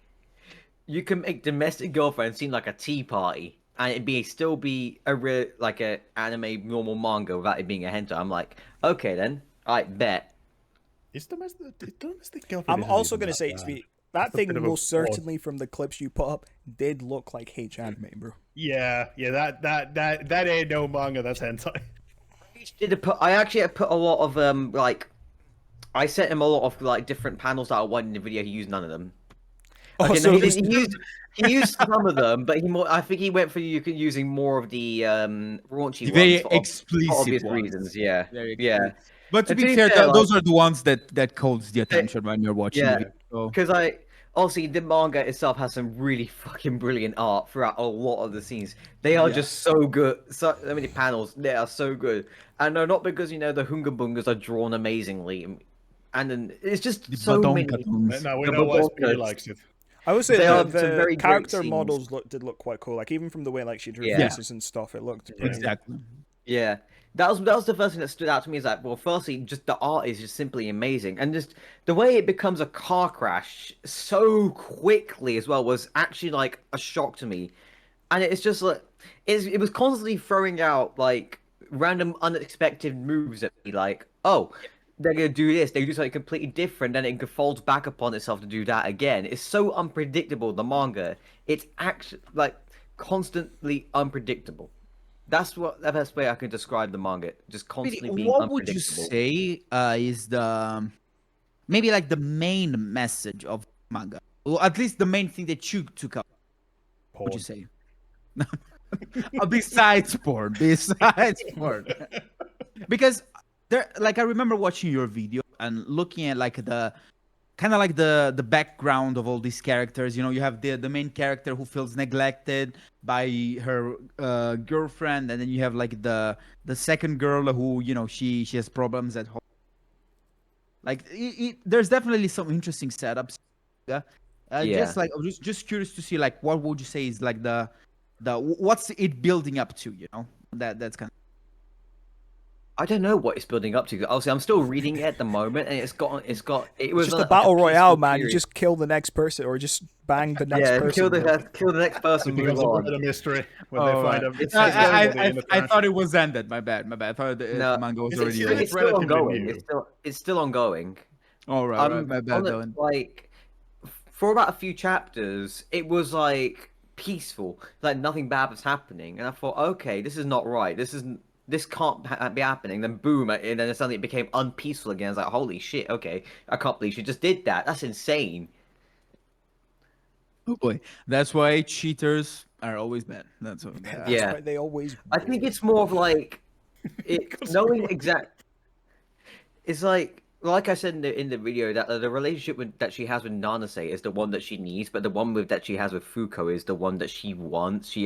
Speaker 4: you can make domestic girlfriends seem like a tea party and still be a real like a anime normal manga without it being a hentai? I'm like, okay then, I bet.
Speaker 2: Is domestic girlfriend?
Speaker 3: I'm
Speaker 2: isn't
Speaker 3: also
Speaker 2: even
Speaker 3: going to
Speaker 2: that
Speaker 3: say,
Speaker 2: bad.
Speaker 3: Speedy, that
Speaker 2: It's a
Speaker 3: thing
Speaker 2: bit of a
Speaker 3: most
Speaker 2: fraud.
Speaker 3: certainly from the clips you put up did look like H anime, bro.
Speaker 2: Yeah, that ain't no manga. That's hentai.
Speaker 4: I actually had put a lot of I sent him a lot of like different panels that I wanted in the video. He used none of them.
Speaker 3: Oh,
Speaker 4: Okay,
Speaker 3: so
Speaker 4: no,
Speaker 3: it was-
Speaker 4: he used some of them, but I think he went for using more of the raunchy
Speaker 1: Very
Speaker 4: ones for
Speaker 1: explicit
Speaker 4: obvious
Speaker 1: ones.
Speaker 4: reasons. Yeah,
Speaker 1: Very
Speaker 4: yeah.
Speaker 1: explicit. But to
Speaker 4: And
Speaker 1: be fair,
Speaker 4: like,
Speaker 1: those are the ones that calls the attention when you're watching
Speaker 4: yeah,
Speaker 1: the video. So,
Speaker 4: because obviously the manga itself has some really fucking brilliant art throughout a lot of the scenes. They are
Speaker 1: Yeah.
Speaker 4: just so good. So many panels, they are so good, and no, not because the Hunga Bungas are drawn amazingly, and then it's just
Speaker 1: the
Speaker 4: so many.
Speaker 1: badonkatons.
Speaker 2: No, we
Speaker 4: The
Speaker 2: know why
Speaker 4: Badonkas.
Speaker 2: Speedy likes it.
Speaker 3: I would say
Speaker 4: They are some
Speaker 3: the
Speaker 4: very great
Speaker 3: character
Speaker 4: scenes.
Speaker 3: models did look quite cool. Like even from the way like she drew
Speaker 4: Yeah.
Speaker 3: faces and stuff, it looked pretty.
Speaker 1: Exactly.
Speaker 4: Yeah, that was the first thing that stood out to me. Is like, well, firstly, just the art is just simply amazing, and just the way it becomes a car crash so quickly as well was actually like a shock to me, and it's just like it was constantly throwing out like random unexpected moves at me, like oh. They're gonna do this. They do something completely different, then it folds back upon itself to do that again. It's so unpredictable. The manga, it's actually like constantly unpredictable. That's what the best way I can describe the manga. Just constantly being
Speaker 1: What would you
Speaker 4: unpredictable.
Speaker 1: say is the maybe like the main message of manga, or at least the main thing that you took up? What would you say? Besides porn, because there, like I remember watching your video and looking at like the kind of like the background of all these characters. You have the main character who feels neglected by her girlfriend, and then you have like the second girl who she has problems at home. Like there's definitely some interesting setups. Yeah. Just like I was just curious to see like what would you say is like the what's it building up to? That's kind of.
Speaker 4: I don't know what it's building up to. Obviously, I'm still reading it at the moment, and it was
Speaker 3: It's just
Speaker 4: like
Speaker 3: a battle
Speaker 4: peaceful
Speaker 3: royale, man. You
Speaker 4: period.
Speaker 3: just kill the next person, or just bang the next person.
Speaker 4: kill the
Speaker 3: bro.
Speaker 4: kill the next person.
Speaker 2: It
Speaker 4: Move
Speaker 2: becomes a
Speaker 4: on.
Speaker 2: murder mystery when
Speaker 1: Oh,
Speaker 2: they find
Speaker 1: right.
Speaker 2: him.
Speaker 1: I thought it was ended. My bad. I thought the manga was
Speaker 2: It's
Speaker 1: already
Speaker 2: still-
Speaker 1: ended.
Speaker 4: It's still
Speaker 2: relatively
Speaker 4: ongoing.
Speaker 2: new.
Speaker 4: It's still ongoing.
Speaker 1: All right, my bad, Dylan.
Speaker 4: Like for about a few chapters, it was like peaceful, like nothing bad was happening, and I thought, okay, this is not right. This can't be happening. Then boom, and then suddenly it became unpeaceful again. I was like, holy shit, okay, I can't believe she just did that. That's insane.
Speaker 1: Oh boy, that's why cheaters are always bad. That's what.
Speaker 3: That's
Speaker 4: Yeah.
Speaker 3: why they always.
Speaker 4: I think it's more of like knowing exact. It's like I said in the video that the relationship that she has with Nanase is the one that she needs, but the one that she has with Fuko is the one that she wants.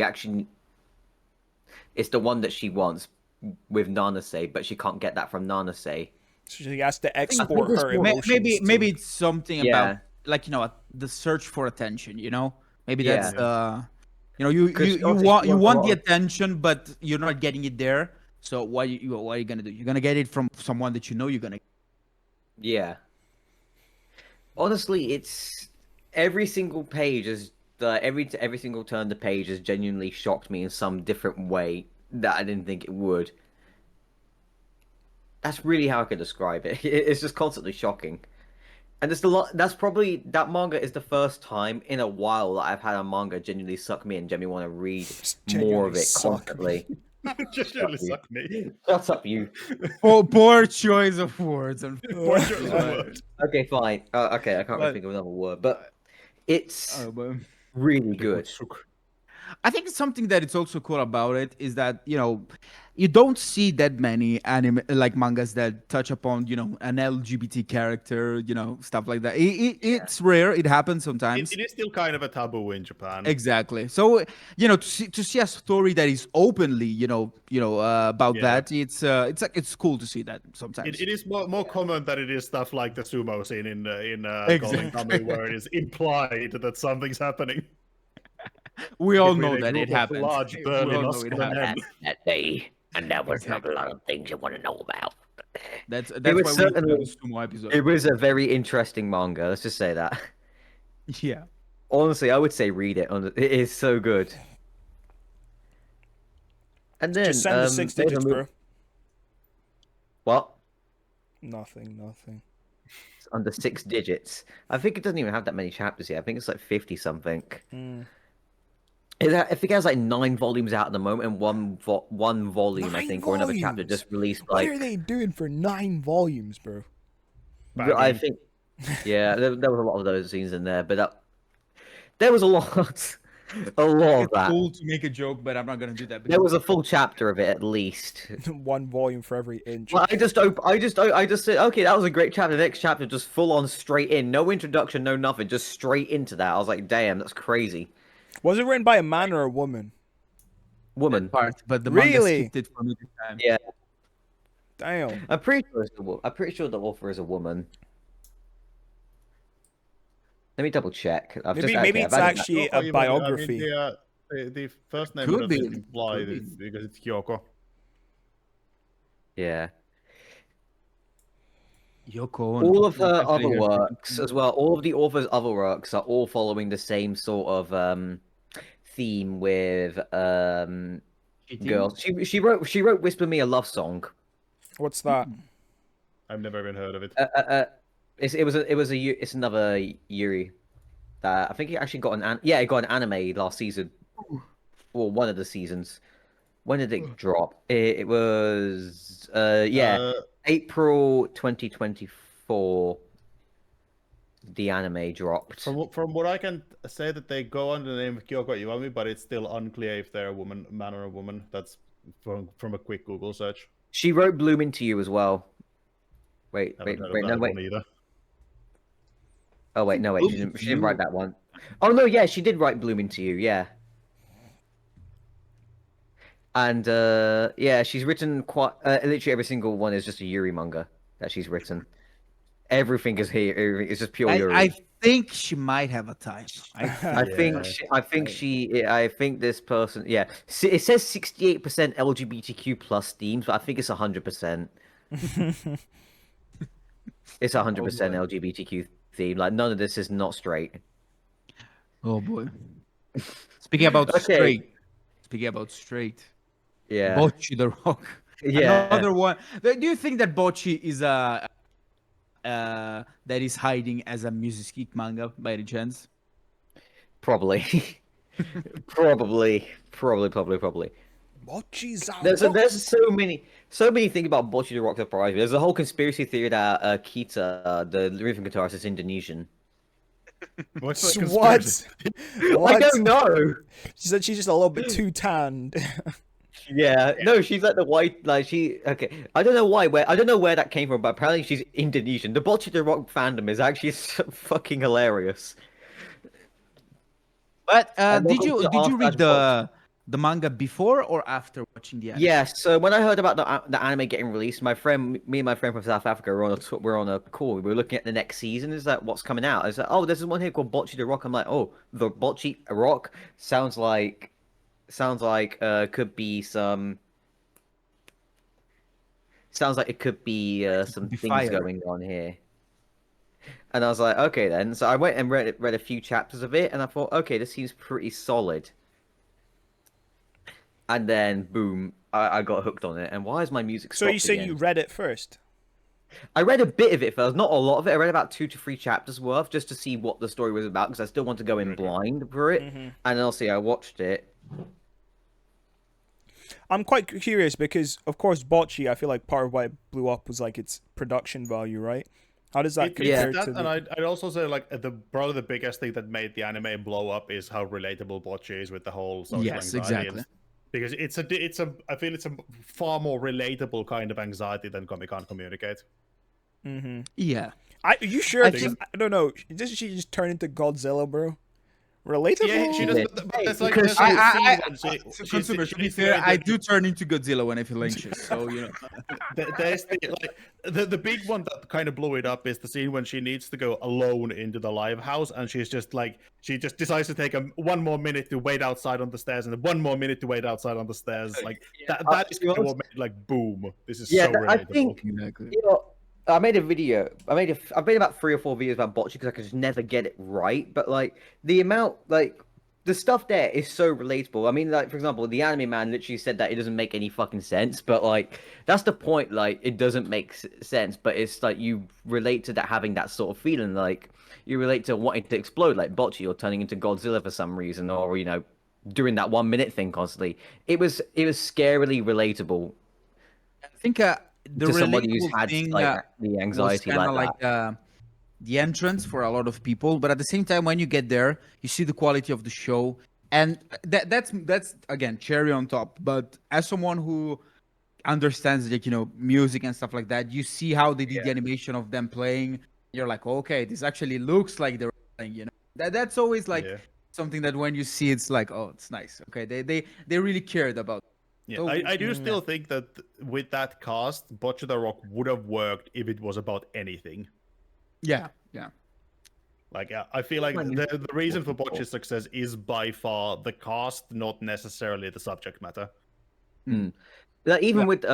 Speaker 4: It's the one that she wants with Nanase, but she can't get that from Nanase.
Speaker 3: So she has to export
Speaker 4: it's
Speaker 3: her
Speaker 4: more-
Speaker 3: emotions.
Speaker 1: Maybe it's something
Speaker 4: Yeah.
Speaker 1: about like the search for attention. Maybe
Speaker 4: Yeah.
Speaker 1: that's you
Speaker 4: 'Cause
Speaker 1: you
Speaker 4: obviously
Speaker 1: want
Speaker 4: she wants a
Speaker 1: want
Speaker 4: lot
Speaker 1: the
Speaker 4: of-
Speaker 1: attention, but you're not getting it there. So what are you gonna do? You're gonna get it from someone that you're gonna.
Speaker 4: Yeah. Honestly, it's every single page is every single turn of the page has genuinely shocked me in some different way that I didn't think it would. That's really how I could describe it. It's just constantly shocking. And it's a lot. That's probably that manga is the first time in a while that I've had a manga genuinely suck me and genuinely want to read more of
Speaker 3: Genuinely
Speaker 4: it
Speaker 3: suck me.
Speaker 4: constantly.
Speaker 2: Just really suck me.
Speaker 4: Shut up, you.
Speaker 1: Poor choice of words.
Speaker 2: Poor choice of
Speaker 1: But-
Speaker 2: words.
Speaker 4: Okay, fine. Okay, I can't really
Speaker 1: But-
Speaker 4: think of another word, but it's
Speaker 1: but
Speaker 4: really good.
Speaker 1: I think something that it's also cool about it is that you don't see that many anime like mangas that touch upon an LGBT character, stuff like that. It's rare. It happens sometimes.
Speaker 2: It is still kind of a taboo in Japan.
Speaker 1: Exactly. So to see a story that is openly about
Speaker 2: Yeah.
Speaker 1: that, it's cool to see that sometimes.
Speaker 2: It is more common that it is stuff like the sumo scene in
Speaker 1: Exactly.
Speaker 2: Golden Kamuy, where it is implied that something's happening.
Speaker 1: We all know
Speaker 2: Between a
Speaker 1: that
Speaker 2: group
Speaker 1: it
Speaker 2: of
Speaker 1: happens.
Speaker 2: large,
Speaker 1: We
Speaker 2: burly,
Speaker 1: all know it
Speaker 2: muscular
Speaker 1: happens.
Speaker 2: men.
Speaker 4: That day, and that was
Speaker 1: Exactly.
Speaker 4: not a lot of things you want to know about.
Speaker 1: That's
Speaker 4: was
Speaker 1: why we do
Speaker 4: certainly-
Speaker 1: the sumo episode.
Speaker 4: It was a very interesting manga. Let's just say that.
Speaker 1: Yeah.
Speaker 4: Honestly, I would say read it. It is so good. And then
Speaker 3: Just send the 6
Speaker 4: there's a
Speaker 3: digits,
Speaker 4: mo-
Speaker 3: bro.
Speaker 4: What?
Speaker 3: Nothing.
Speaker 4: It's under 6 digits. I think it doesn't even have that many chapters yet. I think it's like 50 something. I think it has like 9 volumes out at the moment, and one volume, I
Speaker 3: 9
Speaker 4: think, or another chapter
Speaker 3: volumes?
Speaker 4: just released.
Speaker 3: What
Speaker 4: Like,
Speaker 3: are they doing for 9 volumes, bro?
Speaker 4: I think, yeah, there was a lot of those scenes in there, but there was a lot, a lot of
Speaker 1: It's
Speaker 4: that.
Speaker 1: cool to make a joke, but I'm not gonna do that.
Speaker 4: There was a full chapter of it at least.
Speaker 3: 1 volume for every inch.
Speaker 4: Well, I just said, okay, that was a great chapter. The next chapter just full on straight in, no introduction, no nothing, just straight into that. I was like, damn, that's crazy.
Speaker 3: Was it written by a man or a woman?
Speaker 4: Woman.
Speaker 1: part, but the manga
Speaker 3: Really?
Speaker 1: skipped it for me this time.
Speaker 4: Yeah,
Speaker 3: Damn.
Speaker 4: I'm pretty sure the author is a woman. Let me double check.
Speaker 3: Maybe it's actually
Speaker 2: Kyoko,
Speaker 3: a
Speaker 2: even-
Speaker 3: biography.
Speaker 2: the first name
Speaker 1: Could
Speaker 2: doesn't
Speaker 1: be.
Speaker 2: imply
Speaker 1: Could
Speaker 2: it because it's Kyoko.
Speaker 4: Yeah.
Speaker 1: Yoko Ono.
Speaker 4: All of her
Speaker 1: Definitely
Speaker 4: other
Speaker 1: her-
Speaker 4: works as well. All of the author's other works are all following the same sort of theme with
Speaker 1: Cheating?
Speaker 4: girls. She wrote "Whisper Me a Love Song."
Speaker 3: What's that?
Speaker 2: I've never even heard of it.
Speaker 4: It's another Yuri that I think it actually got it got an anime last season, or one of the seasons. When did it drop? It was April 2024. The anime dropped.
Speaker 2: From what I can say, that they go under the name of Kyoko Iwami, but it's still unclear if they're a woman, man or a woman. That's from a quick Google search.
Speaker 4: She wrote "Bloom Into You" as well. Wait,
Speaker 2: Haven't heard of
Speaker 4: no,
Speaker 2: that
Speaker 4: wait.
Speaker 2: one either.
Speaker 4: Oh wait, no, wait.
Speaker 1: Bloom
Speaker 4: She didn't
Speaker 1: Into
Speaker 4: write that one. Oh no, yeah, she did write "Bloom Into You." Yeah. And yeah, she's written quite literally every single one is just a Yuri manga that she's written. Everything is here. It's just pure Yuri.
Speaker 1: I think she might have a type.
Speaker 4: I think this person. Yeah, it says 68% LGBTQ plus themes, but I think it's 100%. It's 100% LGBTQ theme. Like none of this is not straight.
Speaker 1: Oh boy. Speaking about
Speaker 4: Okay.
Speaker 1: straight.
Speaker 4: Yeah.
Speaker 1: Bocchi the Rock.
Speaker 4: Yeah.
Speaker 1: Another one. Do you think that Bocchi is that is hiding as a music geek manga by any chance?
Speaker 4: Probably. Probably.
Speaker 3: Mochi's out.
Speaker 4: There's so many things about Bocchi the Rock that surprise me. There's a whole conspiracy theory that Kita, the rhythm guitarist, is Indonesian.
Speaker 2: What's the
Speaker 3: What?
Speaker 2: conspiracy?
Speaker 3: What?
Speaker 4: I don't know.
Speaker 3: She said she's just a little bit too tanned.
Speaker 4: Yeah, no, she's like the white, like okay. I don't know where that came from, but apparently she's Indonesian. The Bocchi the Rock fandom is actually so fucking hilarious.
Speaker 1: But
Speaker 4: And
Speaker 1: did
Speaker 4: welcome
Speaker 1: you
Speaker 4: to
Speaker 1: read the manga before or after watching the anime?
Speaker 4: Yes, so when I heard about the anime getting released, me and my friend from South Africa were on a call. We were looking at the next season. Is that what's coming out? Is that oh, there's one here called Bocchi the Rock. I'm like, oh, the Bocchi Rock sounds like could be some. Sounds like it could be some
Speaker 1: be
Speaker 4: things
Speaker 1: fire.
Speaker 4: going on here. And I was like, okay then. So I went and read a few chapters of it, and I thought, okay, this seems pretty solid. And then, boom, I got hooked on it. And why is my music
Speaker 3: So you
Speaker 4: stopped
Speaker 3: say
Speaker 4: again?
Speaker 3: you read it first?
Speaker 4: I read a bit of it first, not a lot of it. I read about 2 to 3 chapters worth just to see what the story was about because I still want to go in blind for it. And then obviously I watched it.
Speaker 3: I'm quite curious because, of course, Bocce, I feel like part of why it blew up was like its production value, right? How does that compare
Speaker 2: That,
Speaker 3: to
Speaker 2: and I'd also say like probably the biggest thing that made the anime blow up is how relatable Bocce is with the whole social
Speaker 1: Yes,
Speaker 2: anxiety.
Speaker 1: exactly.
Speaker 2: Because I feel it's a far more relatable kind of anxiety than Comic-Con communicate.
Speaker 1: Yeah.
Speaker 3: Are you sure?
Speaker 1: I
Speaker 3: Because
Speaker 1: think-
Speaker 3: I don't know. Doesn't she just turn into Godzilla, bro? Relatable?
Speaker 2: Yeah, she does.
Speaker 4: Yeah.
Speaker 2: But there's like
Speaker 4: Because
Speaker 2: there's like a
Speaker 1: I,
Speaker 2: scene when
Speaker 1: so
Speaker 2: she's
Speaker 1: consumer, to be
Speaker 2: she's
Speaker 1: fair,
Speaker 2: doing
Speaker 1: I
Speaker 2: the-
Speaker 1: do turn into Godzilla when I feel anxious. So
Speaker 2: There's the big one that kind of blew it up is the scene when she needs to go alone into the live house, and she's just like she just decides to take one more minute to wait outside on the stairs, and then one more minute to wait outside on the stairs. Like that is kind of what made like boom. This is so relatable.
Speaker 4: I think
Speaker 1: exactly.
Speaker 4: you know, I made a video. I made about 3 or 4 videos about bocce because I could just never get it right. But like the amount, like the stuff there is so relatable. I mean, like for example, the anime man literally said that it doesn't make any fucking sense. But like that's the point. Like it doesn't make sense. But it's like you relate to that having that sort of feeling. Like you relate to wanting to explode, like bocce or turning into Godzilla for some reason, or doing that 1 minute thing constantly. It was scarily relatable
Speaker 1: I think the
Speaker 4: to somebody who's
Speaker 1: relatable
Speaker 4: had
Speaker 1: thing
Speaker 4: like the
Speaker 1: was
Speaker 4: anxiety
Speaker 1: kind of
Speaker 4: like
Speaker 1: like
Speaker 4: that.
Speaker 1: the entrance for a lot of people, but at the same time, when you get there, you see the quality of the show, and that's again cherry on top. But as someone who understands like music and stuff like that, you see how they did the animation of them playing. You're like, okay, this actually looks like they're playing. That's always like
Speaker 2: Yeah.
Speaker 1: something that when you see, it's like, oh, it's nice. Okay, they really cared about.
Speaker 2: Yeah,
Speaker 1: So,
Speaker 2: I do still think that with that cast, Bocce the Rock would have worked if it was about anything.
Speaker 1: yeah.
Speaker 2: Like, I feel like the reason for Bocce's success is by far the cast, not necessarily the subject matter.
Speaker 4: Like even with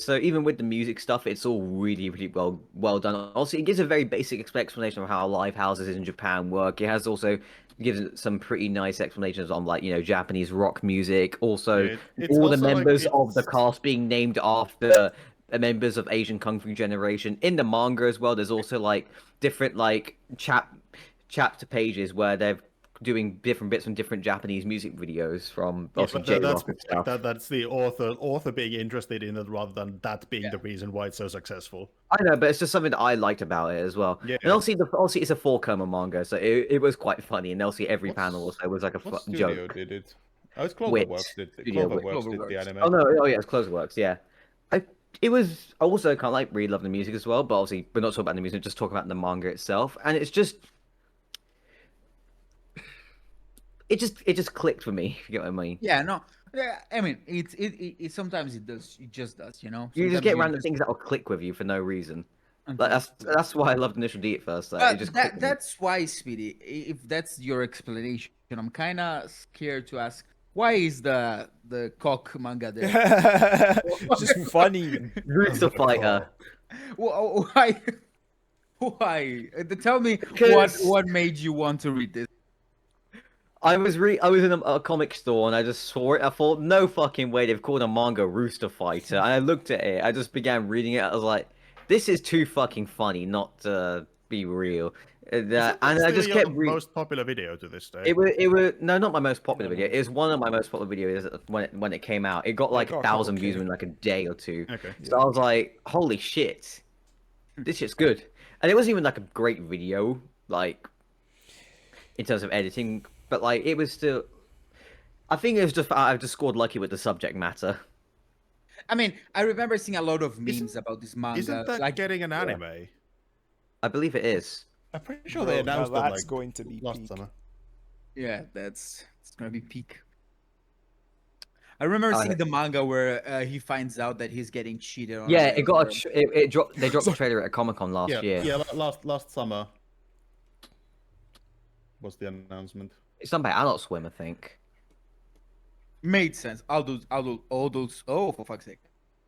Speaker 4: even with the music stuff, it's all really, really well done. Also, it gives a very basic explanation of how live houses in Japan work. It has also gives some pretty nice explanations on like Japanese rock music. Also,
Speaker 2: Yeah, it's
Speaker 4: all the
Speaker 2: also, like,
Speaker 4: members of the
Speaker 2: it's-
Speaker 4: cast being named after members of Asian Kung Fu generation. In the manga as well, there's also like different like chapter pages where they're doing different bits from different Japanese music videos from
Speaker 2: Yeah,
Speaker 4: obviously
Speaker 2: but
Speaker 4: J-rock and stuff.
Speaker 2: that's the author being interested in it rather than that being the reason why it's so successful.
Speaker 4: I know, but it's just something that I liked about it as well.
Speaker 2: Yeah.
Speaker 4: And obviously it's a 4-comer manga, so it was quite funny. And obviously every panel also was like a
Speaker 5: What studio
Speaker 4: joke.
Speaker 5: did it? Oh, it's
Speaker 4: Wit.
Speaker 5: Cloverworks did
Speaker 4: Studio Wit.
Speaker 5: Cloverworks did the
Speaker 1: Cloverworks.
Speaker 5: anime.
Speaker 4: Oh no, oh yeah, it's Cloverworks, yeah. It was I also kind of like really love the music as well, but obviously we're not talking about the music, just talking about the manga itself, and it's just it just clicked for me. If you get what I mean.
Speaker 1: Yeah, no. Yeah, I mean, it sometimes it does. It just does,
Speaker 4: You just
Speaker 1: Sometimes
Speaker 4: get random
Speaker 1: just-
Speaker 4: things that will click with you for no reason.
Speaker 1: Mhm.
Speaker 4: Like that's why I loved Initial D at first. Like,
Speaker 1: But
Speaker 4: it just clicked with me.
Speaker 1: that's why, Speedy. If that's your explanation, I'm kind of scared to ask why is the cock manga there?
Speaker 3: It's just funny.
Speaker 4: Rooster Fighter.
Speaker 1: Why? Why? Tell me
Speaker 4: Because-
Speaker 1: what made you want to read this?
Speaker 4: I was in a comic store and I just saw it. I thought, no fucking way, they've called a manga Rooster Fighter. And I looked at it. I just began reading it. I was like, this is too fucking funny not to be real. And I just kept reading.
Speaker 2: Most popular video to this day.
Speaker 4: It was no, not my most popular video. It was one of my most popular videos when it came out. It got like
Speaker 3: got a
Speaker 4: 1,000
Speaker 3: couple
Speaker 4: views
Speaker 3: K.
Speaker 4: in like a day or two.
Speaker 2: Okay.
Speaker 4: So I was like, holy shit, this shit's good. And it wasn't even like a great video, like in terms of editing, but like it was still. I think it was just I just scored lucky with the subject matter.
Speaker 1: I mean, I remember seeing a lot of memes about this manga.
Speaker 2: Isn't that
Speaker 1: like,
Speaker 2: getting an anime?
Speaker 4: I believe it is.
Speaker 2: I'm pretty sure
Speaker 3: Bro,
Speaker 2: they
Speaker 3: now
Speaker 2: announced it
Speaker 3: that's
Speaker 2: like
Speaker 3: going to be
Speaker 2: last
Speaker 3: peak.
Speaker 2: summer.
Speaker 1: yeah, it's gonna be peak. I remember
Speaker 4: I-
Speaker 1: seeing the manga where he finds out that he's getting cheated on.
Speaker 4: Yeah,
Speaker 1: by
Speaker 4: it got
Speaker 1: a girl.
Speaker 4: it dropped. They dropped the trailer at Comic Con last
Speaker 2: Yeah,
Speaker 4: year.
Speaker 2: yeah. Last summer was the announcement.
Speaker 4: It's done by Adult Swim, I think.
Speaker 1: Made sense. Adults. Oh, for fuck's sake!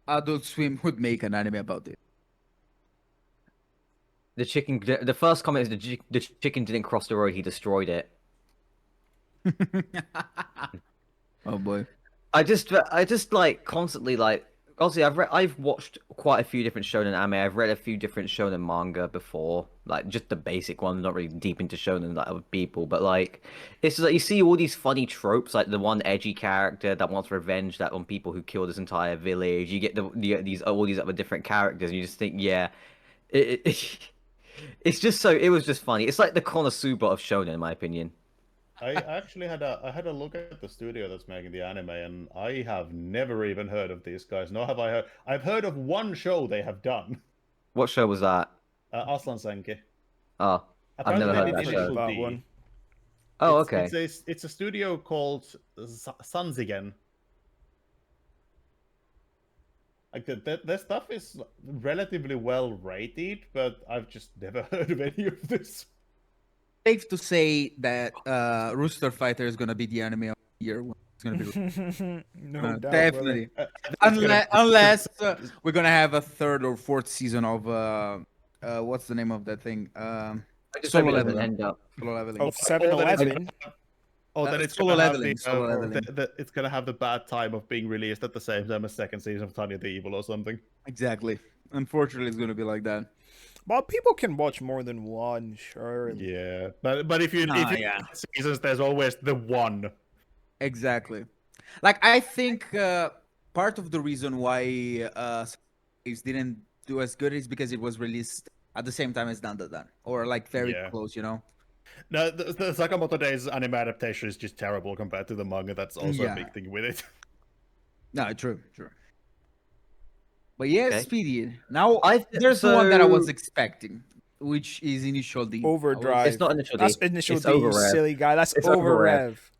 Speaker 1: Adult Swim would make an anime about it.
Speaker 4: The first comment is the chicken didn't cross the road, he destroyed it.
Speaker 1: Oh boy.
Speaker 4: I just like constantly like obviously I've watched quite a few different shonen anime. I've read a few different shonen manga before, like just the basic ones, not really deep into shonen like other people. But like, it's just like you see all these funny tropes, like the one edgy character that wants revenge that on people who killed his entire village. You get these all these other different characters, and you just think, yeah, it it's just so it was just funny. It's like the Konosuba of shonen, in my opinion.
Speaker 2: I actually had a look at the studio that's making the anime, and I have never even heard of these guys. Nor have I heard. I've heard of one show they have done,
Speaker 4: What show was that?
Speaker 2: Aslan Senki.
Speaker 4: Oh, I've
Speaker 2: Apparently
Speaker 4: never
Speaker 2: they
Speaker 4: heard
Speaker 2: did
Speaker 4: of that
Speaker 2: Initial
Speaker 4: show.
Speaker 3: That
Speaker 2: D.
Speaker 3: one.
Speaker 4: Oh,
Speaker 2: It's-
Speaker 4: okay.
Speaker 2: It's a studio called Sanzigen. Like their stuff is relatively well rated, but I've just never heard of any of this.
Speaker 1: Safe to say that Rooster Fighter is gonna be the anime of the year. It's gonna be
Speaker 3: No doubt,
Speaker 1: definitely,
Speaker 2: It's
Speaker 1: unless we're gonna have a third or fourth season of what's the name of that thing?
Speaker 4: I just
Speaker 1: Solo
Speaker 4: hope it doesn't
Speaker 1: leveling.
Speaker 4: end up.
Speaker 1: Solo leveling.
Speaker 3: Of 7-Eleven.
Speaker 2: Oh, then it's
Speaker 1: Solo
Speaker 2: gonna have
Speaker 1: leveling,
Speaker 2: the,
Speaker 1: solo leveling.
Speaker 2: it's gonna have the bad time of being released at the same time as second season of Tanya the Evil or something.
Speaker 1: Exactly. Unfortunately, it's gonna be like that.
Speaker 3: Well, people can watch more than one, sure.
Speaker 2: Yeah, but if you
Speaker 1: yeah.
Speaker 2: seasons, there's always the one.
Speaker 1: Exactly. Like I think part of the reason why it didn't do as good is because it was released at the same time as Dan, or like very
Speaker 2: Yeah.
Speaker 1: close, you know.
Speaker 2: No, the Sakamoto Days anime adaptation is just terrible compared to the manga. That's also
Speaker 1: Yeah.
Speaker 2: a big thing with it.
Speaker 1: No, true. But yeah,
Speaker 4: Okay.
Speaker 1: Speedy. Now
Speaker 4: I-
Speaker 1: there's the one that I was
Speaker 4: so-
Speaker 1: expecting, which is Initial D.
Speaker 3: Overdrive.
Speaker 4: It's not initial
Speaker 3: That's
Speaker 4: D.
Speaker 3: initial
Speaker 4: It's
Speaker 3: D, you
Speaker 4: Overrev.
Speaker 3: silly guy. That's
Speaker 4: It's
Speaker 3: over
Speaker 4: Overrev.
Speaker 3: rev.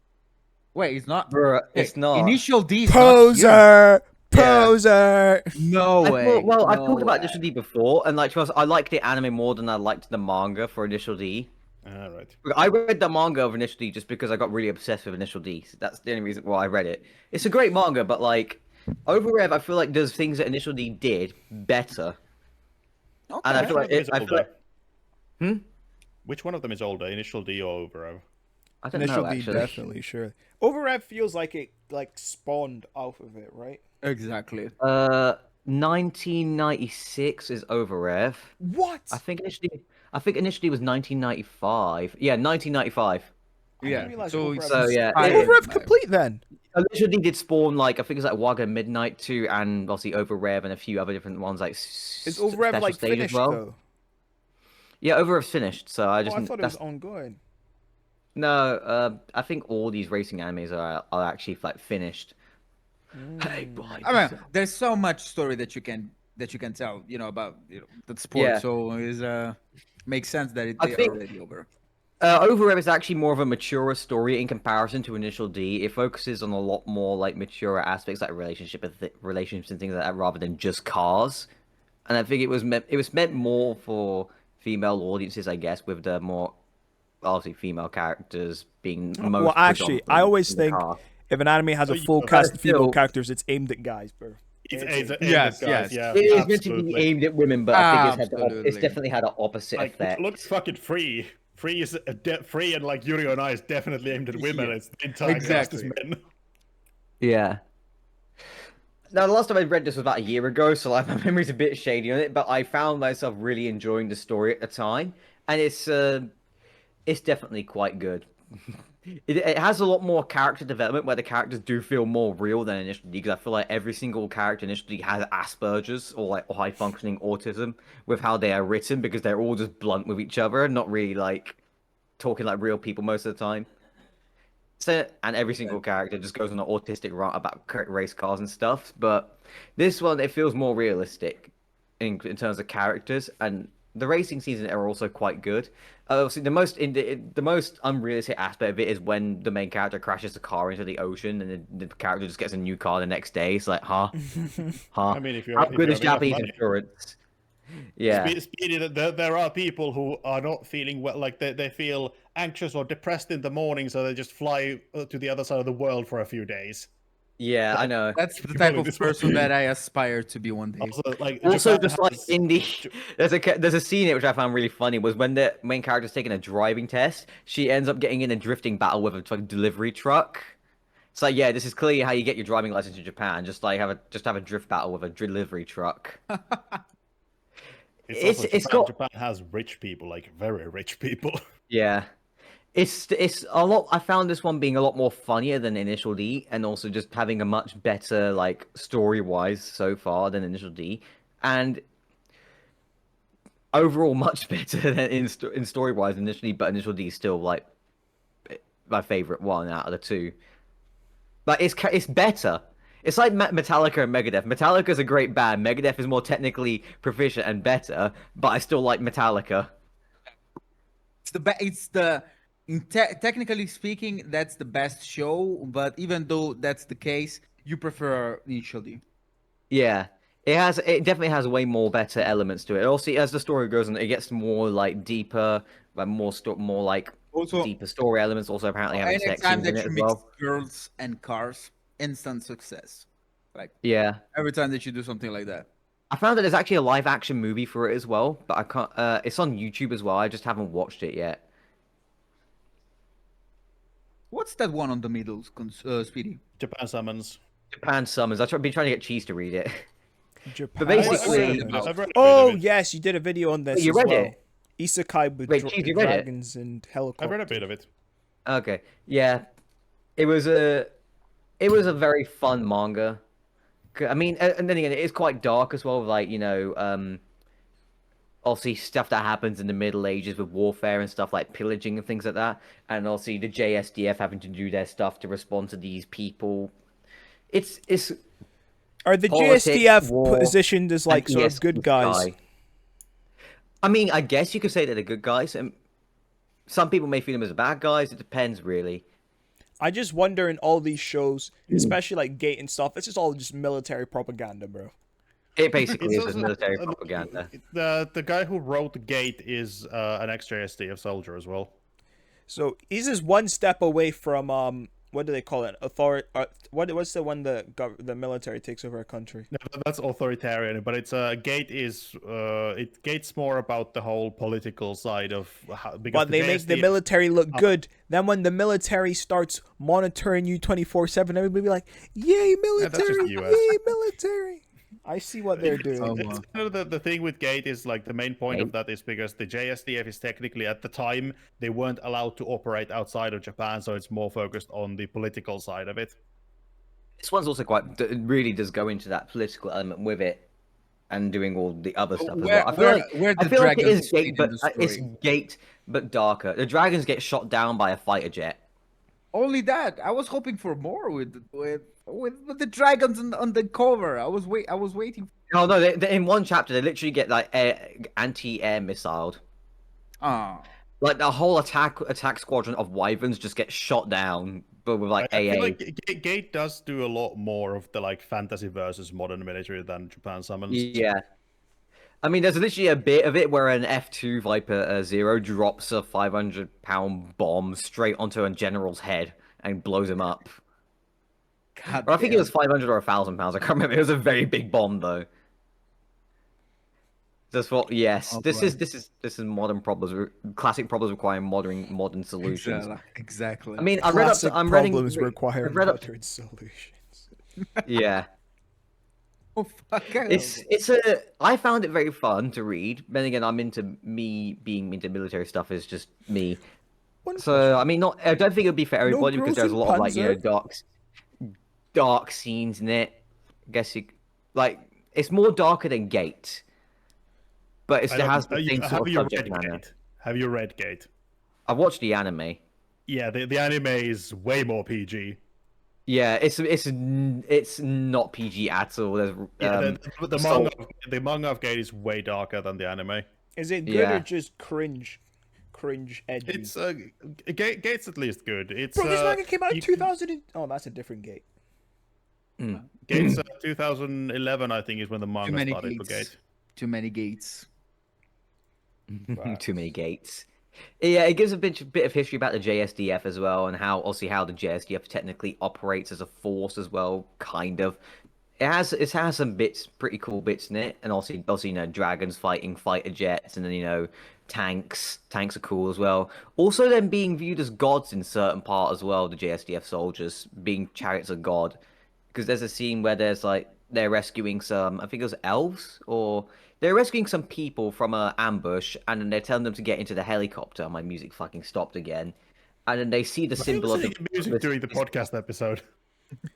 Speaker 1: Wait, it's not.
Speaker 4: Bruh,
Speaker 1: Hey,
Speaker 4: it's not.
Speaker 1: Initial D. Is not here.
Speaker 3: Poser! Poser!
Speaker 1: No
Speaker 4: I
Speaker 1: way.
Speaker 4: thought, well, I've
Speaker 1: no
Speaker 4: talked about
Speaker 1: way.
Speaker 4: Initial D before, and like, to be honest, I liked the anime more than I liked the manga for Initial D.
Speaker 2: All right.
Speaker 4: I read the manga of Initial D just because I got really obsessed with Initial D. So that's the only reason why I read it. It's a great manga, but like, Overrev, I feel like there's things that Initial D did better.
Speaker 1: Okay.
Speaker 4: And I
Speaker 2: Which
Speaker 4: feel
Speaker 2: one
Speaker 4: like
Speaker 2: of them is
Speaker 4: I feel like,
Speaker 2: older? Which one of them is older, Initial D or Overrev?
Speaker 4: I don't
Speaker 3: Initial
Speaker 4: know
Speaker 3: D,
Speaker 4: actually.
Speaker 3: definitely, sure. Overrev feels like it spawned out of it, right?
Speaker 1: Exactly.
Speaker 4: 1996 is Overrev.
Speaker 3: What?
Speaker 4: I think initially was 1995. Yeah, 1995.
Speaker 3: I didn't
Speaker 1: Yeah.
Speaker 3: realize
Speaker 1: So
Speaker 3: Overrev
Speaker 1: it's
Speaker 4: So, yeah,
Speaker 1: inspired
Speaker 3: Overrev
Speaker 1: by-
Speaker 3: complete then.
Speaker 4: Initially did spawn like I think it's like Waga Midnight 2 and obviously Overrev and a few other different ones like
Speaker 3: Is Overrev
Speaker 4: Special
Speaker 3: like
Speaker 4: Stage
Speaker 3: finished
Speaker 4: as well.
Speaker 3: though?
Speaker 4: Yeah, Overrev's finished. So I
Speaker 3: Oh,
Speaker 4: just
Speaker 3: I thought it was
Speaker 4: that's
Speaker 3: ongoing.
Speaker 4: no. I think all these racing animes are actually like finished. Hey, boy.
Speaker 1: I mean, there's so much story that you can tell, you know, about the sport.
Speaker 4: Yeah.
Speaker 1: So is makes sense that
Speaker 4: I
Speaker 1: they are
Speaker 4: think-
Speaker 1: already over.
Speaker 4: Overrev is actually more of a mature story in comparison to Initial D. It focuses on a lot more like mature aspects like relationships and things like that rather than just cars. And I think it was meant more for female audiences, I guess, with the more obviously female characters being most.
Speaker 3: Well, actually, I always
Speaker 4: predominantly in the
Speaker 3: think
Speaker 4: car.
Speaker 3: if an anime has a
Speaker 2: So you-
Speaker 3: full
Speaker 2: but
Speaker 3: cast of female
Speaker 4: still-
Speaker 3: characters, it's aimed at guys, bro.
Speaker 2: It's
Speaker 1: Yes,
Speaker 2: guys,
Speaker 1: yes.
Speaker 2: yeah,
Speaker 4: It is meant to
Speaker 2: absolutely.
Speaker 4: be aimed at women, but I think it's
Speaker 1: Absolutely.
Speaker 4: definitely had an opposite
Speaker 2: Like,
Speaker 4: effect.
Speaker 2: look, fucking Free. Free is Free, and like Yuri on Ice definitely aimed at women.
Speaker 1: Yeah.
Speaker 2: It's the entire cast is
Speaker 1: Exactly.
Speaker 2: men.
Speaker 4: Yeah. Now, the last time I read this was about a year ago, so like my memory's a bit shady on it. But I found myself really enjoying the story at the time, and it's definitely quite good. It has a lot more character development where the characters do feel more real than Initial D, because I feel like every single character initially has Asperger's or like high functioning autism with how they are written, because they're all just blunt with each other and not really like talking like real people most of the time. So, and every single character just goes on an autistic rant about race cars and stuff. But this one, it feels more realistic in terms of characters, and the racing scenes are also quite good. Obviously, the most unrealistic aspect of it is when the main character crashes the car into the ocean, and the character just gets a new car the next day. It's like, huh?
Speaker 2: I mean, if you're
Speaker 4: How
Speaker 2: if
Speaker 4: good
Speaker 2: you
Speaker 4: is
Speaker 2: have enough
Speaker 4: Japanese
Speaker 2: money.
Speaker 4: insurance? Yeah.
Speaker 2: Speedy, there are people who are not feeling well, like they feel anxious or depressed in the morning, so they just fly to the other side of the world for a few days.
Speaker 4: Yeah, I know.
Speaker 1: That's the
Speaker 2: You're
Speaker 1: type
Speaker 2: probably
Speaker 1: of
Speaker 2: this
Speaker 1: person
Speaker 2: way.
Speaker 1: that I aspire to be one day.
Speaker 2: Also, like,
Speaker 4: Also,
Speaker 2: Japan
Speaker 4: just like
Speaker 2: has-
Speaker 4: in the there's a scene in it which I found really funny was when the main character's taking a driving test, she ends up getting in a drifting battle with a delivery truck. It's like, yeah, this is clearly how you get your driving license in Japan. Just have a drift battle with a delivery truck.
Speaker 2: It's also
Speaker 4: It's
Speaker 2: Japan.
Speaker 4: got
Speaker 2: Japan has rich people, like very rich people.
Speaker 4: yeah. It's a lot. I found this one being a lot more funnier than Initial D, and also just having a much better like story wise so far than Initial D, and overall much better than in story wise initially. But Initial D is still like my favorite one out of the two. But it's better. It's like Metallica and Megadeth. Metallica's a great band. Megadeth is more technically proficient and better, but I still like Metallica.
Speaker 1: Technically speaking, that's the best show. But even though that's the case, you prefer initially.
Speaker 4: Yeah, it definitely has way more better elements to it. Also, as the story goes on, it gets more like deeper, like more like
Speaker 1: Also,
Speaker 4: deeper story elements. Also, apparently having sex
Speaker 1: anytime
Speaker 4: scenes in
Speaker 1: that
Speaker 4: it
Speaker 1: you
Speaker 4: as
Speaker 1: mix
Speaker 4: well.
Speaker 1: girls and cars, instant success. Like
Speaker 4: Yeah,
Speaker 1: every time that you do something like that.
Speaker 4: I found that there's actually a live action movie for it as well, but I can't. It's on YouTube as well. I just haven't watched it yet.
Speaker 1: What's that one on the middle, Speedy?
Speaker 2: Japan summons.
Speaker 4: Japan Summons. I've been trying to get Cheese to read it.
Speaker 3: Japan
Speaker 4: basically-
Speaker 3: Summons.
Speaker 2: I've read a bit
Speaker 3: Oh
Speaker 2: of it.
Speaker 3: yes, you did a video on this
Speaker 4: you
Speaker 3: as
Speaker 4: read
Speaker 3: well.
Speaker 4: it?
Speaker 3: Isekai with
Speaker 4: Wait, Chief, you read it?
Speaker 3: dragons and
Speaker 2: I've
Speaker 3: helicopters.
Speaker 2: read a bit of it.
Speaker 4: Okay, yeah, it was a very fun manga. I mean, and then again, it is quite dark as well. Like obviously stuff that happens in the Middle Ages with warfare and stuff like pillaging and things like that, and obviously the JSDF having to do their stuff to respond to these people. It's
Speaker 3: Are the
Speaker 4: politics,
Speaker 3: JSDF
Speaker 4: war,
Speaker 3: positioned as like
Speaker 4: and
Speaker 3: sort of good guys?
Speaker 4: ESPI. I mean, I guess you could say that they're good guys, and some people may feel them as bad guys. It depends, really.
Speaker 3: I just wonder in all these shows, especially like Gate and stuff, it's just all just military propaganda, bro.
Speaker 4: It basically
Speaker 2: It's
Speaker 4: is just
Speaker 2: also-
Speaker 4: military propaganda.
Speaker 2: The guy who wrote Gate is an ex-JSDF soldier as well.
Speaker 3: So he's just one step away from what do they call it? What's the one the military takes over a country?
Speaker 2: No, that's authoritarian, but it's Gate is Gate's more about the whole political side of how. Because
Speaker 3: But they make the
Speaker 2: JSDF
Speaker 3: military look good. Then when the military starts monitoring you 24/7, everybody be like, "Yay,
Speaker 2: that's just
Speaker 3: military!
Speaker 2: US.
Speaker 3: Yay, military!" I see what they're doing.
Speaker 2: It's kind of the thing with Gate is like the main point of that is because the JSDF is technically at the time they weren't allowed to operate outside of Japan, so it's more focused on the political side of it.
Speaker 4: This one's also it really does go into that political element with it, and doing all the other stuff as well. I feel like it is Gate, but it's Gate but darker. The dragons get shot down by a fighter jet.
Speaker 1: Only that. I was hoping for more with the dragons on the cover. I was waiting.
Speaker 4: Oh no! In one chapter, they literally get like anti-air missiled.
Speaker 1: Ah,
Speaker 4: Like the whole attack squadron of wyverns just get shot down, but with like
Speaker 2: I
Speaker 4: AA.
Speaker 2: feel like Gate does do a lot more of the like fantasy versus modern military than Japan summons.
Speaker 4: Yeah. I mean, there's literally a bit of it where an F2 Viper Zero drops a 500-pound bomb straight onto a general's head and blows him up.
Speaker 1: God
Speaker 4: Or I think it
Speaker 1: damn.
Speaker 4: was 500 or 1,000 pounds. I can't remember. It was a very big bomb, though. Just what? Yes.
Speaker 1: Oh,
Speaker 4: this
Speaker 1: boy.
Speaker 4: is modern problems. Classic problems requiring modern solutions.
Speaker 1: Exactly.
Speaker 4: I mean, I read up.
Speaker 3: Classic
Speaker 4: I'm reading.
Speaker 3: problems require
Speaker 4: I've read up.
Speaker 3: modern solutions.
Speaker 4: Yeah.
Speaker 1: Oh, fuck.
Speaker 4: I found it very fun to read. Then again, being into military stuff is just me.
Speaker 3: One
Speaker 4: So I mean, I don't think it would be for everybody because there's a
Speaker 3: girls
Speaker 4: lot
Speaker 3: in
Speaker 4: of like
Speaker 3: Panzer?
Speaker 4: dark scenes in it. I guess it's more darker than Gate, but it has the same sort of subject matter.
Speaker 2: Have you read Gate?
Speaker 4: I've watched the anime.
Speaker 2: Yeah, the anime is way more PG.
Speaker 4: Yeah, it's not PG at all. There's
Speaker 2: Yeah, the
Speaker 4: so-
Speaker 2: manga of Gate is way darker than the anime.
Speaker 3: Is it good
Speaker 4: Yeah.
Speaker 3: or just cringe edgy?
Speaker 2: It's Gate's at least good. It's
Speaker 3: Bro, this manga came out in
Speaker 2: you-
Speaker 3: 2000. Oh, that's a different Gate.
Speaker 2: Gate's 2011, I think, is when the
Speaker 1: Too
Speaker 2: manga
Speaker 1: many
Speaker 2: started for
Speaker 1: gates.
Speaker 2: Gate.
Speaker 1: Too many gates.
Speaker 4: Too many gates. Yeah, it gives a bit of history about the JSDF as well, and how the JSDF technically operates as a force as well, kind of. It has some pretty cool bits in it, and also dragons fighting fighter jets, and then tanks. Tanks are cool as well. Also, them being viewed as gods in certain part as well. The JSDF soldiers being chariots of god, because there's a scene where there's like they're rescuing some, I think it was elves, or they're rescuing some people from a ambush, and then they're telling them to get into the helicopter. My music fucking stopped again, and then they see the symbol of the
Speaker 2: music during the podcast episode.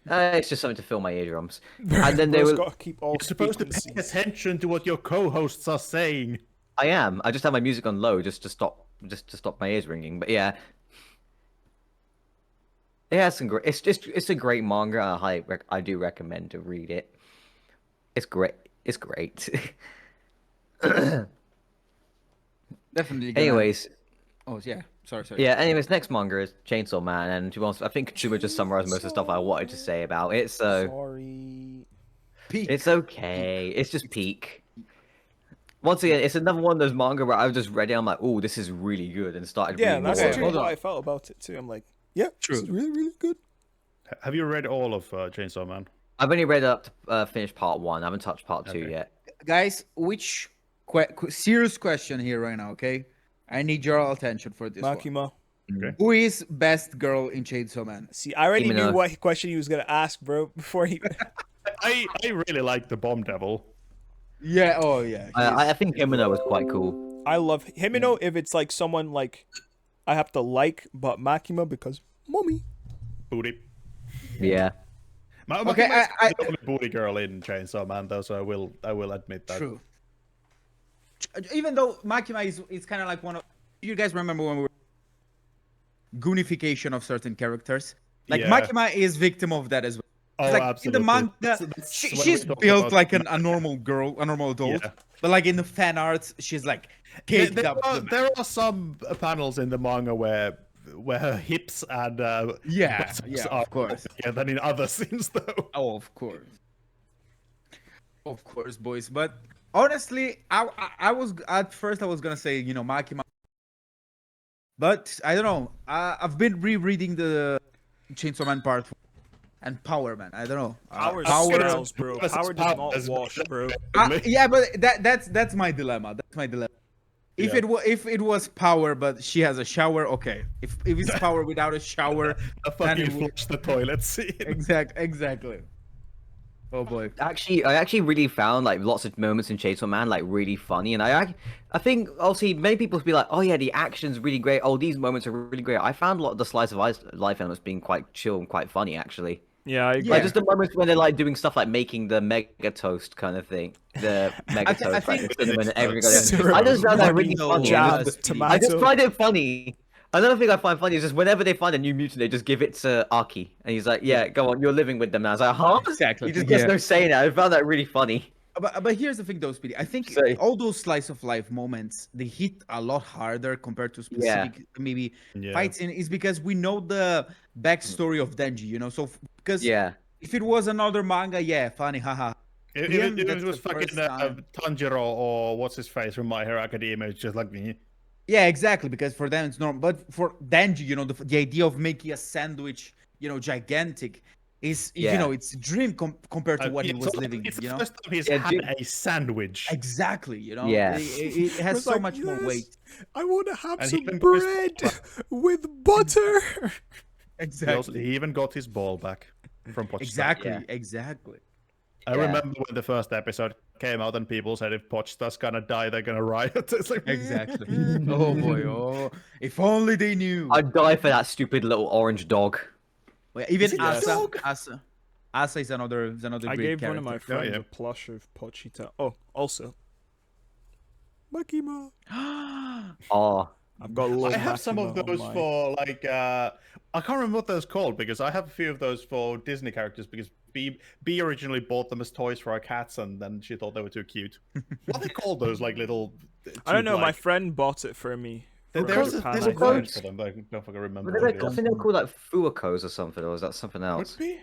Speaker 4: It's just something to fill my eardrums. And then they
Speaker 3: Bro's
Speaker 4: were.
Speaker 3: got to keep all
Speaker 2: You're supposed to pay
Speaker 3: frequencies.
Speaker 2: attention to what your co-hosts are saying.
Speaker 4: I am. I just have my music on low just to stop my ears ringing. But yeah. Yeah, it's a great manga. I do recommend to read it. It's great. It's great.
Speaker 1: Definitely. Gonna...
Speaker 4: Anyways,
Speaker 1: Oh yeah. Sorry.
Speaker 4: yeah. Anyways, next manga is Chainsaw Man, and to be honest, I think Chuba just summarized most of the stuff I wanted to say about it. So
Speaker 3: Sorry.
Speaker 1: Peak.
Speaker 4: it's okay. It's just peak. Once again, it's another one of those manga where I just read it. I'm like, oh, this is really good, and started
Speaker 3: Yeah,
Speaker 4: reading
Speaker 3: that's
Speaker 4: more.
Speaker 1: Okay,
Speaker 3: actually
Speaker 1: hold
Speaker 3: how
Speaker 1: on.
Speaker 3: I felt about it too. I'm like, yeah,
Speaker 1: True.
Speaker 3: this is really, really good.
Speaker 2: Have you read all of Chainsaw Man?
Speaker 4: I've only read up to finish part 1. I haven't touched part 2
Speaker 2: Okay.
Speaker 4: yet.
Speaker 1: Guys, which serious question here right now? Okay, I need your attention for this one.
Speaker 3: Makima.
Speaker 1: Who is best girl in Chainsaw Man?
Speaker 3: See, I already
Speaker 4: Himeno.
Speaker 3: knew what question he was gonna ask, bro. Before he,
Speaker 2: I really like the Bomb Devil.
Speaker 1: Yeah. Oh yeah.
Speaker 4: I think Himeno was quite cool.
Speaker 3: I love Himeno if it's like someone like I have to like, but Makima because mommy.
Speaker 2: Booty.
Speaker 4: Yeah.
Speaker 1: Okay, I-
Speaker 2: the only booty girl in Chainsaw Man, though, so I will admit that.
Speaker 1: True. Even though Makima is kind of like one of you guys remember when we were goonification of certain characters. Like
Speaker 2: Yeah.
Speaker 1: Makima is victim of that as well.
Speaker 2: Oh,
Speaker 1: Like
Speaker 2: absolutely.
Speaker 1: in the manga,
Speaker 2: That's when
Speaker 1: she's
Speaker 2: we talk
Speaker 1: built
Speaker 2: about-
Speaker 1: like a normal girl, a normal adult.
Speaker 2: Yeah.
Speaker 1: But like in the fan arts, she's like caked up. to the max.
Speaker 2: There are some panels in the manga where her hips and
Speaker 1: Yeah,
Speaker 2: biceps
Speaker 1: yeah,
Speaker 2: are
Speaker 1: of course.
Speaker 2: bigger than in other scenes, though.
Speaker 1: Oh, of course, boys. But honestly, I was at first I was gonna say Makima, but I don't know. I've been rereading the Chainsaw Man part 1 and Power Man. I don't know.
Speaker 3: Power
Speaker 1: Power.
Speaker 3: smells, bro.
Speaker 2: Versus
Speaker 3: Power does
Speaker 2: Power
Speaker 3: not
Speaker 2: is-
Speaker 3: wash, bro.
Speaker 1: Yeah, but that's my dilemma. That's my dilemma. If
Speaker 2: Yeah.
Speaker 1: if it was Power, but she has a shower, okay. If it's Power without a shower,
Speaker 2: I
Speaker 1: then
Speaker 2: fucking
Speaker 1: it would-
Speaker 2: flush the toilet scene.
Speaker 1: exactly. Oh boy.
Speaker 4: I actually really found like lots of moments in Chainsaw Man like really funny, and I think obviously many people be like, oh yeah, the action's really great. Oh, these moments are really great. I found a lot of the slice of life elements being quite chill and quite funny actually.
Speaker 3: Yeah, I agree.
Speaker 1: Yeah.
Speaker 4: Like just the moments when they're like doing stuff like making the mega toast kind of thing. The mega
Speaker 1: I
Speaker 4: toast, like
Speaker 1: think-
Speaker 4: the cinnamon and everything.
Speaker 3: Syrup,
Speaker 4: I just found that really
Speaker 1: vanilla,
Speaker 4: funny.
Speaker 3: jam,
Speaker 1: Yes,
Speaker 3: tomato.
Speaker 4: I just find it funny. Another thing I find funny is just whenever they find a new mutant, they just give it to Aki, and he's like, "Yeah, go on, you're living with them now." I was like, "Huh?"
Speaker 1: Exactly.
Speaker 4: He just gets
Speaker 1: Yeah.
Speaker 4: no say in it. I found that really funny.
Speaker 1: But here's the thing though, Speedy. I think
Speaker 4: Say.
Speaker 1: all those slice of life moments they hit a lot harder compared to specific maybe
Speaker 2: Yeah.
Speaker 1: fight scene is because we know the backstory of Denji. So because
Speaker 4: Yeah,
Speaker 1: if it was another manga, yeah, funny, haha.
Speaker 2: If
Speaker 1: Him,
Speaker 2: it
Speaker 1: that's
Speaker 2: was
Speaker 1: the
Speaker 2: fucking
Speaker 1: first time.
Speaker 2: Tanjiro or what's his face from My Hero Academia, it's just like me.
Speaker 1: Yeah, exactly. Because for them it's normal, but for Denji, the idea of making a sandwich, gigantic, is
Speaker 4: Yeah.
Speaker 1: it's a dream compared to what he
Speaker 2: It's
Speaker 1: was
Speaker 2: also-
Speaker 1: living.
Speaker 2: It's the
Speaker 1: You know,
Speaker 2: first time he's
Speaker 4: Yeah,
Speaker 2: had a sandwich.
Speaker 1: exactly.
Speaker 4: Yeah.
Speaker 1: It has
Speaker 3: was
Speaker 1: so
Speaker 3: like,
Speaker 1: much more
Speaker 3: "Yes,
Speaker 1: weight.
Speaker 3: I want to have
Speaker 2: And he
Speaker 3: some
Speaker 2: even goes-
Speaker 3: bread with butter.
Speaker 1: Exactly.
Speaker 2: He even got his ball back from Pochita.
Speaker 1: Exactly.
Speaker 4: Yeah.
Speaker 1: Exactly.
Speaker 2: I
Speaker 4: Yeah.
Speaker 2: remember when the first episode came out and people said if Pochita's gonna die, they're gonna riot. It's like
Speaker 1: Exactly. Oh boy. Oh, if only they knew.
Speaker 4: I'd die for that stupid little orange dog.
Speaker 1: Well, even
Speaker 3: Is it a
Speaker 1: Asa.
Speaker 3: dog?
Speaker 1: Asa is another
Speaker 3: I
Speaker 1: great
Speaker 3: gave
Speaker 1: character.
Speaker 3: one of my friends
Speaker 2: yeah.
Speaker 3: a plush of Pochita. Oh, also, Makima.
Speaker 4: Oh,
Speaker 3: I've got a little
Speaker 2: I have some of
Speaker 3: Makima on
Speaker 2: those
Speaker 3: my-
Speaker 2: for like I can't remember what those called because I have a few of those for Disney characters because B originally bought them as toys for our cats and then she thought they were too cute. What are they called those like little?
Speaker 3: I don't know. My
Speaker 2: tube-like-
Speaker 3: friend bought it for me. for
Speaker 2: There's
Speaker 3: Japan,
Speaker 2: a
Speaker 3: I
Speaker 2: word
Speaker 3: think.
Speaker 2: for them, but I don't fucking remember.
Speaker 4: but
Speaker 2: what
Speaker 4: I
Speaker 2: it is.
Speaker 4: think they're called like Fuakos or something, or is that something else?
Speaker 2: Could be.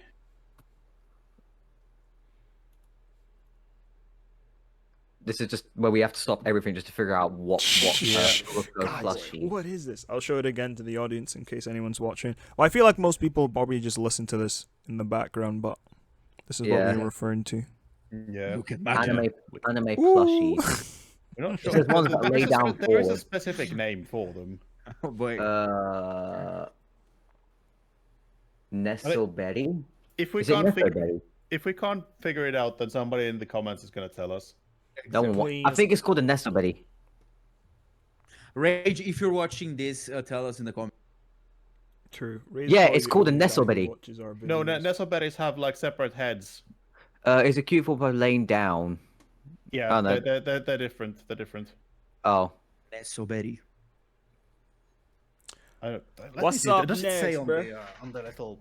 Speaker 4: This is just where we have to stop everything just to figure out what
Speaker 2: Yeah.
Speaker 4: Fuakos
Speaker 3: Guys,
Speaker 4: plushie.
Speaker 3: what is this? I'll show it again to the audience in case anyone's watching. Well, I feel like most people probably just listen to this in the background, but this is what
Speaker 4: Yeah.
Speaker 3: we were referring to.
Speaker 2: Yeah.
Speaker 1: Look at Makima.
Speaker 4: Anime
Speaker 3: Ooh.
Speaker 4: plushie.
Speaker 2: We're not sure.
Speaker 4: says ones that
Speaker 2: There
Speaker 4: lay
Speaker 2: is a
Speaker 4: down
Speaker 2: there is a
Speaker 4: forward.
Speaker 2: specific name for them.
Speaker 1: Oh boy.
Speaker 4: Nestleberry?
Speaker 2: If we
Speaker 4: Is it
Speaker 2: can't figure
Speaker 4: Nestleberry?
Speaker 2: if we can't figure it out, then somebody in the comments is gonna tell us.
Speaker 4: No one I think it's called a Nestleberry.
Speaker 1: Rage, if you're watching this, tell us in the comments.
Speaker 3: True. Ray's
Speaker 4: Yeah,
Speaker 3: probably
Speaker 4: it's called a
Speaker 3: the only guy who
Speaker 4: Nestleberry.
Speaker 3: watches our
Speaker 2: No,
Speaker 3: videos.
Speaker 2: Nestleberries have like separate heads.
Speaker 4: It's a cute for laying down.
Speaker 2: Yeah,
Speaker 4: Oh, no.
Speaker 2: they're different. They're different.
Speaker 4: Oh.
Speaker 1: That's so berry.
Speaker 2: Let
Speaker 3: What's
Speaker 2: me see,
Speaker 3: up
Speaker 2: does it say
Speaker 3: next,
Speaker 2: on
Speaker 3: bro?
Speaker 2: on the little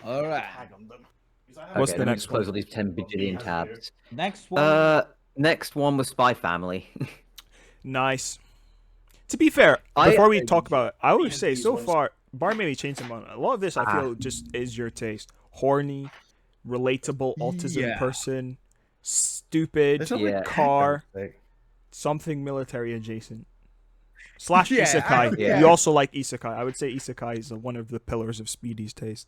Speaker 1: All right.
Speaker 2: tag on them?
Speaker 3: What's
Speaker 4: Okay,
Speaker 3: the
Speaker 4: let me
Speaker 3: next
Speaker 4: just close
Speaker 3: one?
Speaker 4: all these 10 bajillion tabs.
Speaker 1: Next one.
Speaker 4: Next one was Spy Family.
Speaker 3: Nice. To be fair,
Speaker 4: I-
Speaker 3: before we talk about it, I would say
Speaker 2: these
Speaker 3: so
Speaker 2: ones.
Speaker 3: far, bar maybe changed some. A lot of this I feel just is your taste. Horny, relatable autism
Speaker 1: Yeah.
Speaker 3: person, stupid,
Speaker 2: There's no
Speaker 4: Yeah.
Speaker 3: car,
Speaker 2: Like,
Speaker 3: something military adjacent. Slash
Speaker 1: Yeah,
Speaker 3: isekai.
Speaker 4: yeah.
Speaker 3: You also like isekai. I would say isekai is one of the pillars of Speedy's taste.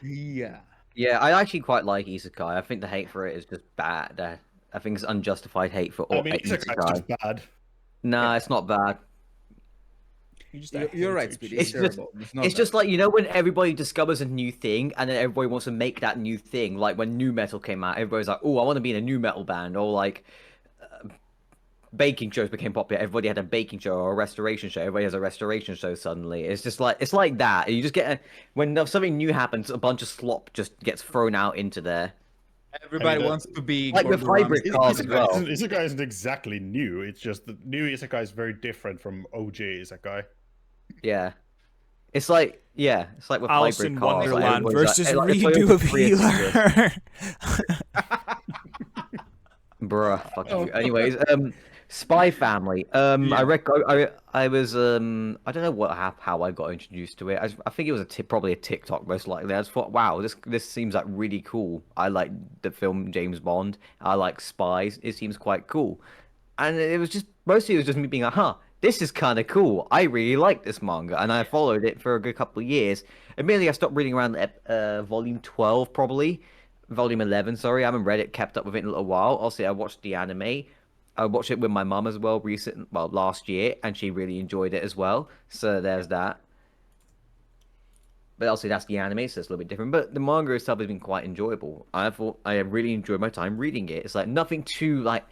Speaker 1: Yeah.
Speaker 4: Yeah, I actually quite like Isekai. I think the hate for it is just bad. I think it's unjustified hate for
Speaker 2: I mean, Isekai's
Speaker 4: Isekai.
Speaker 2: just bad.
Speaker 4: Nah, it's not bad.
Speaker 3: You just
Speaker 1: You're right,
Speaker 3: hate
Speaker 1: Speedy.
Speaker 3: it.
Speaker 4: It's just-
Speaker 1: terrible. It's
Speaker 4: It's just like, you know, when everybody discovers a new thing and then everybody wants to make that new thing. Like when new metal came out, everybody's like, oh, I want to be in a new metal band. Or like baking shows became popular. Everybody had a baking show or a restoration show. Everybody has a restoration show suddenly. It's just like, it's like that. You just get, when something new happens, a bunch of slop just gets thrown out into there.
Speaker 1: everybody
Speaker 2: that-
Speaker 1: wants to be
Speaker 4: Like with
Speaker 1: Gordon
Speaker 4: hybrid
Speaker 1: Ramsay.
Speaker 4: cars as well.
Speaker 2: Isekai isn't exactly new. It's just the new Isekai is very different from OG Isekai.
Speaker 4: Yeah. It's like, yeah, it's like with
Speaker 3: Alice
Speaker 4: hybrid
Speaker 3: in
Speaker 4: cars. like,
Speaker 3: Wonderland
Speaker 4: everybody's
Speaker 3: versus
Speaker 4: like, it's
Speaker 3: redo
Speaker 4: like
Speaker 3: of
Speaker 4: Prius.
Speaker 3: Healer.
Speaker 4: Bruh, fuck you. Anyways, Spy Family. I was I don't know how I got introduced to it. I think it was probably a TikTok most likely. I just thought, wow, this seems like really cool. I like the film James Bond. I like spies. It seems quite cool. And it was just me being like, huh, this is kind of cool. I really like this manga, and I followed it for a good couple of years. Admittedly, I stopped reading around volume 12 probably. Volume 11, sorry. I haven't read it, kept up with it in a little while. Also, I watched the anime. I watched it with my mum as well last year, and she really enjoyed it as well. So there's that. But also that's the anime, so it's a little bit different. But the manga itself has been quite enjoyable. I really enjoyed my time reading it. It's like nothing too like.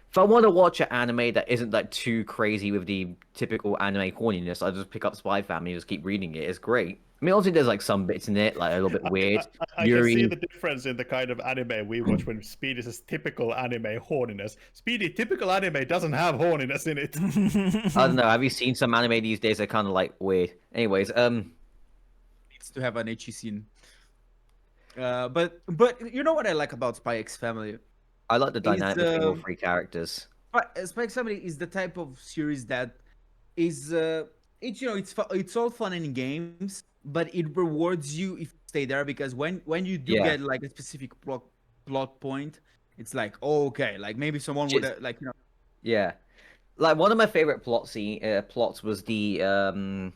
Speaker 4: If I want to watch an anime that isn't like too crazy with the typical anime corniness, I just pick up Spy Family and just keep reading it. It's great. I mean, obviously there's like some bits in it like a little bit weird.
Speaker 2: I can see the difference in the kind of anime we watch when Speedy says typical anime horniness. Speedy, typical anime doesn't have horniness in it.
Speaker 4: I don't know. Have you seen some anime these days that kind of like weird? Anyways,
Speaker 1: Needs to have an itchy scene. But you know what I like about Spy X Family?
Speaker 4: I like the dynamic between all three characters.
Speaker 1: Spy X Family is the type of series that is it's all fun and games, but it rewards you if you stay there, because when you do
Speaker 4: Yeah.
Speaker 1: get like a specific plot point, it's like, oh, okay, like maybe someone would like, you know.
Speaker 4: Yeah, like one of my favorite plots was the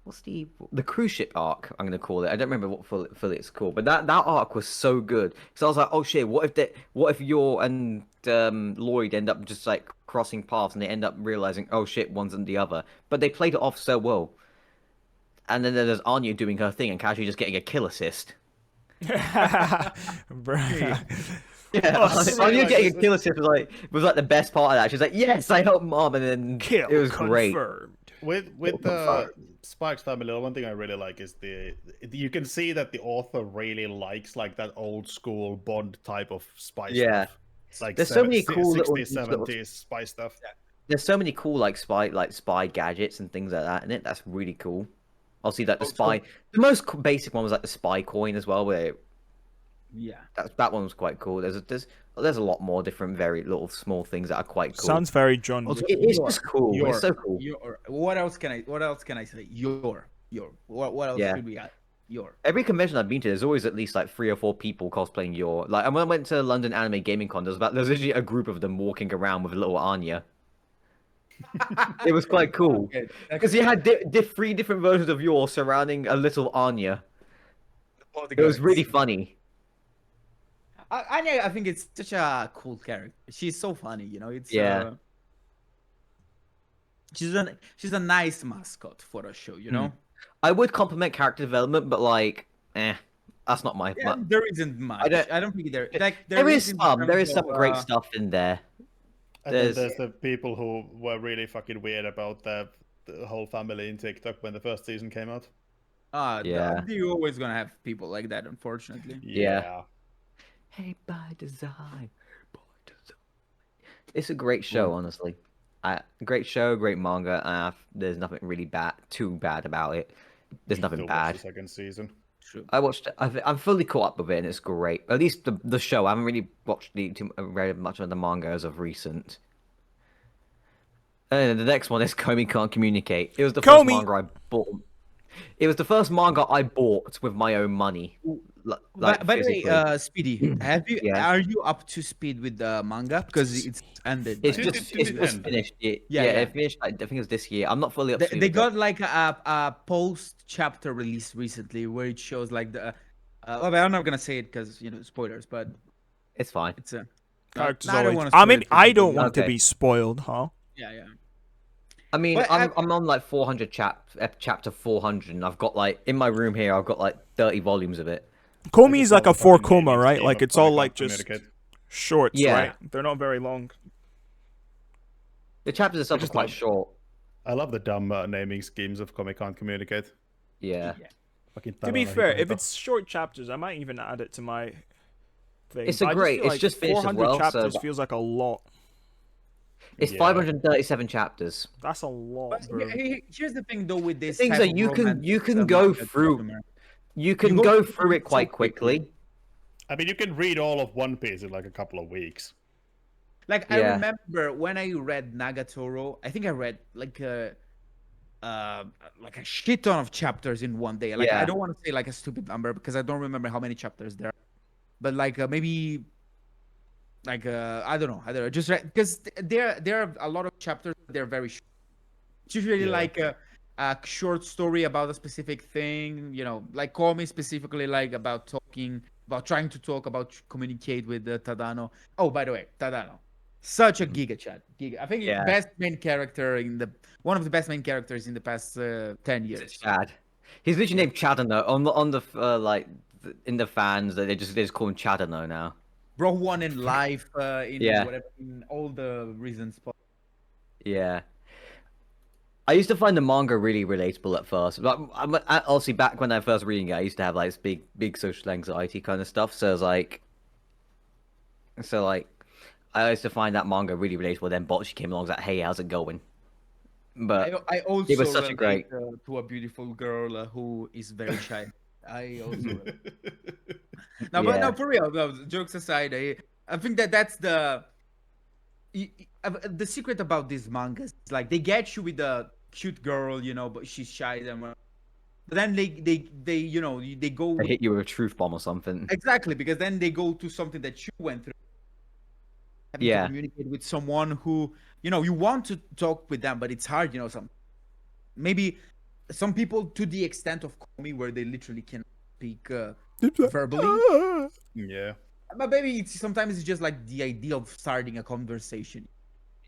Speaker 4: what's the cruise ship arc, I'm gonna call it. I don't remember what fully it's called, but that arc was so good. So I was like, oh shit, what if you're and Lloyd end up just like crossing paths and they end up realizing, oh shit, one's and the other. But they played it off so well. And then there's Anya doing her thing and casually just getting a kill assist.
Speaker 3: Bruh.
Speaker 4: Yeah,
Speaker 3: Oh,
Speaker 4: Anya
Speaker 2: like,
Speaker 4: getting a kill assist was like the best part of that. She was like, yes, I helped mom, and then
Speaker 3: Kill
Speaker 4: it was great.
Speaker 3: confirmed.
Speaker 2: With the Spike's Family, one thing I really like is you can see that the author really likes like that old school Bond type of spy
Speaker 4: Yeah.
Speaker 2: stuff. Like
Speaker 4: There's so many cool
Speaker 2: 60s,
Speaker 4: little
Speaker 2: 70s spy stuff.
Speaker 4: There's so many cool like spy gadgets and things like that in it. That's really cool. I'll see that the spy. The most basic one was like the spy coin as well, where
Speaker 1: Yeah.
Speaker 4: that one was quite cool. There's a lot more different, very little small things that are quite cool.
Speaker 3: Sounds very John
Speaker 1: Also,
Speaker 3: Wick.
Speaker 4: It's just cool. It's so cool.
Speaker 1: What else can I say? What else
Speaker 4: Yeah.
Speaker 1: should we got?
Speaker 4: Every convention I've been to, there's always at least like 3 or 4 people cosplaying your. Like, and when I went to London Anime Gaming Con, there's literally a group of them walking around with a little Anya. It was quite cool
Speaker 1: Okay,
Speaker 4: because you had 3 different versions of yours surrounding a little Anya. It was really funny.
Speaker 1: Anya, I think it's such a cool character. She's so funny, you know. It's
Speaker 4: Yeah.
Speaker 1: she's a nice mascot for a show, you know.
Speaker 4: I would compliment character development, but like, that's not my.
Speaker 1: Yeah, there isn't much.
Speaker 4: don't-
Speaker 1: I don't think there
Speaker 4: There is
Speaker 1: in
Speaker 4: some. There
Speaker 1: terms
Speaker 4: is some
Speaker 1: of,
Speaker 4: great stuff in there.
Speaker 2: And then
Speaker 4: There's-
Speaker 2: there's the people who were really fucking weird about the whole family in TikTok when the first season came out.
Speaker 4: Yeah.
Speaker 1: You're always gonna have people like that, unfortunately.
Speaker 4: Yeah. Hey, by design. It's a great show, honestly. Great show, great manga. There's nothing really too bad about it. There's nothing
Speaker 2: Still watch
Speaker 4: bad.
Speaker 2: the second season.
Speaker 1: True.
Speaker 4: I watched it. I'm fully caught up with it, and it's great. At least the show. I haven't really watched very much of the manga as of recent. And the next one is Komi Can't Communicate. It was the first
Speaker 3: Komi!
Speaker 4: manga I bought. It was the first manga I bought with my own money. Like,
Speaker 1: By the way,
Speaker 4: physically.
Speaker 1: Speedy,
Speaker 4: Yeah.
Speaker 1: are you up to speed with the manga because it's ended?
Speaker 4: It's
Speaker 1: by
Speaker 4: just
Speaker 1: now.
Speaker 4: it's just finished.
Speaker 1: Yeah.
Speaker 4: It finished. I think it was this year. I'm not fully up to
Speaker 1: They,
Speaker 4: speed
Speaker 1: they
Speaker 4: with
Speaker 1: got like a post chapter release recently where it shows like the. Well, I'm not gonna say it because spoilers, but
Speaker 4: It's fine.
Speaker 1: it's a.
Speaker 3: Characters
Speaker 1: I don't
Speaker 3: always-
Speaker 1: wanna
Speaker 3: I
Speaker 1: spoil
Speaker 3: mean,
Speaker 1: it for
Speaker 3: I
Speaker 1: people.
Speaker 3: don't want to
Speaker 4: Okay.
Speaker 3: be spoiled, huh?
Speaker 1: Yeah.
Speaker 4: I mean,
Speaker 1: But
Speaker 4: I'm on like 400 chapter 400, and I've got like in my room here, I've got like 30 volumes of it.
Speaker 3: Komi is
Speaker 2: It's
Speaker 3: like
Speaker 2: all
Speaker 3: a 4
Speaker 2: fucking
Speaker 3: koma,
Speaker 2: naming
Speaker 3: right?
Speaker 2: scheme
Speaker 3: Like
Speaker 2: of
Speaker 3: it's all
Speaker 2: Comic
Speaker 3: like
Speaker 2: Con
Speaker 3: just
Speaker 2: Communicate.
Speaker 3: shorts,
Speaker 4: Yeah.
Speaker 3: right? They're not very long.
Speaker 4: The chapters itself are
Speaker 2: just
Speaker 4: quite
Speaker 2: love-
Speaker 4: short.
Speaker 2: I love the dumb naming schemes of Comic Con Communicate.
Speaker 4: Yeah.
Speaker 2: Fucking
Speaker 3: To be
Speaker 2: Tadano
Speaker 3: fair, if
Speaker 2: Hikato.
Speaker 3: it's short chapters, I might even add it to my thing.
Speaker 4: It's
Speaker 3: But
Speaker 4: a
Speaker 3: I
Speaker 4: great-
Speaker 3: feel
Speaker 4: it's
Speaker 3: like
Speaker 4: just finished as
Speaker 3: 400
Speaker 4: well, so
Speaker 3: chapters
Speaker 4: that-
Speaker 3: feels like a lot.
Speaker 4: It's
Speaker 2: Yeah.
Speaker 4: 537 chapters.
Speaker 3: That's a lot,
Speaker 1: But
Speaker 3: bro.
Speaker 1: here's the thing though with this.
Speaker 4: things
Speaker 1: type
Speaker 4: that
Speaker 1: of
Speaker 4: you can-
Speaker 1: romance,
Speaker 4: you can
Speaker 1: uh,
Speaker 4: go
Speaker 1: manga
Speaker 4: through-
Speaker 1: consumer.
Speaker 4: You can
Speaker 1: go
Speaker 4: go
Speaker 1: through
Speaker 4: through
Speaker 1: it
Speaker 4: it quite
Speaker 1: so quickly.
Speaker 4: quickly.
Speaker 2: I mean, you can read all of One Piece in like a couple of weeks.
Speaker 1: Like I
Speaker 4: Yeah.
Speaker 1: remember when I read Nagatoro, I think I read like a shit ton of chapters in one day. Like I
Speaker 4: Yeah.
Speaker 1: don't want to say like a stupid number because I don't remember how many chapters there are, but like maybe like I don't know, just because there are a lot of chapters. They're very short. It's usually
Speaker 2: Yeah.
Speaker 1: like a short story about a specific thing, like Komi specifically, like about trying to talk about communicate with Tadano. Oh, by the way, Tadano, such a giga chat. I think
Speaker 4: Yeah.
Speaker 1: best main character one of the best main characters in the past 10 years.
Speaker 4: Chad. He's literally named Chadano on the in the fans. They just call him Chadano now.
Speaker 1: Bro won in life, in
Speaker 4: Yeah.
Speaker 1: whatever, in all the reasons.
Speaker 4: Yeah. I used to find the manga really relatable at first. Like, obviously, back when I first reading it, I used to have like this big social anxiety kind of stuff. So it's like, I used to find that manga really relatable. Then Bocce came along and was like, "Hey, how's it going?" But
Speaker 1: I also
Speaker 4: was such a
Speaker 1: relate,
Speaker 4: great-
Speaker 1: to a beautiful girl who is very shy. I also relate. No, but
Speaker 4: Yeah.
Speaker 1: no, for real. No, jokes aside, I think that's the secret about these mangas. Is like they get you with a cute girl, but she's shy. But then they go
Speaker 4: I hit you with a truth bomb or something.
Speaker 1: exactly because then they go to something that you went through. Having to
Speaker 4: Yeah.
Speaker 1: communicate with someone who you want to talk with them, but it's hard. Maybe some people to the extent of Komi where they literally can speak verbally.
Speaker 2: Yeah.
Speaker 1: But maybe sometimes it's just like the idea of starting a conversation.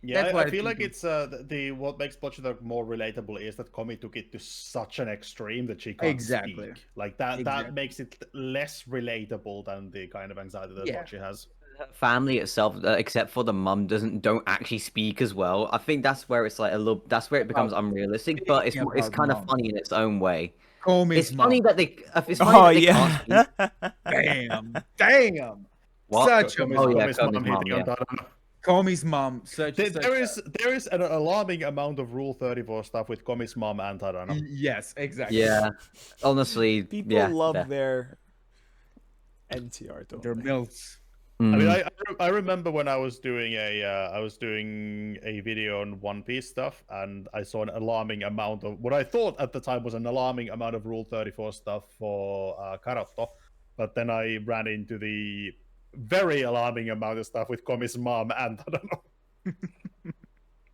Speaker 2: Yeah,
Speaker 1: That's
Speaker 2: I
Speaker 1: what I
Speaker 2: feel
Speaker 1: think
Speaker 2: like it's the what makes Bocce more relatable is that Komi took it to such an extreme that she can't
Speaker 1: Exactly.
Speaker 2: speak. Like that
Speaker 1: Exactly.
Speaker 2: makes it less relatable than the kind of anxiety that
Speaker 1: Yeah.
Speaker 2: Bocce has.
Speaker 4: Family itself, except for the mum, don't actually speak as well. I think that's where it's like a little. That's where it becomes unrealistic. But it's
Speaker 1: Speaking
Speaker 4: it's
Speaker 1: about
Speaker 4: kind of
Speaker 1: mum.
Speaker 4: funny in its own way.
Speaker 1: Komi's
Speaker 4: It's funny
Speaker 1: mom.
Speaker 4: that they. It's funny
Speaker 3: Oh
Speaker 4: that they
Speaker 3: yeah.
Speaker 1: Damn. Damn.
Speaker 4: What?
Speaker 1: Such a
Speaker 2: Komi's
Speaker 4: Oh,
Speaker 1: mom.
Speaker 4: yeah,
Speaker 2: Komi's
Speaker 4: Komi's
Speaker 2: mom
Speaker 4: mom,
Speaker 2: hitting on
Speaker 4: yeah.
Speaker 2: Tadano.
Speaker 1: Komi's mom.
Speaker 2: There is an alarming amount of Rule 34 stuff with Komi's mom and Tadano.
Speaker 1: Yes, exactly.
Speaker 4: Yeah, honestly,
Speaker 3: People
Speaker 4: yeah,
Speaker 3: love
Speaker 4: yeah.
Speaker 3: their NTR, don't
Speaker 1: They're
Speaker 3: they?
Speaker 1: milfs.
Speaker 2: I mean,
Speaker 4: Mm.
Speaker 2: I remember when I was doing a video on One Piece stuff, and I saw an alarming amount of what I thought at the time was an alarming amount of Rule 34 stuff for Karatto, but then I ran into the very alarming amount of stuff with Komi's mom and I don't know.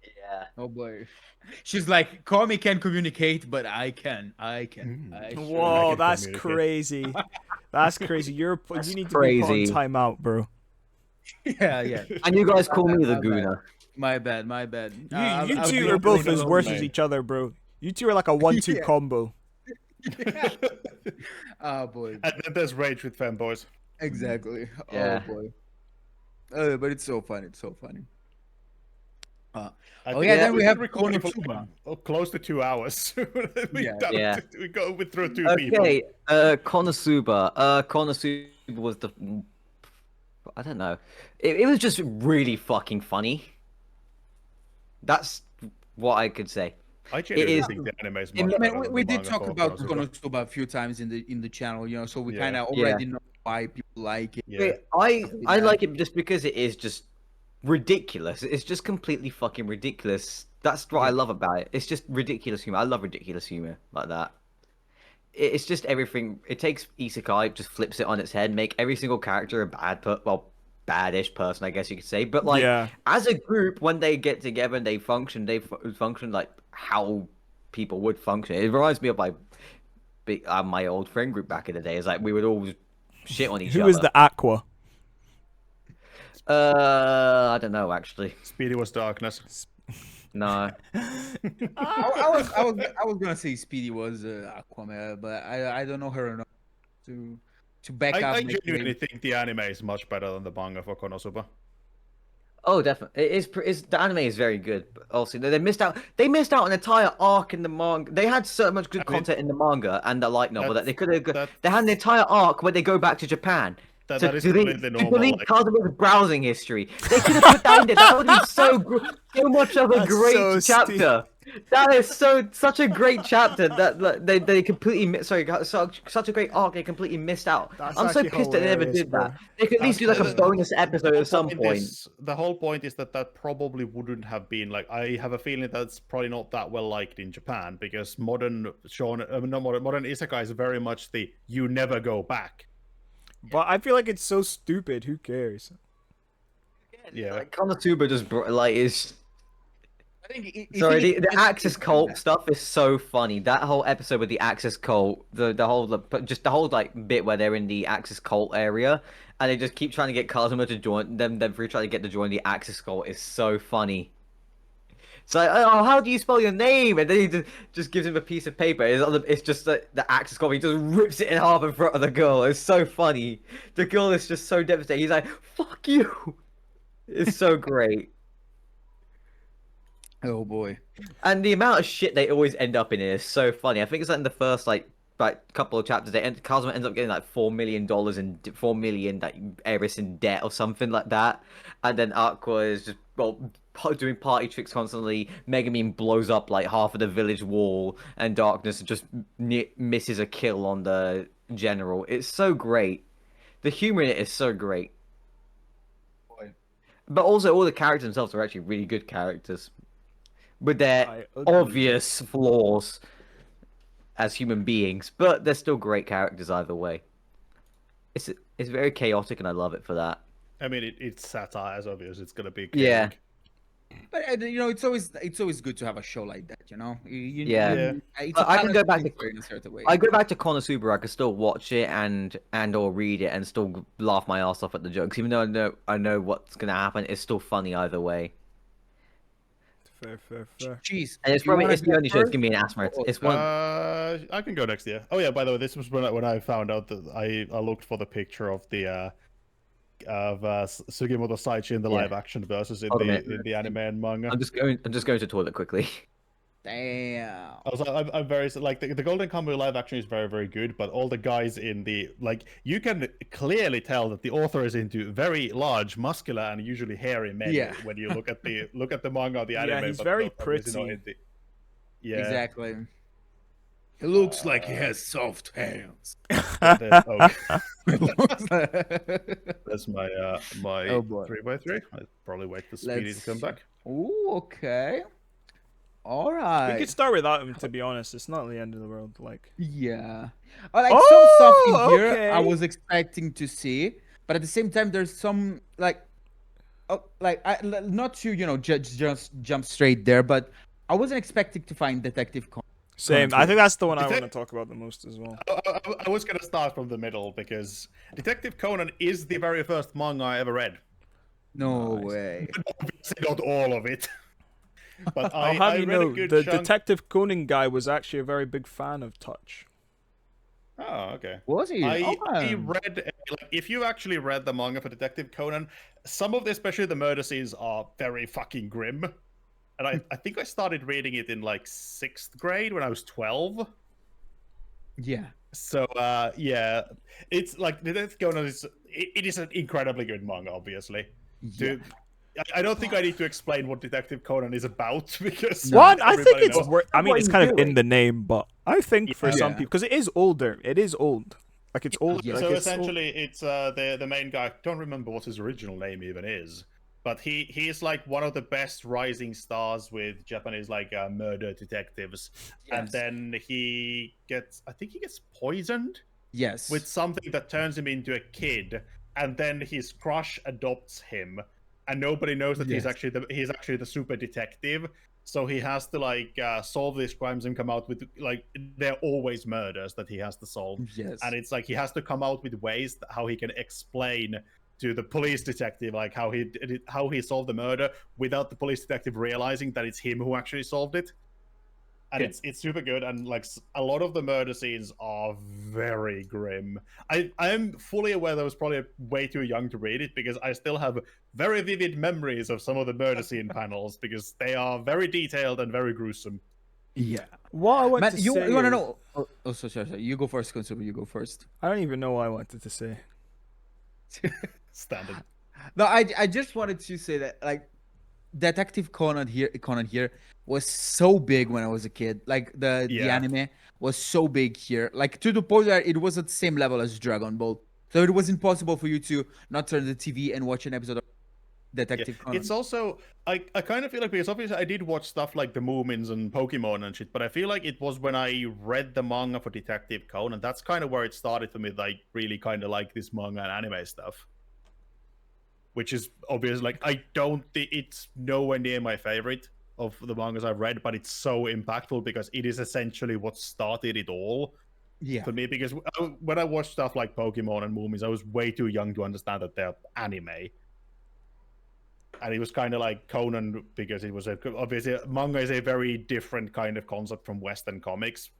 Speaker 4: Yeah.
Speaker 1: Oh boy. She's like, Komi can communicate, but I can. I
Speaker 2: Mm.
Speaker 1: sure
Speaker 3: Whoa,
Speaker 2: can
Speaker 3: that's
Speaker 2: communicate.
Speaker 3: crazy. That's crazy. You need to be
Speaker 4: crazy.
Speaker 3: put on timeout, bro.
Speaker 1: Yeah, yeah.
Speaker 4: And you guys call me Laguna.
Speaker 1: My bad.
Speaker 3: You
Speaker 1: I'll
Speaker 3: two
Speaker 1: be
Speaker 3: are both
Speaker 2: opening
Speaker 3: as
Speaker 2: up
Speaker 3: worse
Speaker 2: on
Speaker 3: as
Speaker 2: me.
Speaker 3: each other, bro. You two are like a 1-2
Speaker 1: Yeah.
Speaker 3: combo.
Speaker 1: Oh boy,
Speaker 2: And then there's Rage with fanboys.
Speaker 1: exactly.
Speaker 4: Yeah.
Speaker 1: Oh boy. But it's so funny. It's so funny.
Speaker 2: I
Speaker 1: Oh
Speaker 2: think
Speaker 1: yeah, then we have
Speaker 2: recording for like,
Speaker 1: Konosuba.
Speaker 2: close to 2 hours.
Speaker 1: Yeah.
Speaker 2: We go through two people.
Speaker 4: Okay, Konosuba. Konosuba was the. I don't know. It was just really fucking funny. That's what I could say.
Speaker 2: I genuinely
Speaker 4: is-
Speaker 2: think the anime is
Speaker 1: I
Speaker 2: much better
Speaker 1: mean,
Speaker 2: than
Speaker 1: we
Speaker 2: the
Speaker 1: did
Speaker 2: manga
Speaker 1: talk
Speaker 2: for
Speaker 1: about
Speaker 2: Konosuba.
Speaker 1: Konosuba a few times in the channel, so we
Speaker 2: Yeah.
Speaker 1: kind of already know why people like it.
Speaker 2: Yeah.
Speaker 4: Wait, I like it just because it is just ridiculous. It's just completely fucking ridiculous. That's what I love about it. It's just ridiculous humor. I love ridiculous humor like that. It's just everything. It takes isekai, just flips it on its head, make every single character a badish person, I guess you could say. But like,
Speaker 3: Yeah.
Speaker 4: as a group, when they get together and they function like how people would function. It reminds me of my old friend group back in the day. It's like we would always shit on each
Speaker 3: Who
Speaker 4: other.
Speaker 3: is the Aqua?
Speaker 4: I don't know actually.
Speaker 2: Speedy was darkness.
Speaker 4: No.
Speaker 1: I was gonna say Speedy was Aquaman, but I don't know her enough to back up.
Speaker 2: I
Speaker 1: my
Speaker 2: genuinely
Speaker 1: claim.
Speaker 2: think the anime is much better than the manga for Konosuba.
Speaker 4: Oh, definitely. The anime is very good. But also, they missed out. They missed out an entire arc in the manga. They had so much good content in the manga and the light novel that they could have. They had an entire arc where they go back to Japan.
Speaker 2: That
Speaker 4: to
Speaker 2: is
Speaker 4: delete,
Speaker 2: completely
Speaker 4: to
Speaker 2: normal.
Speaker 4: delete
Speaker 2: Like,
Speaker 4: Kazuma's browsing history. They could have put that in there. That would be so much of a
Speaker 3: That's
Speaker 4: great
Speaker 3: so
Speaker 4: chapter. That is such a great chapter that they completely such a great arc they completely missed out.
Speaker 3: That's
Speaker 4: I'm so
Speaker 3: actually
Speaker 4: pissed that they never
Speaker 3: hilarious,
Speaker 4: did
Speaker 3: bro.
Speaker 4: that. They could at least do like a bonus episode at some point.
Speaker 2: The whole point is that probably wouldn't have been like. I have a feeling that's probably not that well liked in Japan because modern isekai is very much the you never go back.
Speaker 3: But I feel like it's so stupid. Who cares?
Speaker 2: Yeah.
Speaker 4: Like, Konosuba just is.
Speaker 1: I think
Speaker 4: Sorry, the Axis cult stuff is so funny. That whole episode with the Axis cult, the whole like bit where they're in the Axis cult area, and they just keep trying to get Kazuma to join them. Them trying to get to join the Axis cult is so funny. It's like, oh, how do you spell your name? And then he just gives him a piece of paper. It's just the Axis cult. He just rips it in half in front of the girl. It's so funny. The girl is just so devastated. He's like, "Fuck you." It's so great.
Speaker 1: Oh boy.
Speaker 4: And the amount of shit they always end up in is so funny. I think it's like in the first like couple of chapters, Kazuma ends up getting like $4 million and 4 million like Eris in debt or something like that. And then Aqua is just doing party tricks constantly. Megumin blows up like half of the village wall, and Darkness just misses a kill on the general. It's so great. The humor in it is so great. But also, all the characters themselves are actually really good characters. With their obvious flaws as human beings, but they're still great characters either way. It's very chaotic, and I love it for that.
Speaker 2: I mean, it's satire, as obvious. It's gonna be
Speaker 4: Yeah.
Speaker 2: chaotic.
Speaker 1: But it's always good to have a show like that,
Speaker 4: Yeah.
Speaker 1: It's a
Speaker 4: I can go
Speaker 1: balanced
Speaker 4: back
Speaker 1: thing
Speaker 4: to-
Speaker 1: for it in a certain way.
Speaker 4: I go back to Konosuba, I can still watch it and or read it and still laugh my ass off at the jokes, even though I know what's gonna happen. It's still funny either way.
Speaker 3: Fair.
Speaker 1: Jeez.
Speaker 4: And it's
Speaker 1: do you
Speaker 4: probably
Speaker 1: wanna
Speaker 4: it's the
Speaker 1: go
Speaker 4: only show that's
Speaker 1: first?
Speaker 4: gonna be an asthma. It's one.
Speaker 2: I can go next year. Oh yeah, by the way, this was when I found out that I looked for the picture of the Sugimoto Saichi in the
Speaker 4: Yeah.
Speaker 2: live action versus in
Speaker 4: Hold a minute.
Speaker 2: the anime and manga.
Speaker 4: I'm just going to the toilet quickly.
Speaker 1: Damn.
Speaker 2: I'm very like the Golden Kamuy live action is very very good, but all the guys in the you can clearly tell that the author is into very large, muscular, and usually hairy men.
Speaker 1: Yeah.
Speaker 2: When you look at the manga or the anime,
Speaker 3: he's
Speaker 2: but
Speaker 3: very
Speaker 2: obviously not
Speaker 3: pretty.
Speaker 2: in the- Yeah,
Speaker 1: Exactly. He looks like he has soft hands.
Speaker 2: Oh, that's my
Speaker 1: Oh, boy.
Speaker 2: 3x3. I'll probably wait for Speedy to come back.
Speaker 1: Ooh, okay. All
Speaker 3: We
Speaker 1: right.
Speaker 3: could start without him, to be honest. It's not the end of the world. Like,
Speaker 1: Yeah. Like some stuff in here I
Speaker 3: okay.
Speaker 1: was expecting to see, but at the same time there's some not to just jump straight there, but I wasn't expecting to find Detective Conan.
Speaker 3: same. I think that's the one I
Speaker 2: Detec-
Speaker 3: want to talk about the most as well.
Speaker 2: I was gonna start from the middle because Detective Conan is the very first manga I ever read.
Speaker 1: No
Speaker 3: Nice.
Speaker 1: way.
Speaker 2: Obviously not all of it. But
Speaker 3: I'll have
Speaker 2: I
Speaker 3: you
Speaker 2: read
Speaker 3: know,
Speaker 2: a good
Speaker 3: the
Speaker 2: chunk.
Speaker 3: Detective Conan guy was actually a very big fan of Touch.
Speaker 2: Oh, okay.
Speaker 1: Was he?
Speaker 2: I
Speaker 1: Okay.
Speaker 2: read like if you actually read the manga for Detective Conan, some of the, especially the murder scenes, are very fucking grim. And I think I started reading it in like 6th grade when I was 12.
Speaker 1: Yeah.
Speaker 2: So yeah, it's like Detective Conan is it is an incredibly good manga, obviously.
Speaker 1: Yeah.
Speaker 2: I don't think I need to explain what Detective Conan is about because
Speaker 1: No.
Speaker 3: What? I think
Speaker 2: everybody
Speaker 3: it's.
Speaker 2: knows.
Speaker 3: I mean,
Speaker 4: What
Speaker 3: it's
Speaker 4: he's
Speaker 3: kind of in
Speaker 4: doing.
Speaker 3: the name, but I think for some
Speaker 1: Yeah.
Speaker 3: people, because it is older. It is old. Like it's old.
Speaker 1: Yeah.
Speaker 3: Like
Speaker 2: So
Speaker 3: it's old.
Speaker 2: essentially, it's the main guy. I don't remember what his original name even is, but he's like one of the best rising stars with Japanese like murder detectives, and
Speaker 1: Yes.
Speaker 2: then I think he gets poisoned
Speaker 1: Yes.
Speaker 2: with something that turns him into a kid, and then his crush adopts him, and nobody knows that
Speaker 1: Yes.
Speaker 2: he's actually the super detective. So he has to like solve these crimes and come out with like they're always murders that he has to solve,
Speaker 1: Yes.
Speaker 2: and it's like he has to come out with ways how he can explain to the police detective like how he solved the murder without the police detective realizing that it's him who actually solved it. And
Speaker 1: Yeah.
Speaker 2: it's super good, and like a lot of the murder scenes are very grim. I'm fully aware that I was probably way too young to read it because I still have very vivid memories of some of the murder scene panels because they are very detailed and very gruesome.
Speaker 1: Yeah.
Speaker 3: What I want
Speaker 1: Man,
Speaker 3: to
Speaker 1: you
Speaker 3: say.
Speaker 1: want to
Speaker 3: is-
Speaker 1: know? Oh, sorry. You go first, Consumer. You go first.
Speaker 3: I don't even know what I wanted to say.
Speaker 2: Standard.
Speaker 1: No, I just wanted to say that like Detective Conan here was so big when I was a kid. Like the
Speaker 2: Yeah.
Speaker 1: anime was so big here, like to the point where it was at the same level as Dragon Ball. So it was impossible for you to not turn the TV and watch an episode of Detective Conan.
Speaker 2: It's also I kind of feel like because obviously I did watch stuff like the Moomins and Pokemon and shit, but I feel like it was when I read the manga for Detective Conan that's kind of where it started for me. Like really kind of like this manga and anime stuff, which is obvious. Like I don't think it's nowhere near my favorite of the mangas I've read, but it's so impactful because it is essentially what started it all
Speaker 1: Yeah.
Speaker 2: for me. Because when I watched stuff like Pokemon and Moomins, I was way too young to understand that they're anime. And it was kind of like Conan because it was obviously manga is a very different kind of concept from Western comics,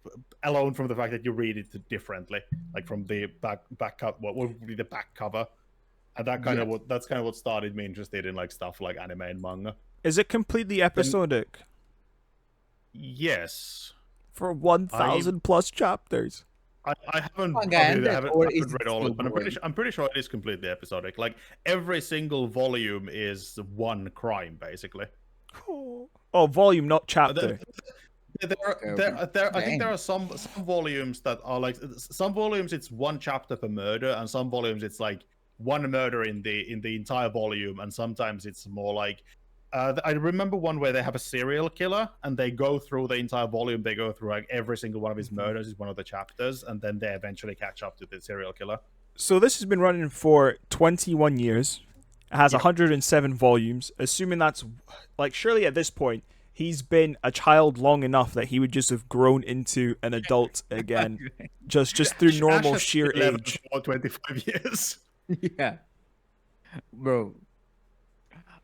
Speaker 2: alone from the fact that you read it differently, like from the back cover, what would be the back cover, and that kind of that's kind of what started me interested in like stuff like anime and manga.
Speaker 3: Is it completely episodic
Speaker 2: Yes,
Speaker 3: for 1,000 plus chapters?
Speaker 2: I haven't,
Speaker 1: Manga
Speaker 2: obviously,
Speaker 1: ended,
Speaker 2: I haven't
Speaker 1: or is it
Speaker 2: read all of
Speaker 1: still
Speaker 2: it, but
Speaker 1: going?
Speaker 2: I'm pretty sure it is completely episodic. Like every single volume is one crime, basically.
Speaker 3: Oh, volume, not chapter.
Speaker 2: I think there are some volumes that are like some volumes it's one chapter per murder, and some volumes it's like one murder in the entire volume, and sometimes it's more like I remember one where they have a serial killer and they go through the entire volume. They go through like every single one of his murders is one of the chapters, and then they eventually catch up to the serial killer.
Speaker 3: So this has been running for 21 years. It has 107 volumes. Assuming that's like surely at this point he's been a child long enough that he would just have grown into an adult again, just through normal
Speaker 2: Ash has
Speaker 3: sheer
Speaker 2: been 11
Speaker 3: age.
Speaker 2: for 25 years.
Speaker 1: Yeah, bro.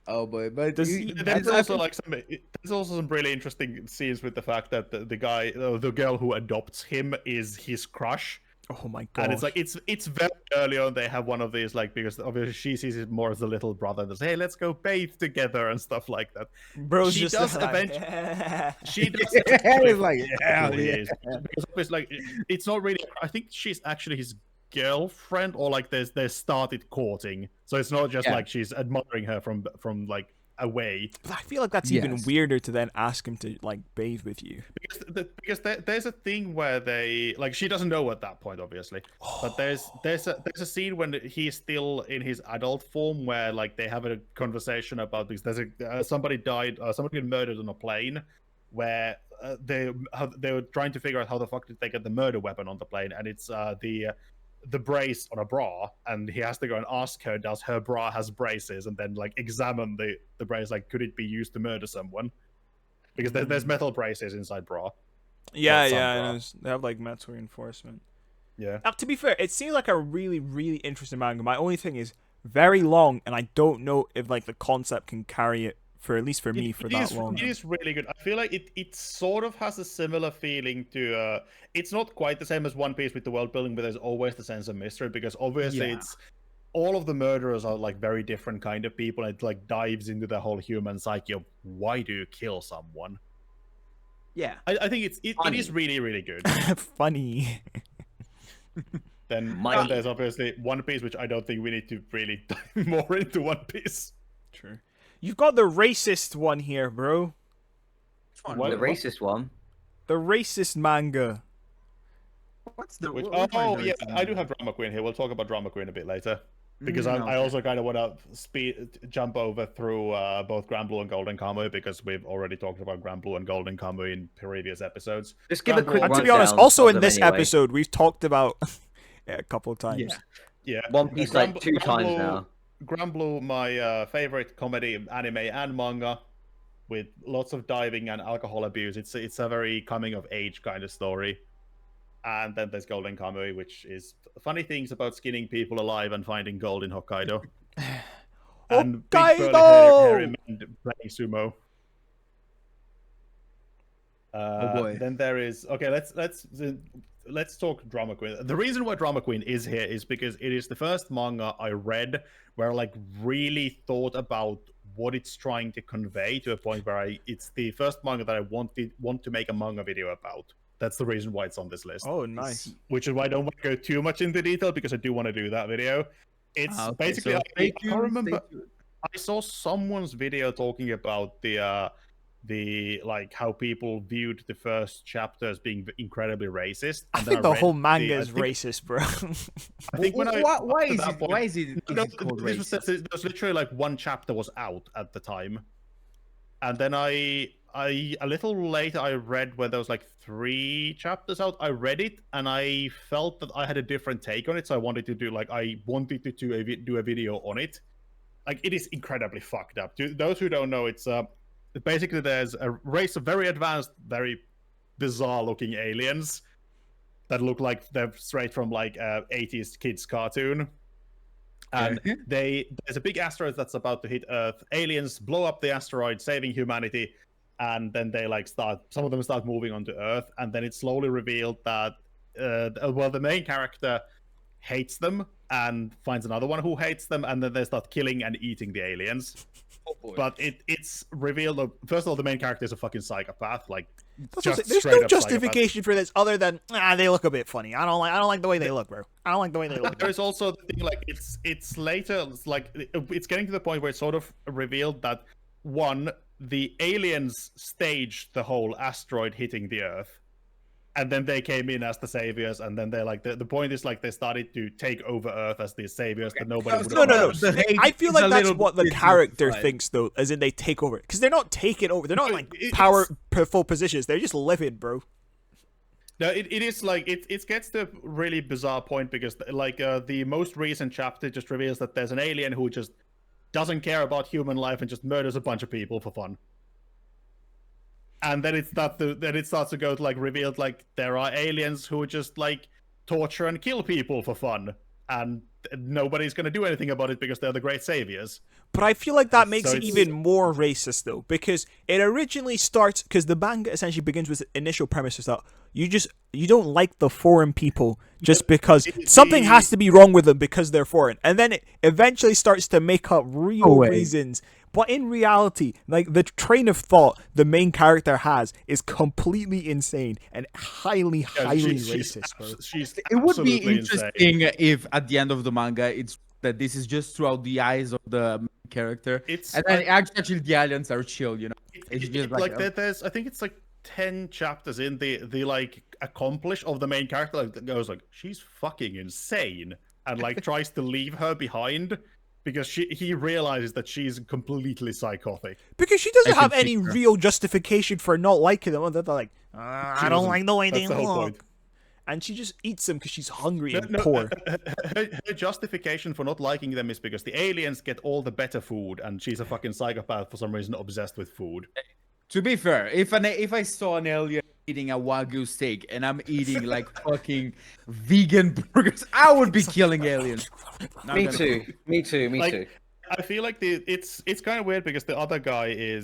Speaker 1: Oh boy, but
Speaker 2: There's also like there's also some really interesting scenes with the fact that the girl who adopts him is his crush.
Speaker 3: Oh my god!
Speaker 2: And it's like it's very early on. They have one of these like because obviously she sees it more as the little brother and says, "Hey, let's go bathe together" and stuff like that.
Speaker 3: Bro's
Speaker 2: She
Speaker 3: just
Speaker 2: does
Speaker 3: like,
Speaker 2: eventually. She does.
Speaker 1: It's like, hell
Speaker 2: who he
Speaker 1: yeah.
Speaker 2: is. Because it's like it's not really. I think she's actually his girlfriend, or like they started courting. So it's not just
Speaker 1: Yeah.
Speaker 2: like she's admiring her from like away.
Speaker 3: But I feel like that's even
Speaker 1: Yes.
Speaker 3: weirder to then ask him to like bathe with you.
Speaker 2: Because there's a thing where they like she doesn't know at that point obviously, but there's a scene when he's still in his adult form where like they have a conversation about this. There's a somebody died, somebody got murdered on a plane, where they were trying to figure out how the fuck did they get the murder weapon on the plane, and it's the brace on a bra, and he has to go and ask her, does her bra has braces, and then like examine the brace, like could it be used to murder someone? Because there's metal braces inside bra.
Speaker 3: Yeah,
Speaker 2: some
Speaker 3: yeah,
Speaker 2: bra.
Speaker 3: and they have like metal reinforcement.
Speaker 2: Yeah.
Speaker 3: Now, to be fair, it seems like a really, really interesting manga. My only thing is, very long, and I don't know if like the concept can carry it for at least for me for that
Speaker 2: is,
Speaker 3: long.
Speaker 2: It is really good. I feel like it sort of has a similar feeling to. It's not quite the same as One Piece with the world building, but there's always the sense of mystery because obviously it's all of the murderers are like very different kind of people. And it like dives into the whole human psyche of why do you kill someone.
Speaker 1: Yeah.
Speaker 2: I think it is really really good.
Speaker 3: Funny.
Speaker 2: Then
Speaker 4: Mighty.
Speaker 2: there's obviously One Piece, which I don't think we need to really dive more into One Piece.
Speaker 3: True. You've got the racist one here, bro.
Speaker 2: What-
Speaker 4: The racist one.
Speaker 3: The racist manga.
Speaker 1: What's the?
Speaker 2: Which,
Speaker 1: what
Speaker 2: oh
Speaker 1: manga
Speaker 2: yeah,
Speaker 1: is
Speaker 2: I do have Drama Queen here. We'll talk about Drama Queen a bit later because I
Speaker 1: okay.
Speaker 2: also kind of want to jump over through both Grand Blue and Golden Kamuy because we've already talked about Grand Blue and Golden Kamuy in previous episodes.
Speaker 4: Just give a quick
Speaker 3: And to be
Speaker 4: rundown
Speaker 3: honest, also
Speaker 4: of
Speaker 3: in
Speaker 4: them
Speaker 3: this
Speaker 4: anyway.
Speaker 3: episode, we've talked about it a couple of times.
Speaker 1: Yeah.
Speaker 2: Yeah,
Speaker 4: One Piece like two times now.
Speaker 2: Grand Blue, my favorite comedy, anime, and manga, with lots of diving and alcohol abuse. It's a very coming of age kind of story. And then there's Golden Kamuy, which is funny things about skinning people alive and finding gold in Hokkaido. And big burly hairy men playing sumo.
Speaker 1: Oh boy.
Speaker 2: Then there is let's talk Drama Queen. The reason why Drama Queen is here is because it is the first manga I read where I like really thought about what it's trying to convey to a point where it's the first manga that I want to make a manga video about. That's the reason why it's on this list.
Speaker 3: Oh, nice.
Speaker 2: Which is why I don't want to go too much into detail because I do want to do that video. It's basically
Speaker 1: so
Speaker 2: I can't remember. I saw someone's video talking about the like how people viewed the first chapter as being incredibly racist.
Speaker 3: I
Speaker 2: And
Speaker 3: think
Speaker 2: then
Speaker 3: the
Speaker 2: read
Speaker 3: whole manga
Speaker 2: I
Speaker 3: is
Speaker 2: think-
Speaker 3: racist, bro.
Speaker 2: I think when
Speaker 1: Why
Speaker 2: up to
Speaker 1: is
Speaker 2: that
Speaker 1: it?
Speaker 2: point-
Speaker 1: Why is it?
Speaker 2: No,
Speaker 1: Is it called
Speaker 2: this was,
Speaker 1: racist?
Speaker 2: there was literally like one chapter was out at the time, and then I a little later I read where there was like 3 chapters out. I read it and I felt that I had a different take on it, so I wanted to do do a video on it. Like it is incredibly fucked up. To those who don't know, it's basically there's a race of very advanced, very bizarre looking aliens that look like they're straight from like 80s kids cartoon. And there's a big asteroid that's about to hit Earth. Aliens blow up the asteroid, saving humanity, and then they like some of them start moving onto Earth, and then it's slowly revealed that the main character hates them and finds another one who hates them, and then they start killing and eating the aliens.
Speaker 1: Oh, boy.
Speaker 2: But it's revealed that, first of all, the main character is a fucking psychopath. Like,
Speaker 3: There's
Speaker 2: straight
Speaker 3: no
Speaker 2: up
Speaker 3: justification for this other than they look a bit funny. I don't like the way they look, bro. I don't like the way they look.
Speaker 2: There's also the thing, like it's later, it's getting to the point where it's sort of revealed that the aliens staged the whole asteroid hitting the Earth, and then they came in as the saviors, and then they're like the point is like they started to take over Earth as the saviors that nobody would
Speaker 3: No.
Speaker 2: oppose.
Speaker 3: I feel like that's what the character thinks, though, as in they take over. Because they're not taking over. They're not like powerful positions. They're just living, bro.
Speaker 2: No, it is like it gets to a really bizarre point because like the most recent chapter just reveals that there's an alien who just doesn't care about human life and just murders a bunch of people for fun. And then it starts to go to like revealed like there are aliens who just like torture and kill people for fun, and nobody's going to do anything about it because they're the great saviors.
Speaker 3: But I feel like that makes
Speaker 2: So
Speaker 3: it
Speaker 2: it's-
Speaker 3: even more racist, though, because it originally starts because the manga essentially begins with the initial premise is that you don't like the foreign people just because something has to be wrong with them because they're foreign, and then it eventually starts to make up real reasons. But in reality, like the train of thought the main character has is completely insane and highly racist, bro.
Speaker 1: It would be
Speaker 2: absolutely
Speaker 1: interesting if at the end of the manga it's that this is just throughout the eyes of the main character, and then actually the aliens are chill, you know. It's just like
Speaker 2: there's I think it's like 10 chapters in the like accomplish of the main character that goes like she's fucking insane and like tries to leave her behind because he realizes that she's completely psychotic.
Speaker 3: Because she doesn't
Speaker 1: I can
Speaker 3: have any
Speaker 1: picture.
Speaker 3: real justification for not liking them. They're like, I don't
Speaker 2: doesn't.
Speaker 3: like the way
Speaker 2: That's
Speaker 3: they
Speaker 2: the whole
Speaker 3: look.
Speaker 2: point.
Speaker 3: And she just eats them because she's hungry and poor.
Speaker 2: Her justification for not liking them is because the aliens get all the better food and she's a fucking psychopath for some reason obsessed with food.
Speaker 1: To be fair, if I saw an alien eating a Wagyu steak and I'm eating like fucking vegan burgers, I would be killing aliens. Not
Speaker 4: Me
Speaker 1: gonna-
Speaker 4: too. Me too. Me
Speaker 2: Like,
Speaker 4: too.
Speaker 2: I feel like it's kind of weird because the other guy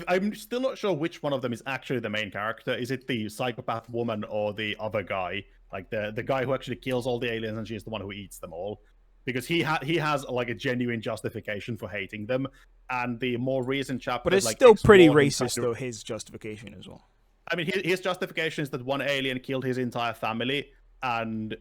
Speaker 2: I'm still not sure which one of them is actually the main character. Is it the psychopath woman or the other guy? Like the guy who actually kills all the aliens and she's the one who eats them all? Because he has like a genuine justification for hating them, and the more recent chapter.
Speaker 3: But it's
Speaker 2: like,
Speaker 3: still pretty
Speaker 2: explore his
Speaker 3: racist,
Speaker 2: kind
Speaker 3: though,
Speaker 2: of-
Speaker 3: his justification as well.
Speaker 2: I mean, his justification is that one alien killed his entire family, and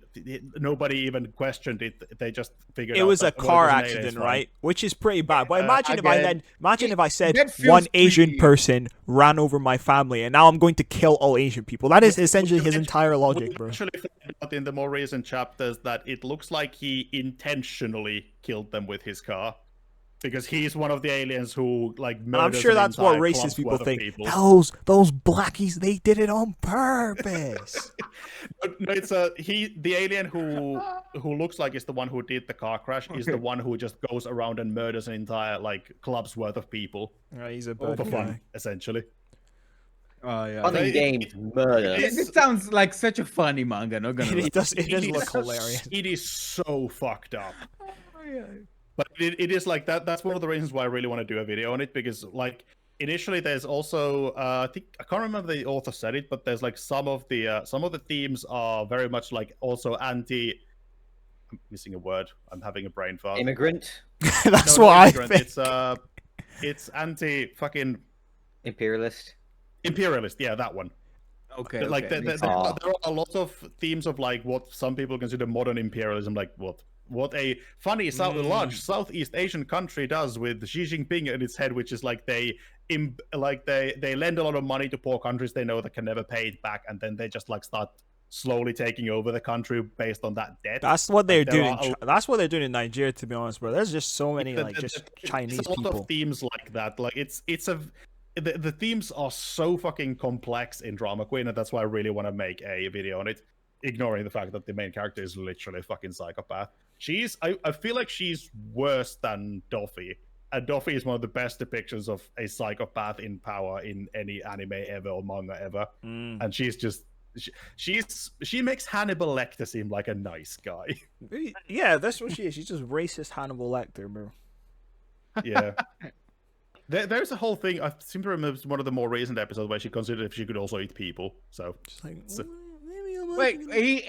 Speaker 2: nobody even questioned it. They just figured
Speaker 3: It
Speaker 2: out
Speaker 3: was a
Speaker 2: that, well,
Speaker 3: car
Speaker 2: it was an alien, it's
Speaker 3: accident,
Speaker 2: fine.
Speaker 3: right? Which is pretty bad. But imagine
Speaker 1: again,
Speaker 3: if I said
Speaker 1: that feels
Speaker 3: one Asian
Speaker 1: pretty-
Speaker 3: person ran over my family, and now I'm going to kill all Asian people. That is essentially his entire logic,
Speaker 2: We
Speaker 3: bro.
Speaker 2: actually found out in the more recent chapters that it looks like he intentionally killed them with his car, because he's one of the aliens who like
Speaker 3: And I'm
Speaker 2: murders
Speaker 3: sure
Speaker 2: an
Speaker 3: that's what
Speaker 2: entire
Speaker 3: racist
Speaker 2: club's
Speaker 3: people
Speaker 2: worth of
Speaker 3: think.
Speaker 2: people.
Speaker 3: Those blackies, they did it on purpose.
Speaker 2: No, it's the alien who looks like is the one who did the car crash is the one who just goes around and murders an entire like club's worth of people
Speaker 3: Right, he's a
Speaker 2: for
Speaker 3: bad
Speaker 2: fun,
Speaker 3: guy.
Speaker 2: essentially.
Speaker 1: Oh yeah.
Speaker 4: Fun and
Speaker 2: it-
Speaker 4: games, murder.
Speaker 1: It sounds like such a funny manga, not gonna lie.
Speaker 3: It does
Speaker 2: It
Speaker 3: look
Speaker 2: is-
Speaker 3: hilarious.
Speaker 2: It is so fucked up.
Speaker 1: Oh, yeah.
Speaker 2: But it is like that. That's one of the reasons why I really want to do a video on it, because like initially there's also I can't remember the author said it, but there's like some of the themes are very much like also anti. I'm missing a word. I'm having a brain fart.
Speaker 4: Immigrant,
Speaker 3: That's
Speaker 2: No,
Speaker 3: what
Speaker 2: not
Speaker 3: I
Speaker 2: immigrant,
Speaker 3: think.
Speaker 2: It's anti fucking
Speaker 4: imperialist.
Speaker 2: imperialist. Yeah, that one.
Speaker 1: Okay.
Speaker 2: Like
Speaker 1: okay,
Speaker 2: there
Speaker 1: makes
Speaker 2: are
Speaker 1: sense.
Speaker 2: a lot of themes of like what some people consider modern imperialism, like what a funny large Southeast Asian country does with Xi Jinping in its head, which is like they lend a lot of money to poor countries they know that can never pay it back, and then they just like start slowly taking over the country based on that debt.
Speaker 3: That's what they're
Speaker 2: there
Speaker 3: doing.
Speaker 2: are
Speaker 3: That's what they're doing in Nigeria, to be honest, bro. There's just so many like just Chinese
Speaker 2: it's a lot
Speaker 3: people.
Speaker 2: of themes like that. Like the themes are so fucking complex in Drama Queen, and that's why I really want to make a video on it, ignoring the fact that the main character is literally a fucking psychopath. I feel like she's worse than Doffy, and Doffy is one of the best depictions of a psychopath in power in any anime ever or manga ever. And she's just she makes Hannibal Lecter seem like a nice guy.
Speaker 3: Yeah, that's what she is. She's just racist Hannibal Lecter, bro.
Speaker 2: Yeah. There's a whole thing. I seem to remember one of the more recent episodes where she considered if she could also eat people. So
Speaker 3: Just like
Speaker 2: So-
Speaker 3: maybe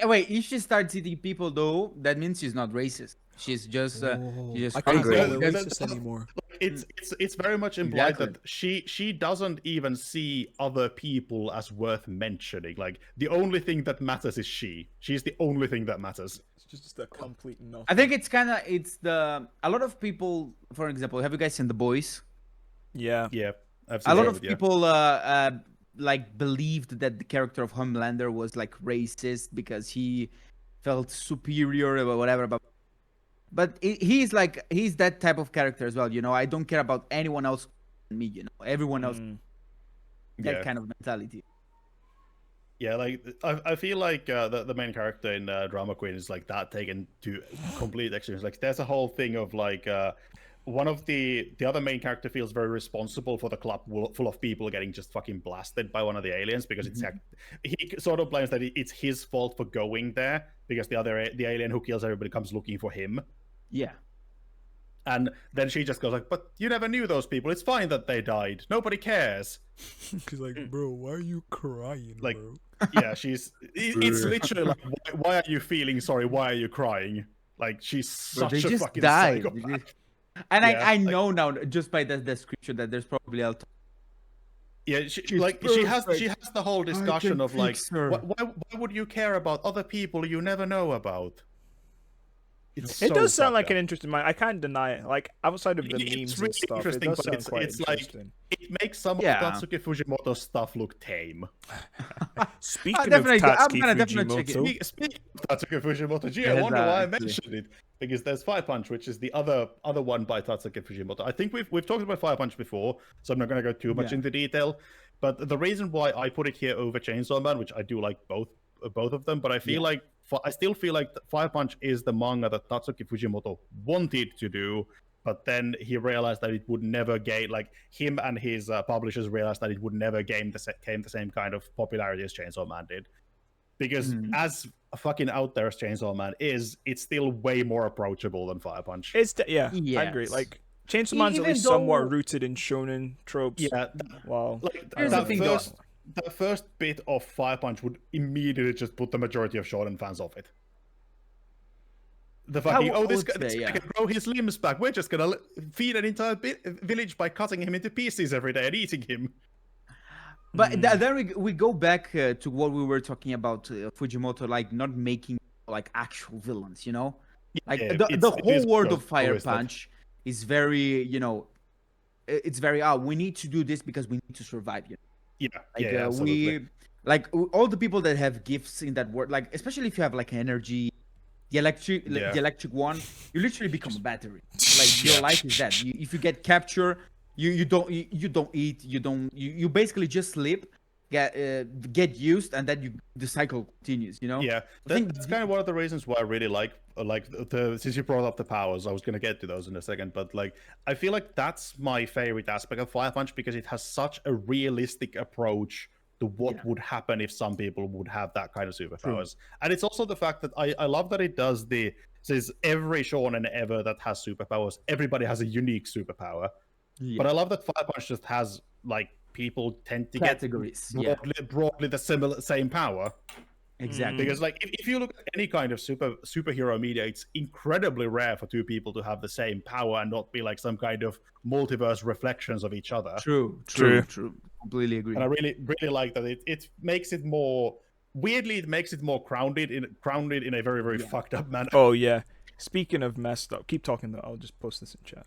Speaker 3: I'm
Speaker 1: Wait, if she starts eating people though, that means she's not racist. She's just she's just
Speaker 3: I can't
Speaker 1: crazy.
Speaker 3: call it
Speaker 2: That's-
Speaker 3: racist anymore.
Speaker 2: it's very much implied
Speaker 1: Exactly.
Speaker 2: that she doesn't even see other people as worth mentioning. Like the only thing that matters is she's the only thing that matters.
Speaker 3: It's just a complete nothing.
Speaker 1: I think a lot of people, for example, have you guys seen The Boys?
Speaker 3: Yeah.
Speaker 2: Yeah, I've
Speaker 1: A lot
Speaker 2: seen
Speaker 1: of
Speaker 2: it, yeah.
Speaker 1: people like believed that the character of Homelander was like racist because he felt superior or whatever. But he's that type of character as well. You know, I don't care about anyone else than me. You know, everyone else. That
Speaker 2: Yeah.
Speaker 1: kind of mentality.
Speaker 2: Yeah, like I feel like the main character in Drama Queen is like that taken to complete extremes. Like there's a whole thing of like one of the other main character feels very responsible for the club full of people getting just fucking blasted by one of the aliens because he sort of blames that it's his fault for going there because the alien who kills everybody comes looking for him.
Speaker 1: Yeah.
Speaker 2: And then she just goes like, "But you never knew those people. It's fine that they died. Nobody cares."
Speaker 3: She's like, bro, why are you crying,
Speaker 2: Like-
Speaker 3: bro?
Speaker 2: Yeah, it's literally like, why are you feeling sorry? Why are you crying? Like she's
Speaker 1: Bro,
Speaker 2: such
Speaker 1: they
Speaker 2: a
Speaker 1: just
Speaker 2: fucking
Speaker 1: died.
Speaker 2: psychopath.
Speaker 1: And
Speaker 2: Yeah,
Speaker 1: I know now just by the description that there's probably a
Speaker 2: Yeah, she
Speaker 1: perfect.
Speaker 2: has the whole discussion
Speaker 1: can
Speaker 2: of like,
Speaker 1: fix her.
Speaker 2: why would you care about other people you never know about? It's
Speaker 3: It
Speaker 2: so
Speaker 3: does sound
Speaker 2: fucked
Speaker 3: like
Speaker 2: up.
Speaker 3: an interesting mind. I can't deny it. Like outside of the
Speaker 2: It's
Speaker 3: memes
Speaker 2: really
Speaker 3: and stuff, it
Speaker 2: interesting,
Speaker 3: does
Speaker 2: but
Speaker 3: sound quite
Speaker 2: it's like
Speaker 3: interesting.
Speaker 2: it makes some
Speaker 1: Yeah.
Speaker 2: of Tatsuki Fujimoto's stuff look tame.
Speaker 3: Speaking of
Speaker 1: definitely- I'm
Speaker 3: Tatsuki
Speaker 1: gonna definitely check it.
Speaker 3: Fujimoto,
Speaker 2: Speaking of Tatsuki Fujimoto, gee, I
Speaker 1: Yes,
Speaker 2: wonder why I
Speaker 1: actually.
Speaker 2: mentioned it because there's Fire Punch, which is the other one by Tatsuki Fujimoto. I think we've talked about Fire Punch before, so I'm not going to go too much
Speaker 1: Yeah.
Speaker 2: into detail. But the reason why I put it here over Chainsaw Man, which I do like both of them, but I feel I still feel like Fire Punch is the manga that Tatsuki Fujimoto wanted to do, but then he realized that it would never gain, like him and his publishers realized that it would never gain the same kind of popularity as Chainsaw Man did. Because as fucking out there as Chainsaw Man is, it's still way more approachable than Fire Punch.
Speaker 3: Yeah, I agree.
Speaker 1: Yes.
Speaker 3: Like Chainsaw Man's at
Speaker 1: Even
Speaker 3: least somewhat
Speaker 1: though-
Speaker 3: rooted in shonen tropes.
Speaker 2: Yeah,
Speaker 3: Wow.
Speaker 2: like
Speaker 1: Here's the thing, though.
Speaker 2: the first bit of Fire Punch would immediately just put the majority of shonen fans off it. The fucking
Speaker 1: I
Speaker 2: this
Speaker 1: would
Speaker 2: guy,
Speaker 1: say, yeah.
Speaker 2: can grow his limbs back. We're just gonna feed an entire village by cutting him into pieces every day and eating him.
Speaker 1: But then we go back to what we were talking about Fujimoto, like not making like actual villains, you know? Like
Speaker 2: Yeah,
Speaker 1: the
Speaker 2: it
Speaker 1: whole
Speaker 2: is
Speaker 1: world of Fire
Speaker 2: always that.
Speaker 1: Punch is very, you know, it's very we need to do this because we need to survive. You know?
Speaker 2: Yeah,
Speaker 1: Like
Speaker 2: absolutely.
Speaker 1: all the people that have gifts in that world, like especially if you have like energy, the electric one, you literally become a battery. Like your life is that. If you get captured, you don't eat, you basically just sleep, get used, and then the cycle continues. You know.
Speaker 2: Yeah,
Speaker 1: I think
Speaker 2: that's kind of one of the reasons why I really like since you brought up the powers, I was gonna get to those in a second, but like I feel like that's my favorite aspect of Fire Punch because it has such a realistic approach to what would happen if some people would have that kind of superpowers. And it's also the fact that I love that it does says every shonen ever that has superpowers, everybody has a unique superpower. But I love that Fire Punch just has like people tend to
Speaker 1: Categories,
Speaker 2: get broadly the same power.
Speaker 1: Exactly.
Speaker 2: Because like if you look at any kind of superhero media, it's incredibly rare for two people to have the same power and not be like some kind of multiverse reflections of each other.
Speaker 1: True. Completely agree.
Speaker 2: And I really like that it makes it more weirdly, it makes it more grounded in a very, very fucked up manner.
Speaker 3: Oh yeah. Speaking of messed up, keep talking though. I'll just post this in chat.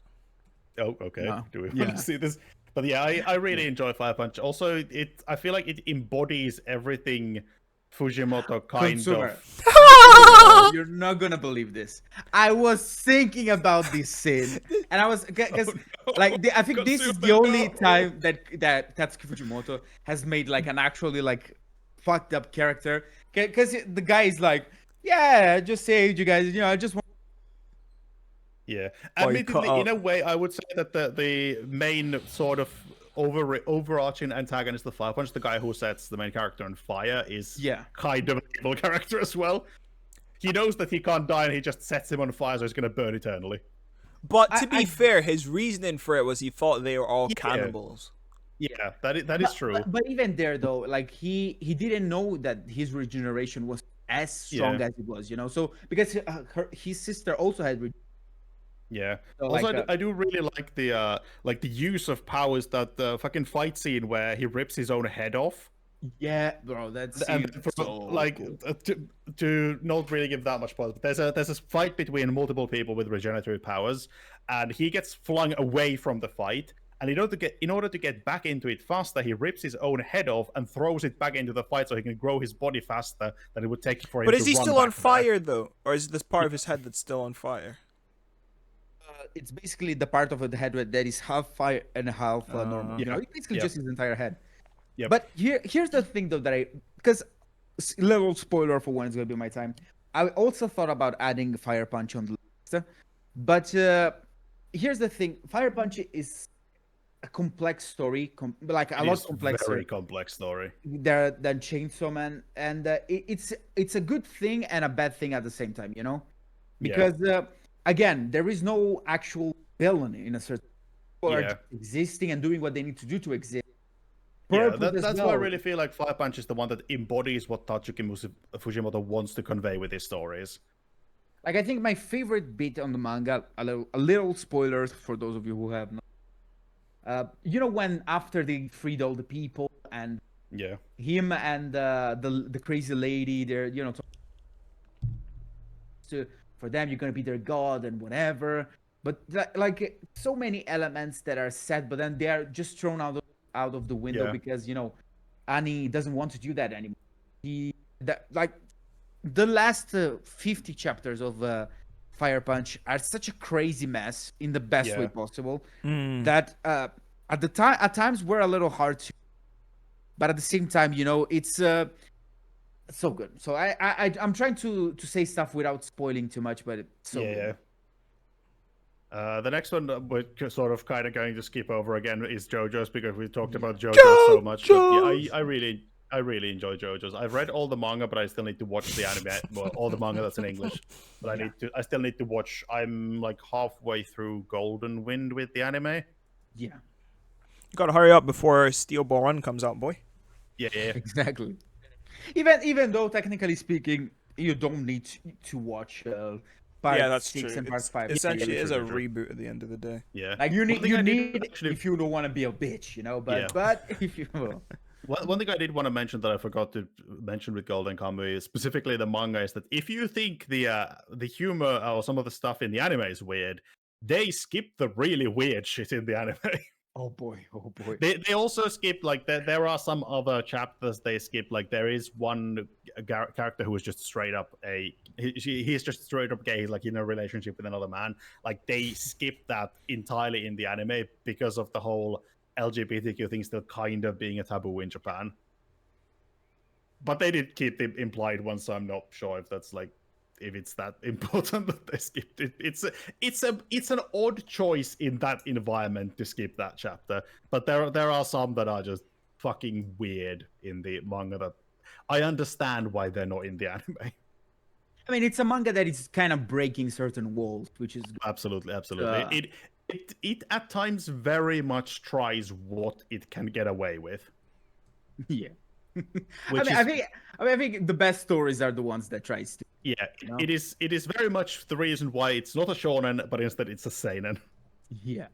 Speaker 2: Oh, okay.
Speaker 1: No.
Speaker 2: Do we want to see this? But yeah, I really enjoy Fire Punch. Also, I feel like it embodies everything Fujimoto kind
Speaker 1: Consumer.
Speaker 2: of.
Speaker 1: You're not gonna believe this. I was thinking about this scene, and I was because I think this is the only time that Tatsuki Fujimoto has made like an actually like fucked up character. Because the guy is like, yeah, I just saved you guys. You know, I just want.
Speaker 2: Yeah,
Speaker 3: Oh, you
Speaker 2: admittedly,
Speaker 3: cut
Speaker 2: in a way, I would say that the main sort of overarching antagonist of Fire Punch, the guy who sets the main character on fire, is kind of an evil character as well. He knows that he can't die, and he just sets him on fire, so he's going to burn eternally.
Speaker 3: But to be fair, his reasoning for it was he thought they were all cannibals.
Speaker 2: Yeah, that is true.
Speaker 1: But even there, though, like he didn't know that his regeneration was as strong as it was, you know. So because his sister also had.
Speaker 2: Yeah.
Speaker 1: So,
Speaker 2: also,
Speaker 1: like,
Speaker 2: I do really like the use of powers, that the fucking fight scene where he rips his own head off.
Speaker 1: Yeah, bro, that's
Speaker 2: to not really give that much pause, but there's a fight between multiple people with regenerative powers, and he gets flung away from the fight. And in order to get back into it faster, he rips his own head off and throws it back into the fight so he can grow his body faster than it would take for him.
Speaker 3: But
Speaker 2: to
Speaker 3: is he
Speaker 2: run
Speaker 3: still
Speaker 2: back
Speaker 3: on
Speaker 2: there.
Speaker 3: fire though, or is this part of his head that's still on fire?
Speaker 1: it's basically the part of the head that is half fire and half normal. You know, it's basically just his entire head.
Speaker 2: Yeah.
Speaker 1: But here's the thing though because little spoiler for when it's gonna be my time. I also thought about adding Fire Punch on the list, but here's the thing: Fire Punch is a complex story, like a lot complexer.
Speaker 2: Very complex story.
Speaker 1: There than Chainsaw Man, and it's a good thing and a bad thing at the same time, you know, because again, there is no actual villain in a certain. People are just existing and doing what they need to do to exist.
Speaker 2: Yeah, that's why I really feel like Fire Punch is the one that embodies what Tatsuki Fujimoto wants to convey with his stories.
Speaker 1: Like, I think my favorite bit on the manga, a little spoilers for those of you who have not. You know, when after they freed all the people and him and the crazy lady, they're, you know, for them you're gonna be their god and whatever. But like so many elements that are set, but then they are just thrown out of the window because, you know, Annie doesn't want to do that anymore. The last 50 chapters of Fire Punch are such a crazy mess in the best way possible that at times were a little hard to, but at the same time, you know, it's so good. So I'm trying to say stuff without spoiling too much, but it's so good.
Speaker 2: The next one we're sort of kind of going to skip over again is JoJo's because we talked about JoJo's so much. But yeah, I really enjoy JoJo's. I've read all the manga, but I still need to watch the anime. Well, all the manga that's in English, but I still need to watch. I'm like halfway through Golden Wind with the anime.
Speaker 1: Yeah,
Speaker 3: You gotta hurry up before Steel Ball Run comes out, boy.
Speaker 2: Yeah.
Speaker 1: exactly. Even though technically speaking, you don't need to watch part
Speaker 3: Yeah, that's
Speaker 1: 6
Speaker 3: true.
Speaker 1: and part
Speaker 3: It's
Speaker 1: 5.
Speaker 3: essentially is a
Speaker 2: true.
Speaker 3: reboot at the end of the day.
Speaker 2: Yeah.
Speaker 1: Like you
Speaker 2: One thing I did actually-
Speaker 1: if you don't want to be a bitch, you know. But
Speaker 2: Yeah.
Speaker 1: but if you will.
Speaker 2: One thing I did want to mention that I forgot to mention with Golden Kamuy, is specifically the manga, is that if you think the humor or some of the stuff in the anime is weird, they skip the really weird shit in the anime.
Speaker 1: Oh boy, oh boy.
Speaker 2: They also skip like there are some other chapters they skip. Like there is one character who is just straight up he's just straight up gay. He's like in a relationship with another man. Like they skip that entirely in the anime because of the whole LGBTQ thing still kind of being a taboo in Japan. But they did keep the implied one, so I'm not sure if that's like if it's that important that they skipped it. It's an odd choice in that environment to skip that chapter. But there are some that are just fucking weird in the manga that I understand why they're not in the anime.
Speaker 1: I mean, it's a manga that is kind of breaking certain walls, which is
Speaker 2: Absolutely. It at times very much tries what it can get away with.
Speaker 1: yeah.
Speaker 2: Which
Speaker 1: I think the best stories are the ones that tries to.
Speaker 2: Yeah,
Speaker 1: know?
Speaker 2: it is very much the reason why it's not a shonen, but instead it's a seinen.
Speaker 1: Yeah.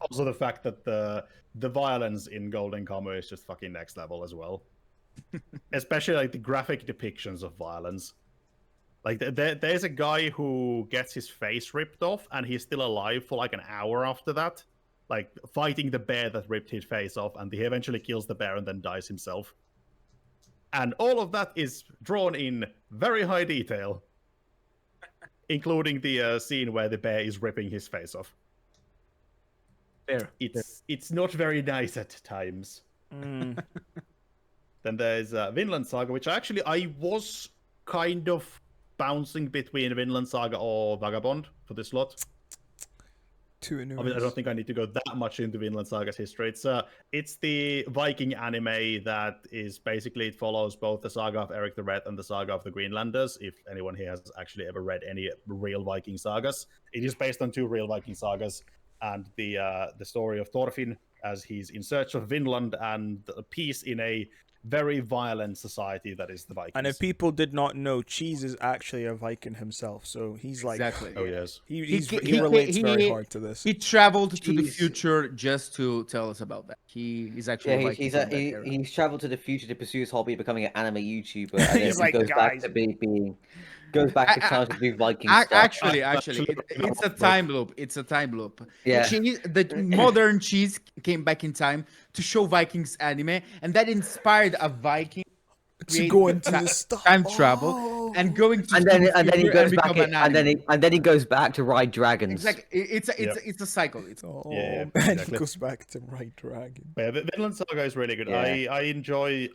Speaker 2: Also the fact that the violence in Golden Kamuy is just fucking next level as well. Especially like the graphic depictions of violence. Like there's a guy who gets his face ripped off and he's still alive for like an hour after that. Like fighting the bear that ripped his face off, and he eventually kills the bear and then dies himself. And all of that is drawn in very high detail, including the scene where the bear is ripping his face off.
Speaker 1: Fair.
Speaker 2: It's not very nice at times. Then there's Vinland Saga, which actually I was kind of bouncing between Vinland Saga or Vagabond for this lot. I mean, I don't think I need to go that much into Vinland Saga's history. It's the Viking anime that is basically, it follows both the saga of Eric the Red and the saga of the Greenlanders. If anyone here has actually ever read any real Viking sagas, it is based on 2 real Viking sagas, and the story of Thorfinn as he's in search of Vinland and peace in a very violent society that is the Vikings.
Speaker 3: And if people did not know, Cheese is actually a Viking himself, so he's like,
Speaker 1: Exactly.
Speaker 2: Oh yes.
Speaker 3: he relates very hard to this.
Speaker 1: He traveled to the
Speaker 4: Jeez.
Speaker 1: future just to tell us about that. He is actually a
Speaker 4: Yeah,
Speaker 1: Viking from that era.
Speaker 4: he's traveled to the future to pursue his hobby, becoming an anime YouTuber, and then
Speaker 3: He's
Speaker 4: he
Speaker 3: like,
Speaker 4: goes back
Speaker 3: "Guys."
Speaker 4: to goes back to trying to do Viking stuff.
Speaker 1: Actually, it's a time loop. It's a time loop.
Speaker 4: Yeah.
Speaker 1: The modern Cheese came back in time to show Vikings anime, and that inspired a Viking
Speaker 3: To go into the stuff.
Speaker 1: time travel and going to
Speaker 4: And then
Speaker 1: the
Speaker 4: he
Speaker 1: future
Speaker 4: goes back,
Speaker 1: become an anime.
Speaker 4: and then he goes back to ride dragons.
Speaker 1: Exactly. It's a cycle. It's
Speaker 3: Oh,
Speaker 2: Yeah,
Speaker 3: man,
Speaker 2: exactly.
Speaker 3: he goes back to Right Dragon.
Speaker 2: Yeah, Vinland Saga is really good.
Speaker 4: Yeah.
Speaker 2: I enjoy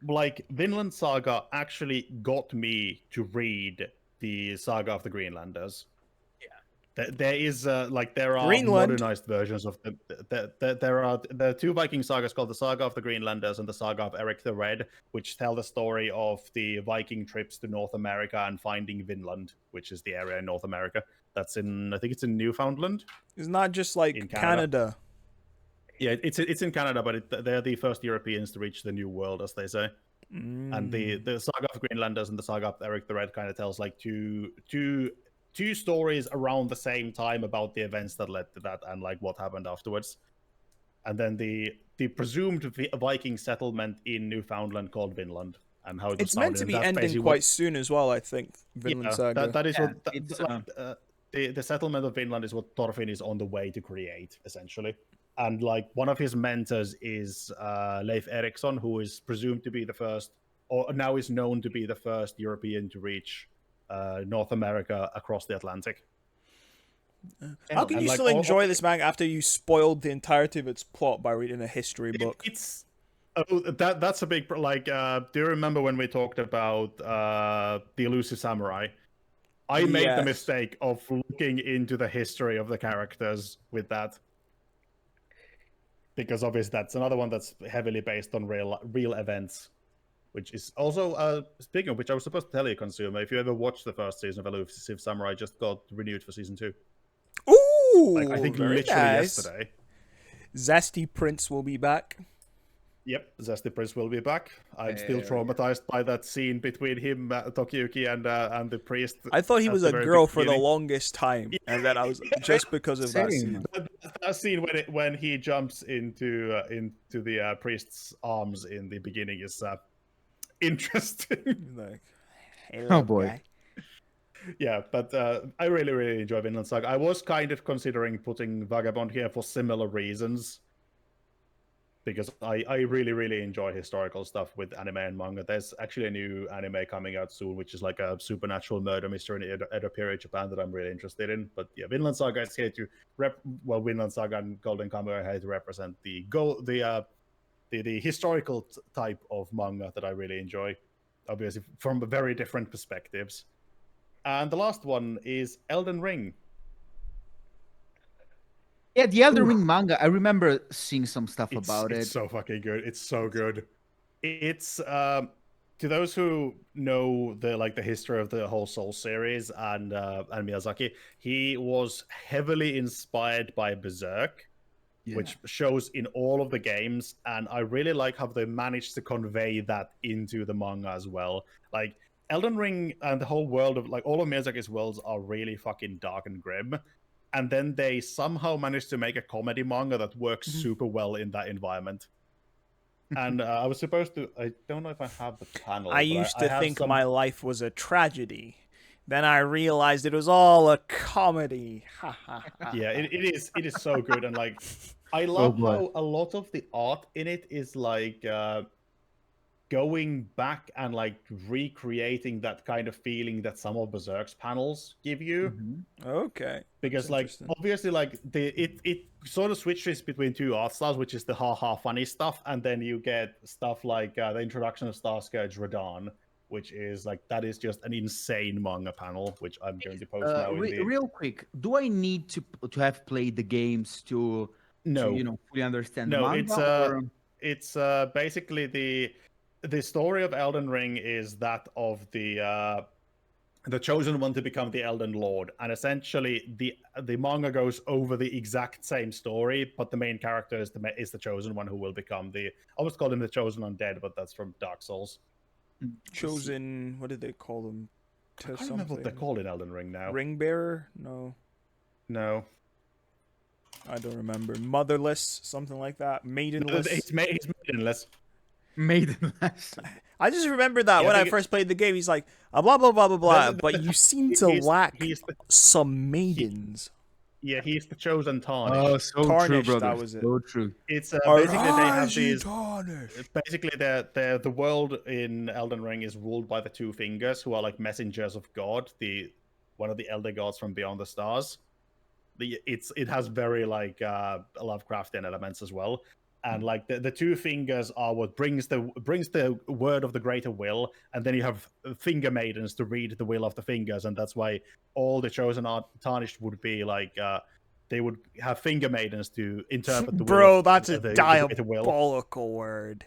Speaker 2: like Vinland Saga actually got me to read the saga of the Greenlanders. Yeah. There is like there are
Speaker 3: Greenland.
Speaker 2: modernized versions of there are 2 Viking sagas called the Saga of the Greenlanders and the Saga of Eric the Red, which tell the story of the Viking trips to North America and finding Vinland, which is the area in North America. That's in, I think it's in Newfoundland.
Speaker 3: It's not just like
Speaker 2: In
Speaker 3: Canada.
Speaker 2: Yeah, it's in Canada, but they're the first Europeans to reach the New World, as they say. And the Saga of Greenlanders and the Saga of Eric the Red kind of tells like two stories around the same time about the events that led to that and like what happened afterwards. And then the presumed Viking settlement in Newfoundland called Vinland and how it was
Speaker 3: It's meant
Speaker 2: founded,
Speaker 3: to
Speaker 2: and
Speaker 3: be
Speaker 2: that's
Speaker 3: ending
Speaker 2: basically
Speaker 3: quite soon as well, I think. Vinland Saga.
Speaker 2: that is
Speaker 1: Yeah,
Speaker 2: what
Speaker 1: it's,
Speaker 2: the settlement of Vinland is what Thorfinn is on the way to create, essentially. And like one of his mentors is Leif Erikson, who is presumed to be the first, or now is known to be the first European to reach North America across the Atlantic.
Speaker 3: How can
Speaker 2: And
Speaker 3: you
Speaker 2: like
Speaker 3: still
Speaker 2: all-
Speaker 3: enjoy this manga after you spoiled the entirety of its plot by reading a history book?
Speaker 2: It's that's a big like. Do you remember when we talked about the Elusive Samurai? I made the
Speaker 3: Yes.
Speaker 2: mistake of looking into the history of the characters with that. Because obviously that's another one that's heavily based on real events. Which is also, speaking of which, I was supposed to tell you, consumer, if you ever watched the first season of Elusive Samurai, just got renewed for season 2.
Speaker 3: Ooh,
Speaker 2: Like, I think
Speaker 3: very
Speaker 2: literally
Speaker 3: nice.
Speaker 2: yesterday.
Speaker 3: Zesty Prince will be back.
Speaker 2: Yep, Zesty Prince will be back. I'm still
Speaker 1: Hell
Speaker 2: traumatized by that scene between him, Tokiyuki, and the priest.
Speaker 3: I thought he
Speaker 2: at
Speaker 3: was
Speaker 2: the
Speaker 3: a
Speaker 2: very
Speaker 3: girl for the
Speaker 2: beginning.
Speaker 3: longest time, and then I was just because of that
Speaker 4: Same.
Speaker 3: scene.
Speaker 2: That scene when he jumps into the priest's arms in the beginning is interesting.
Speaker 3: Like,
Speaker 1: Oh boy.
Speaker 3: guy.
Speaker 2: Yeah, but I really enjoy Vinland Saga. I was kind of considering putting Vagabond here for similar reasons. Because I really enjoy historical stuff with anime and manga. There's actually a new anime coming out soon, which is like a supernatural murder mystery in Edo period Japan that I'm really interested in. But yeah, Vinland Saga is here to Vinland Saga and Golden Kamuy are here to represent the historical type of manga that I really enjoy, obviously from very different perspectives. And the last one is Elden Ring.
Speaker 1: Yeah, the Elden Ring manga. I remember seeing some stuff about
Speaker 2: It's
Speaker 1: it.
Speaker 2: so fucking good. It's so good. It's to those who know the history of the whole Soul series and Miyazaki, he was heavily inspired by Berserk, which shows in all of the games, and I really like how they managed to convey that into the manga as well. Like Elden Ring and the whole world of all of Miyazaki's worlds are really fucking dark and grim. And then they somehow managed to make a comedy manga that works super well in that environment. And I was supposed to, I don't know if I have the panel.
Speaker 3: I
Speaker 2: but
Speaker 3: used
Speaker 2: I
Speaker 3: to
Speaker 2: have
Speaker 3: think
Speaker 2: some,
Speaker 3: my life was a tragedy. Then I realized it was all a comedy. Ha ha ha.
Speaker 2: Yeah, it is so good. And I love how a lot of the art in it is going back and recreating that kind of feeling that some of Berserk's panels give you.
Speaker 3: Okay.
Speaker 2: Because
Speaker 3: interesting.
Speaker 2: obviously it sort of switches between two art styles, which is the ha funny stuff, and then you get stuff like the introduction of Starscourge Radahn, which is that is just an insane manga panel, which I'm going to post now in the
Speaker 1: Real quick, do I need to have played the games to
Speaker 2: no
Speaker 1: fully understand the
Speaker 2: no
Speaker 1: manga?
Speaker 2: it's basically the story of Elden Ring is that of the chosen one to become the Elden Lord, and essentially the manga goes over the exact same story, but the main character is the chosen one who will become I always call him the chosen undead, but that's from Dark Souls.
Speaker 3: Chosen. What did they call them?
Speaker 2: I can't remember what they're called in Elden Ring now.
Speaker 3: Ring bearer? No, I don't remember. Motherless, something like that. Maidenless.
Speaker 2: He's maidenless.
Speaker 1: Maidenless.
Speaker 3: I just remember that
Speaker 2: Yeah,
Speaker 3: when
Speaker 2: I
Speaker 3: I
Speaker 2: think
Speaker 3: first played the game, he's like, blah blah blah blah blah. But you seem to lack
Speaker 2: he's
Speaker 3: some maidens.
Speaker 2: Yeah, he's the chosen tarnished.
Speaker 1: Oh, so
Speaker 3: Tarnished,
Speaker 1: true, brother.
Speaker 3: that was it.
Speaker 1: So true.
Speaker 2: It's basically they have
Speaker 3: Arise, ye
Speaker 2: these.
Speaker 3: tarnished.
Speaker 2: Basically, the world in Elden Ring is ruled by the Two Fingers, who are like messengers of God, one of the elder gods from beyond the stars. It has very Lovecraftian elements as well, and the Two Fingers are what brings the word of the greater will, and then you have finger maidens to read the will of the fingers, and that's why all the chosen tarnished would be they would have finger maidens to interpret the will.
Speaker 3: Bro, that's a
Speaker 2: the greater will.
Speaker 3: diabolical word.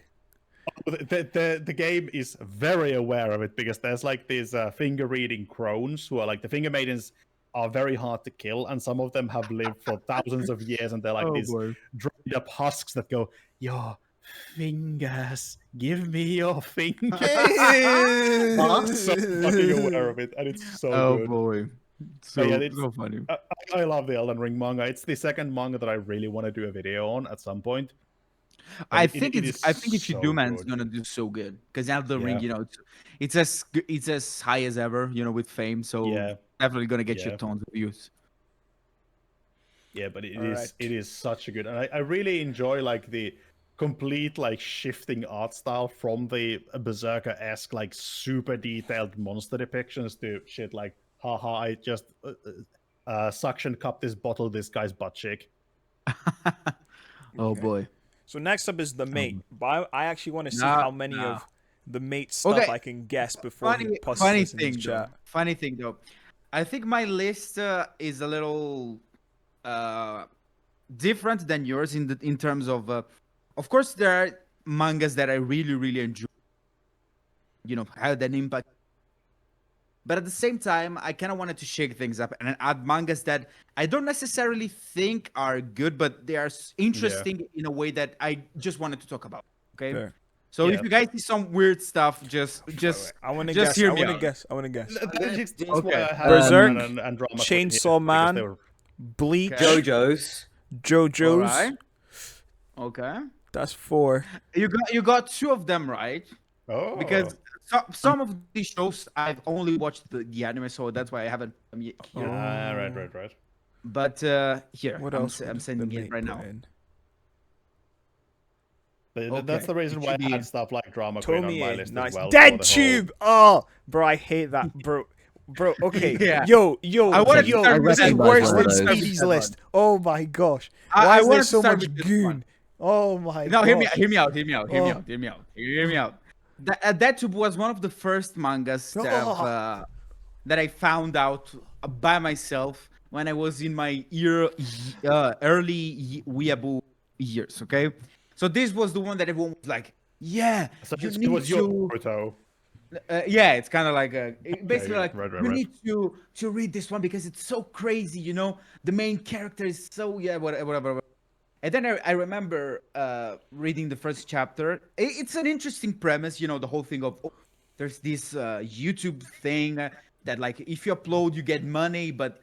Speaker 2: The game is very aware of it because there's these finger reading crones who are the finger maidens are very hard to kill, and some of them have lived for thousands of years, and they're these dried up husks that go, your fingers, give me your fingers. I'm so fucking aware of it, and it's so good.
Speaker 1: Boy. So, so funny.
Speaker 2: I love the Elden Ring manga. It's the second manga that I really want to do a video on at some point.
Speaker 1: I think if you do, man,
Speaker 2: good.
Speaker 1: it's gonna do so good because Elden Ring, it's as high as ever, with fame. So definitely gonna get you tons of views.
Speaker 2: Yeah, but it is such a good, and I really enjoy the complete shifting art style from the Berserker-esque super detailed monster depictions to shit haha, I just suction cup this guy's butt cheek.
Speaker 1: Oh boy.
Speaker 3: So next up is the mate. But I actually want to see how many of the mate stuff I can guess before he posts this in his chat.
Speaker 1: Funny thing though, I think my list is a little different than yours in terms of course, there are mangas that I really, really enjoy. Had an impact. But at the same time, I kind of wanted to shake things up and add mangas that I don't necessarily think are good, but they are interesting in a way that I just wanted to talk about. Okay.
Speaker 3: Fair.
Speaker 1: So if you guys see some weird stuff, just
Speaker 3: I want to
Speaker 1: just
Speaker 3: guess.
Speaker 1: hear
Speaker 3: I
Speaker 1: me
Speaker 3: want to
Speaker 1: out.
Speaker 3: guess. I want to guess.
Speaker 2: That's
Speaker 1: Okay.
Speaker 2: why I have
Speaker 3: Berserk,
Speaker 2: and Drama
Speaker 3: Chainsaw
Speaker 2: because
Speaker 3: Man,
Speaker 2: they were-
Speaker 3: Bleach,
Speaker 1: Okay.
Speaker 4: JoJo's.
Speaker 3: JoJo's.
Speaker 1: All right. Okay.
Speaker 3: That's 4.
Speaker 1: You got 2 of them right,
Speaker 2: Oh,
Speaker 1: because some of these shows I've only watched the anime, so that's why I haven't here.
Speaker 2: right.
Speaker 1: But here,
Speaker 3: What
Speaker 1: I'm
Speaker 3: else?
Speaker 1: I'm
Speaker 3: would
Speaker 1: sending
Speaker 3: the
Speaker 1: it
Speaker 3: mate
Speaker 1: right
Speaker 3: put
Speaker 1: now.
Speaker 3: in?
Speaker 2: But that's the reason
Speaker 1: It
Speaker 2: why I
Speaker 1: should be-
Speaker 2: had stuff like Drama Queen on my
Speaker 3: Tomie,
Speaker 2: list
Speaker 3: nice.
Speaker 2: as well. for
Speaker 3: Dead
Speaker 2: the whole-
Speaker 3: Tube. Oh, bro, I hate that, bro. Bro, okay.
Speaker 1: Yeah.
Speaker 3: Yo,
Speaker 1: I wanted to
Speaker 3: yo,
Speaker 1: start
Speaker 3: this
Speaker 1: with
Speaker 3: is
Speaker 1: that
Speaker 3: worse
Speaker 4: one
Speaker 3: than
Speaker 4: of those.
Speaker 3: Speedy's list. Oh my gosh.
Speaker 1: I
Speaker 3: Why is there
Speaker 1: wanted to
Speaker 3: so
Speaker 1: start
Speaker 3: much
Speaker 1: with this
Speaker 3: goon?
Speaker 1: one.
Speaker 3: Oh my
Speaker 1: No,
Speaker 3: gosh.
Speaker 1: hear me out. Hear me out. Hear me
Speaker 3: Oh.
Speaker 1: out. Hear me out. That Tube was one of the first mangas that I found out by myself when I was in my early weeaboo years. Okay, so this was the one that everyone was like, "Yeah,
Speaker 2: So
Speaker 1: you
Speaker 2: it
Speaker 1: need
Speaker 2: was your
Speaker 1: to."
Speaker 2: Naruto.
Speaker 1: Yeah, it's kind of like basically like
Speaker 2: right,
Speaker 1: you
Speaker 2: right.
Speaker 1: need to read this one because it's so crazy. The main character is so whatever. And then I remember reading the first chapter. It's an interesting premise, the whole thing of there's this YouTube thing that like if you upload you get money, but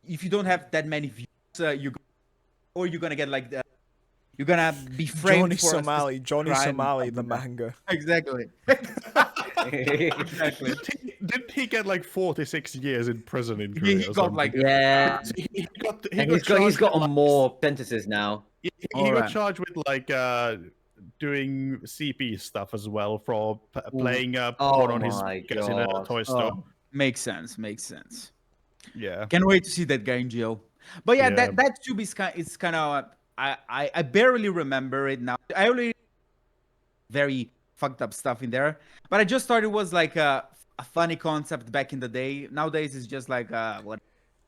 Speaker 1: if you don't have that many views, you're gonna get like you're gonna be framed
Speaker 3: Johnny
Speaker 1: for a
Speaker 3: Somali, Johnny
Speaker 1: crime,
Speaker 3: Somali, the
Speaker 1: something like that.
Speaker 3: manga.
Speaker 1: Exactly. Exactly.
Speaker 2: Didn't he get like 46 years in prison in
Speaker 1: He
Speaker 2: Korea?
Speaker 1: got
Speaker 2: or something?
Speaker 1: like
Speaker 4: Yeah.
Speaker 2: He got
Speaker 4: And he's
Speaker 2: charged
Speaker 4: got
Speaker 2: with,
Speaker 4: more sentences now.
Speaker 2: He
Speaker 1: All
Speaker 2: got
Speaker 1: right.
Speaker 2: charged with like doing CP stuff as well for playing porn on his
Speaker 4: my
Speaker 2: speakers in a
Speaker 4: God.
Speaker 2: toy store.
Speaker 1: Makes sense.
Speaker 2: Yeah.
Speaker 1: Can't wait to see that guy in jail. But yeah,
Speaker 2: Yeah.
Speaker 1: that tube is kind of I barely remember it now. I only very fucked up stuff in there, but I just thought it was like a funny concept back in the day. Nowadays it's just like what.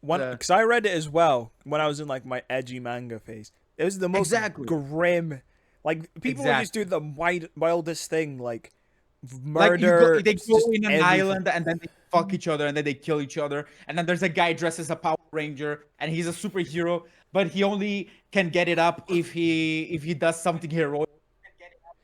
Speaker 3: Because I read it as well when I was in like my edgy manga phase. It was the most
Speaker 1: Exactly.
Speaker 3: grim. Like people would just
Speaker 1: Exactly.
Speaker 3: do the wildest thing, like
Speaker 1: Like
Speaker 3: murder.
Speaker 1: they go
Speaker 3: just
Speaker 1: in an
Speaker 3: everything.
Speaker 1: island and then they fuck each other and then they kill each other and then there's a guy dressed as a Power Ranger and he's a superhero, but he only can get it up if he does something heroic.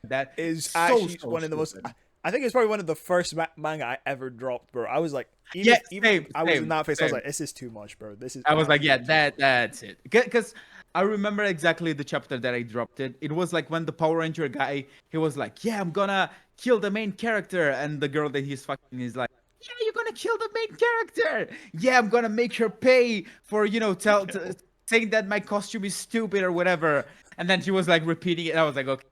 Speaker 1: That
Speaker 3: Is
Speaker 1: so
Speaker 3: actually one of the most.
Speaker 1: stupid.
Speaker 3: I think it's probably one of the first manga I ever dropped, bro. I was like, even,
Speaker 1: Yeah,
Speaker 3: even
Speaker 1: same,
Speaker 3: I was
Speaker 1: same,
Speaker 3: in that phase. I was
Speaker 1: same.
Speaker 3: like, this is too much, bro. This is.
Speaker 1: I was like, yeah,
Speaker 3: absolutely too
Speaker 1: that's it. Because I remember exactly the chapter that I dropped it. It was like when the Power Ranger guy, he was like, yeah, I'm gonna kill the main character. And the girl that he's fucking is like, yeah, you're gonna kill the main character. Yeah, I'm gonna make her pay for, saying that my costume is stupid or whatever. And then she was like repeating it. I was like, okay.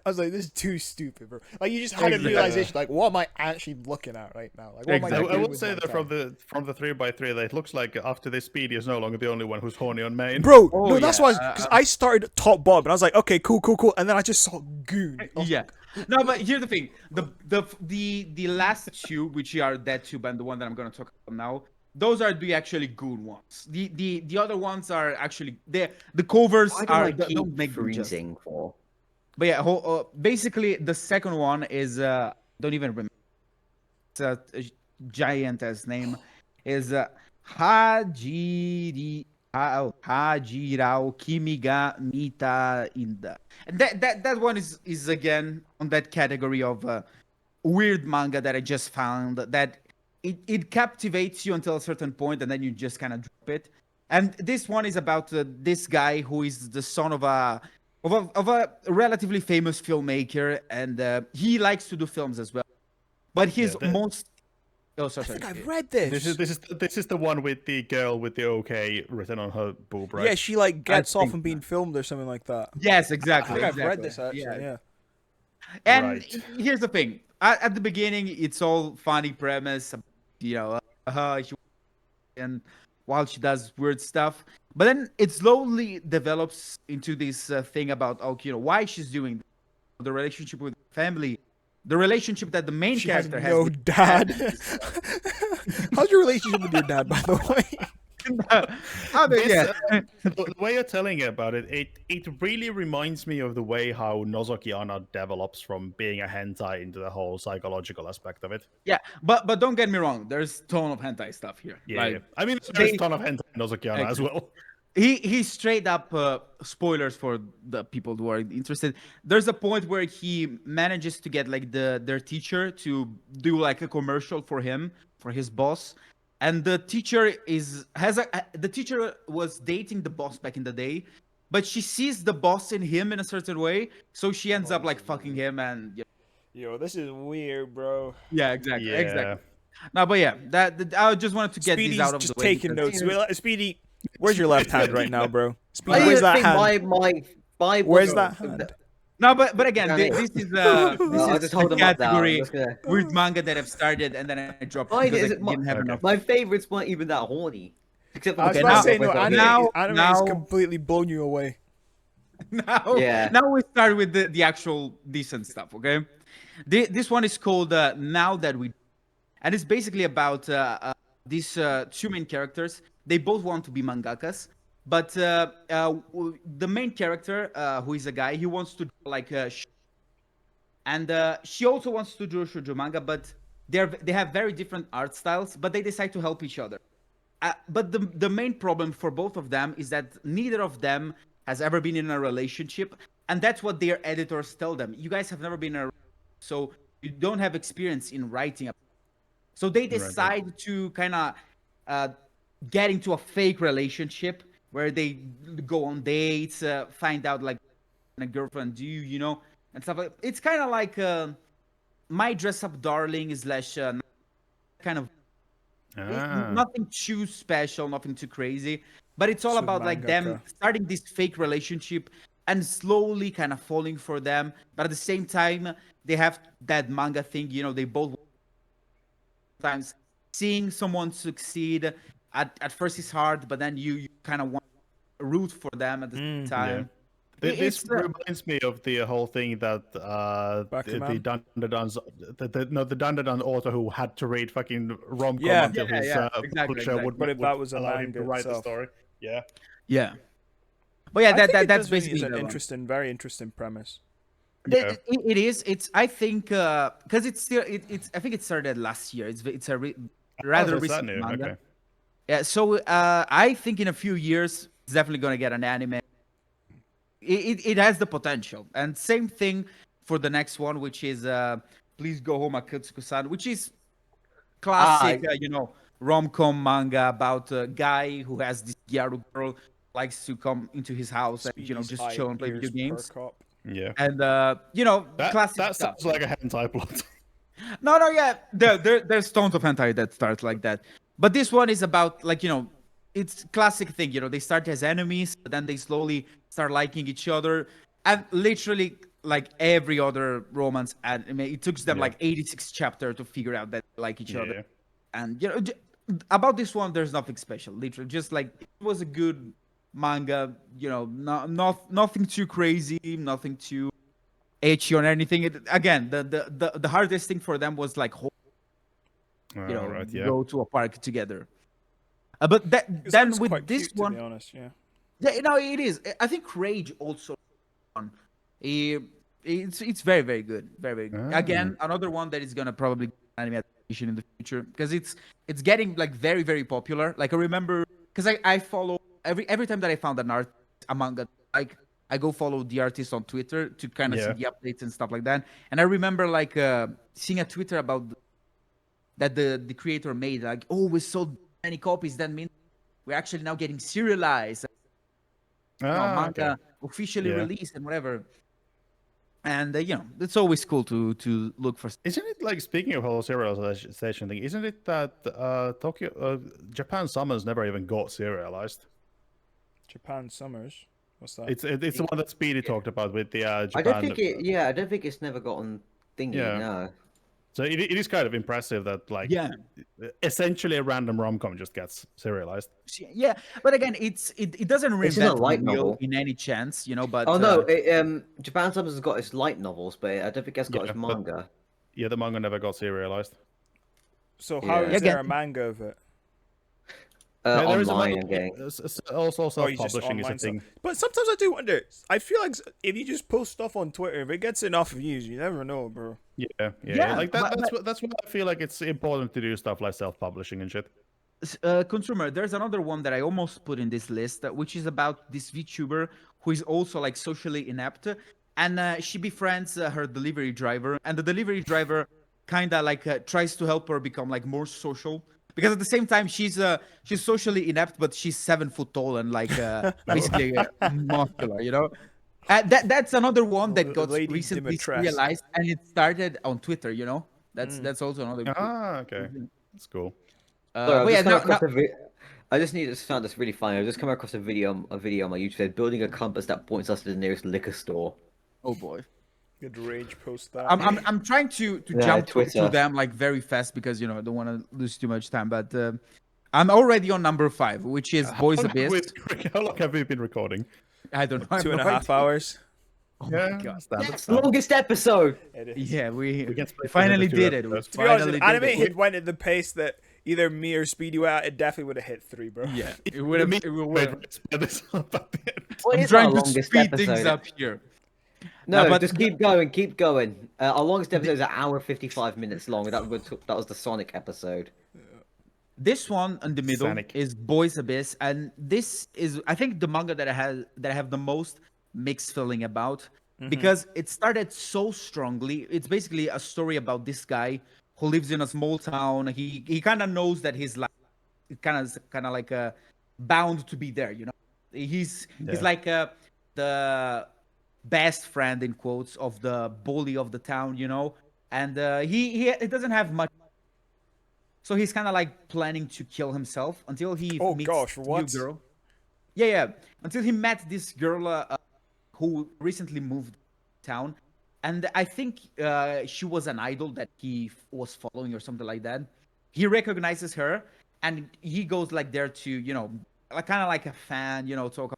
Speaker 3: I was like, this is too stupid, bro. Like you just had a
Speaker 1: Exactly.
Speaker 3: realization, like, what am I actually looking at right now? Like, what am I
Speaker 1: Exactly.
Speaker 2: I
Speaker 3: doing
Speaker 2: would
Speaker 3: with
Speaker 2: say
Speaker 3: my
Speaker 2: that
Speaker 3: time?
Speaker 2: from the 3x3 that it looks like after this Speedy is no longer the only one who's horny on main.
Speaker 3: Bro,
Speaker 1: Oh,
Speaker 3: no, that's
Speaker 1: yeah,
Speaker 3: why because I started top bottom and I was like, okay, cool, and then I just saw goon. I was
Speaker 1: Yeah.
Speaker 3: like,
Speaker 1: No, but here's the thing. The last two, which are that tube and the one that I'm gonna talk about now, those are the actually good ones. The other ones are actually the covers
Speaker 4: Why do
Speaker 1: are
Speaker 4: I
Speaker 1: don't
Speaker 4: keep
Speaker 1: make them just.
Speaker 4: freezing for?
Speaker 1: But yeah, basically the second one is don't even remember. It's a giant ass name is Hajirao Kimiga Mita Inda. And that one is again on that category of weird manga that I just found that it captivates you until a certain point and then you just kind of drop it. And this one is about this guy who is the son of a relatively famous filmmaker, and he likes to do films as well. But his
Speaker 2: Yeah,
Speaker 1: most oh
Speaker 3: I
Speaker 1: sorry,
Speaker 3: think
Speaker 1: sorry.
Speaker 3: I've read this.
Speaker 2: This is the one with the girl with the OK written on her boob, right?
Speaker 3: Yeah, she like gets off
Speaker 1: think
Speaker 3: and being filmed or something like that.
Speaker 1: Yes,
Speaker 3: I
Speaker 1: exactly.
Speaker 3: think I've read
Speaker 1: exactly.
Speaker 3: this actually. Yeah.
Speaker 1: And
Speaker 2: Right.
Speaker 1: here's the thing: at the beginning, it's all funny premise, and while she does weird stuff, but then it slowly develops into this thing about why she's doing this, the relationship with family, the relationship that the main
Speaker 3: She has
Speaker 1: character has.
Speaker 3: no
Speaker 1: with
Speaker 3: dad. How's your relationship with your dad, by the way?
Speaker 1: I mean, yeah.
Speaker 2: The way you're telling about it, it really reminds me of the way how Nozoki Anna develops from being a hentai into the whole psychological aspect of it.
Speaker 1: Yeah, but don't get me wrong. There's ton of hentai stuff here.
Speaker 2: Yeah,
Speaker 1: Like,
Speaker 2: yeah. I mean, there's
Speaker 1: they-
Speaker 2: a ton of hentai in Nozoki Anna as well.
Speaker 1: he straight up spoilers for the people who are interested. There's a point where he manages to get like their teacher to do like a commercial for him, for his boss, and the teacher the teacher was dating the boss back in the day, but she sees the boss in him in a certain way, so she ends up like fucking him. And
Speaker 3: Yo, this is weird, bro.
Speaker 1: yeah, exactly,
Speaker 2: Yeah.
Speaker 1: exactly. No, but yeah, that I just wanted to get
Speaker 3: Speedy's
Speaker 1: these out of
Speaker 3: just
Speaker 1: the way.
Speaker 3: taking
Speaker 1: because-
Speaker 3: notes. Well, Speedy, where's your left hand right now, bro? Speedy,
Speaker 4: I
Speaker 3: where's
Speaker 4: don't
Speaker 3: that
Speaker 4: think
Speaker 3: hand?
Speaker 4: my
Speaker 3: Where's
Speaker 4: was-
Speaker 3: that hand?
Speaker 1: No, but again,
Speaker 4: Okay.
Speaker 1: this is
Speaker 4: I'll
Speaker 1: this
Speaker 4: just
Speaker 1: is
Speaker 4: hold
Speaker 1: the
Speaker 4: them up now. I'm
Speaker 1: category
Speaker 4: just gonna-
Speaker 1: weird manga that I've started and then I dropped
Speaker 4: Mine
Speaker 1: because I
Speaker 4: isn't
Speaker 1: didn't have
Speaker 2: Okay.
Speaker 1: enough.
Speaker 4: My favorites weren't even that horny. Except for
Speaker 3: I was
Speaker 1: Okay,
Speaker 3: about
Speaker 1: now-
Speaker 3: to say, no,
Speaker 1: now-
Speaker 3: anime,
Speaker 1: now-
Speaker 3: anime
Speaker 1: now-
Speaker 3: has completely blown you away.
Speaker 1: Now,
Speaker 4: Yeah.
Speaker 1: now we start with the actual decent stuff. Okay, this one is called Now That We, and it's basically about these two main characters. They both want to be mangakas, but the main character, who is a guy, he wants to do like and she also wants to do shoujo manga, but they have very different art styles, but they decide to help each other. But the main problem for both of them is that neither of them has ever been in a relationship, and that's what their editors tell them. You guys have never been in a, so you don't have experience in writing. So they decide to kind of get into a fake relationship where they go on dates, find out like a girlfriend do you know, and stuff like. It's kind of like My Dress Up Darling slash kind of nothing too special, nothing too crazy, but it's all
Speaker 3: So
Speaker 1: about like them
Speaker 3: mangaka.
Speaker 1: starting this fake relationship and slowly kind of falling for them, but at the same time they have that manga thing, you know, they both times seeing someone succeed at first is hard, but then you kind of want to root for them at the same time.
Speaker 2: This
Speaker 1: It's,
Speaker 2: reminds me of the whole thing that the
Speaker 3: Bakuman?
Speaker 2: the Dandadan author who had to read fucking rom-com
Speaker 3: Yeah.
Speaker 2: until
Speaker 1: Yeah,
Speaker 2: his
Speaker 1: yeah, exactly,
Speaker 2: publisher
Speaker 1: exactly.
Speaker 2: would,
Speaker 3: But if
Speaker 2: would
Speaker 3: that was a
Speaker 2: allow him
Speaker 3: manga
Speaker 2: to write the
Speaker 3: itself.
Speaker 2: story. Yeah.
Speaker 1: Yeah, but yeah,
Speaker 3: I think it
Speaker 1: that's
Speaker 3: does really
Speaker 1: basically
Speaker 3: is an
Speaker 1: the one.
Speaker 3: interesting, very interesting premise.
Speaker 2: Yeah.
Speaker 1: It is. It's. I think because it's still. It's. I think it started last year. It's a rather
Speaker 2: Oh, so it's that
Speaker 1: recent
Speaker 2: new.
Speaker 1: manga.
Speaker 2: Okay.
Speaker 1: Yeah. So I think in a few years it's definitely gonna get an anime. It has the potential, and same thing for the next one, which is Please Go Home Akatsuko-san, which is classic, you know, rom-com manga about a guy who has this gyaru girl likes to come into his house and you know
Speaker 3: Speedy's
Speaker 1: just chill and play video games.
Speaker 2: Yeah.
Speaker 1: And you know,
Speaker 2: That
Speaker 1: classic stuff.
Speaker 2: sounds like a hentai plot.
Speaker 1: No, yeah, there's tons of hentai that start like that, but this one is about like, you know, it's classic thing. You know, they start as enemies, but then they slowly start liking each other, and literally like every other romance anime, it took them
Speaker 2: Yeah.
Speaker 1: like 86 chapter to figure out that they like each
Speaker 2: Yeah.
Speaker 1: other. And you know, about this one, there's nothing special. Literally, just like it was a good manga. You know, nothing too crazy, nothing too ecchi or anything. Again, the hardest thing for them was like, you know,
Speaker 2: Right, yeah.
Speaker 1: go to a park together. But then with this one,
Speaker 3: to be honest, yeah.
Speaker 1: yeah, no, it is. I think Rage also. It's very very good, very good. Again, another one that is gonna probably get anime adaptation in the future because it's getting like very very popular. Like I remember because I follow every time that I found an art a manga, like I go follow the artist on Twitter to kind of
Speaker 2: Yeah.
Speaker 1: see the updates and stuff like that. And I remember like seeing a Twitter about that the creator made, like, oh, we sold many copies, that means we're actually now getting serialized, manga officially
Speaker 2: Yeah.
Speaker 1: released and whatever. And you know, it's always cool to look for.
Speaker 2: Isn't it like, speaking of whole serialization thing, isn't it that Japan Summers never even got serialized?
Speaker 3: Japan Summers. What's that?
Speaker 2: It's the one that Speedy talked about with the Japan.
Speaker 4: I don't think it. Yeah, I don't think it's never gotten thingy.
Speaker 2: Yeah.
Speaker 4: No.
Speaker 2: So it is kind of impressive that like
Speaker 1: Yeah,
Speaker 2: essentially a random rom-com just gets serialized.
Speaker 1: yeah, but again, it doesn't
Speaker 4: It's in a
Speaker 1: reinvent
Speaker 4: light
Speaker 1: the wheel
Speaker 4: novel.
Speaker 1: in any chance, you know. But
Speaker 4: Oh no, Japan Summers has got its light novels, but I don't think it's got
Speaker 2: Yeah,
Speaker 4: its
Speaker 2: but-
Speaker 4: manga.
Speaker 2: Yeah, the manga never got serialized.
Speaker 3: So how
Speaker 4: Yeah.
Speaker 3: is there
Speaker 1: Yeah,
Speaker 3: a manga of it?
Speaker 2: Yeah, there is a
Speaker 4: Online
Speaker 2: manga,
Speaker 4: again.
Speaker 2: also
Speaker 3: Oh, you just
Speaker 2: self-publishing is a
Speaker 3: online stuff.
Speaker 2: thing.
Speaker 3: But sometimes I do wonder. I feel like if you just post stuff on Twitter, if it gets enough views, you never know, bro.
Speaker 2: Yeah. Like that.
Speaker 1: but
Speaker 2: That's why I feel like it's important to do stuff like self-publishing and shit.
Speaker 1: consumer, there's another one that I almost put in this list, which is about this VTuber who is also like socially inept, and she befriends her delivery driver, and the delivery driver kind of like tries to help her become like more social. Because at the same time she's socially inept, but she's 7 foot tall and like basically muscular, you know. That's another one that got
Speaker 3: Lady
Speaker 1: recently
Speaker 3: Dimitrescu.
Speaker 1: realized, and it started on Twitter. You know, that's also another.
Speaker 2: Okay, that's cool.
Speaker 4: Sorry, I've
Speaker 1: But yeah,
Speaker 4: just come
Speaker 1: now,
Speaker 4: across a video. I just need to found this really funny. I just come across a video on my YouTube. They're building a compass that points us to the nearest liquor store.
Speaker 1: oh boy.
Speaker 3: Good rage post that.
Speaker 1: I'm trying to
Speaker 4: Yeah,
Speaker 1: jump to
Speaker 4: Twitter.
Speaker 1: them like very fast because I don't want to lose too much time. But I'm already on number 5, which is Boys Abyss.
Speaker 2: How long have we been recording?
Speaker 1: I don't know. I have
Speaker 3: 2.5
Speaker 1: no idea.
Speaker 3: hours.
Speaker 1: Oh my god.
Speaker 4: Yes, longest episode.
Speaker 3: It is.
Speaker 1: Yeah, we
Speaker 2: We can split
Speaker 1: finally
Speaker 2: it into
Speaker 1: did it. We
Speaker 2: episodes.
Speaker 3: To be honest,
Speaker 1: finally
Speaker 3: if anime
Speaker 1: did it.
Speaker 3: had went at the pace that either me or Speedy were at, it definitely would have hit 3, bro.
Speaker 1: Yeah, it would have. It would
Speaker 2: Wait,
Speaker 1: have.
Speaker 2: split this up at the end.
Speaker 4: What
Speaker 1: I'm
Speaker 4: is our
Speaker 1: trying to
Speaker 4: longest
Speaker 1: speed
Speaker 4: episode?
Speaker 1: things up here.
Speaker 4: No,
Speaker 1: No, but-
Speaker 4: just keep going, keep going. Our longest episode is an hour 55 minutes long. That was the Sonic episode.
Speaker 1: This one in the middle
Speaker 2: Sonic.
Speaker 1: is Boys Abyss, and this is, I think, the manga that I have the most mixed feeling about, because it started so strongly. It's basically a story about this guy who lives in a small town. He kind of knows that his life kind of like bound to be there. He's like the best friend in quotes of the bully of the town. And he doesn't have much. So he's kind of like planning to kill himself until he
Speaker 3: Oh,
Speaker 1: meets
Speaker 3: gosh,
Speaker 1: this
Speaker 3: what?
Speaker 1: new girl. Yeah. Until he met this girl who recently moved to town, and I think she was an idol that he was following or something like that. He recognizes her, and he goes like there to like kind of like a fan, talk.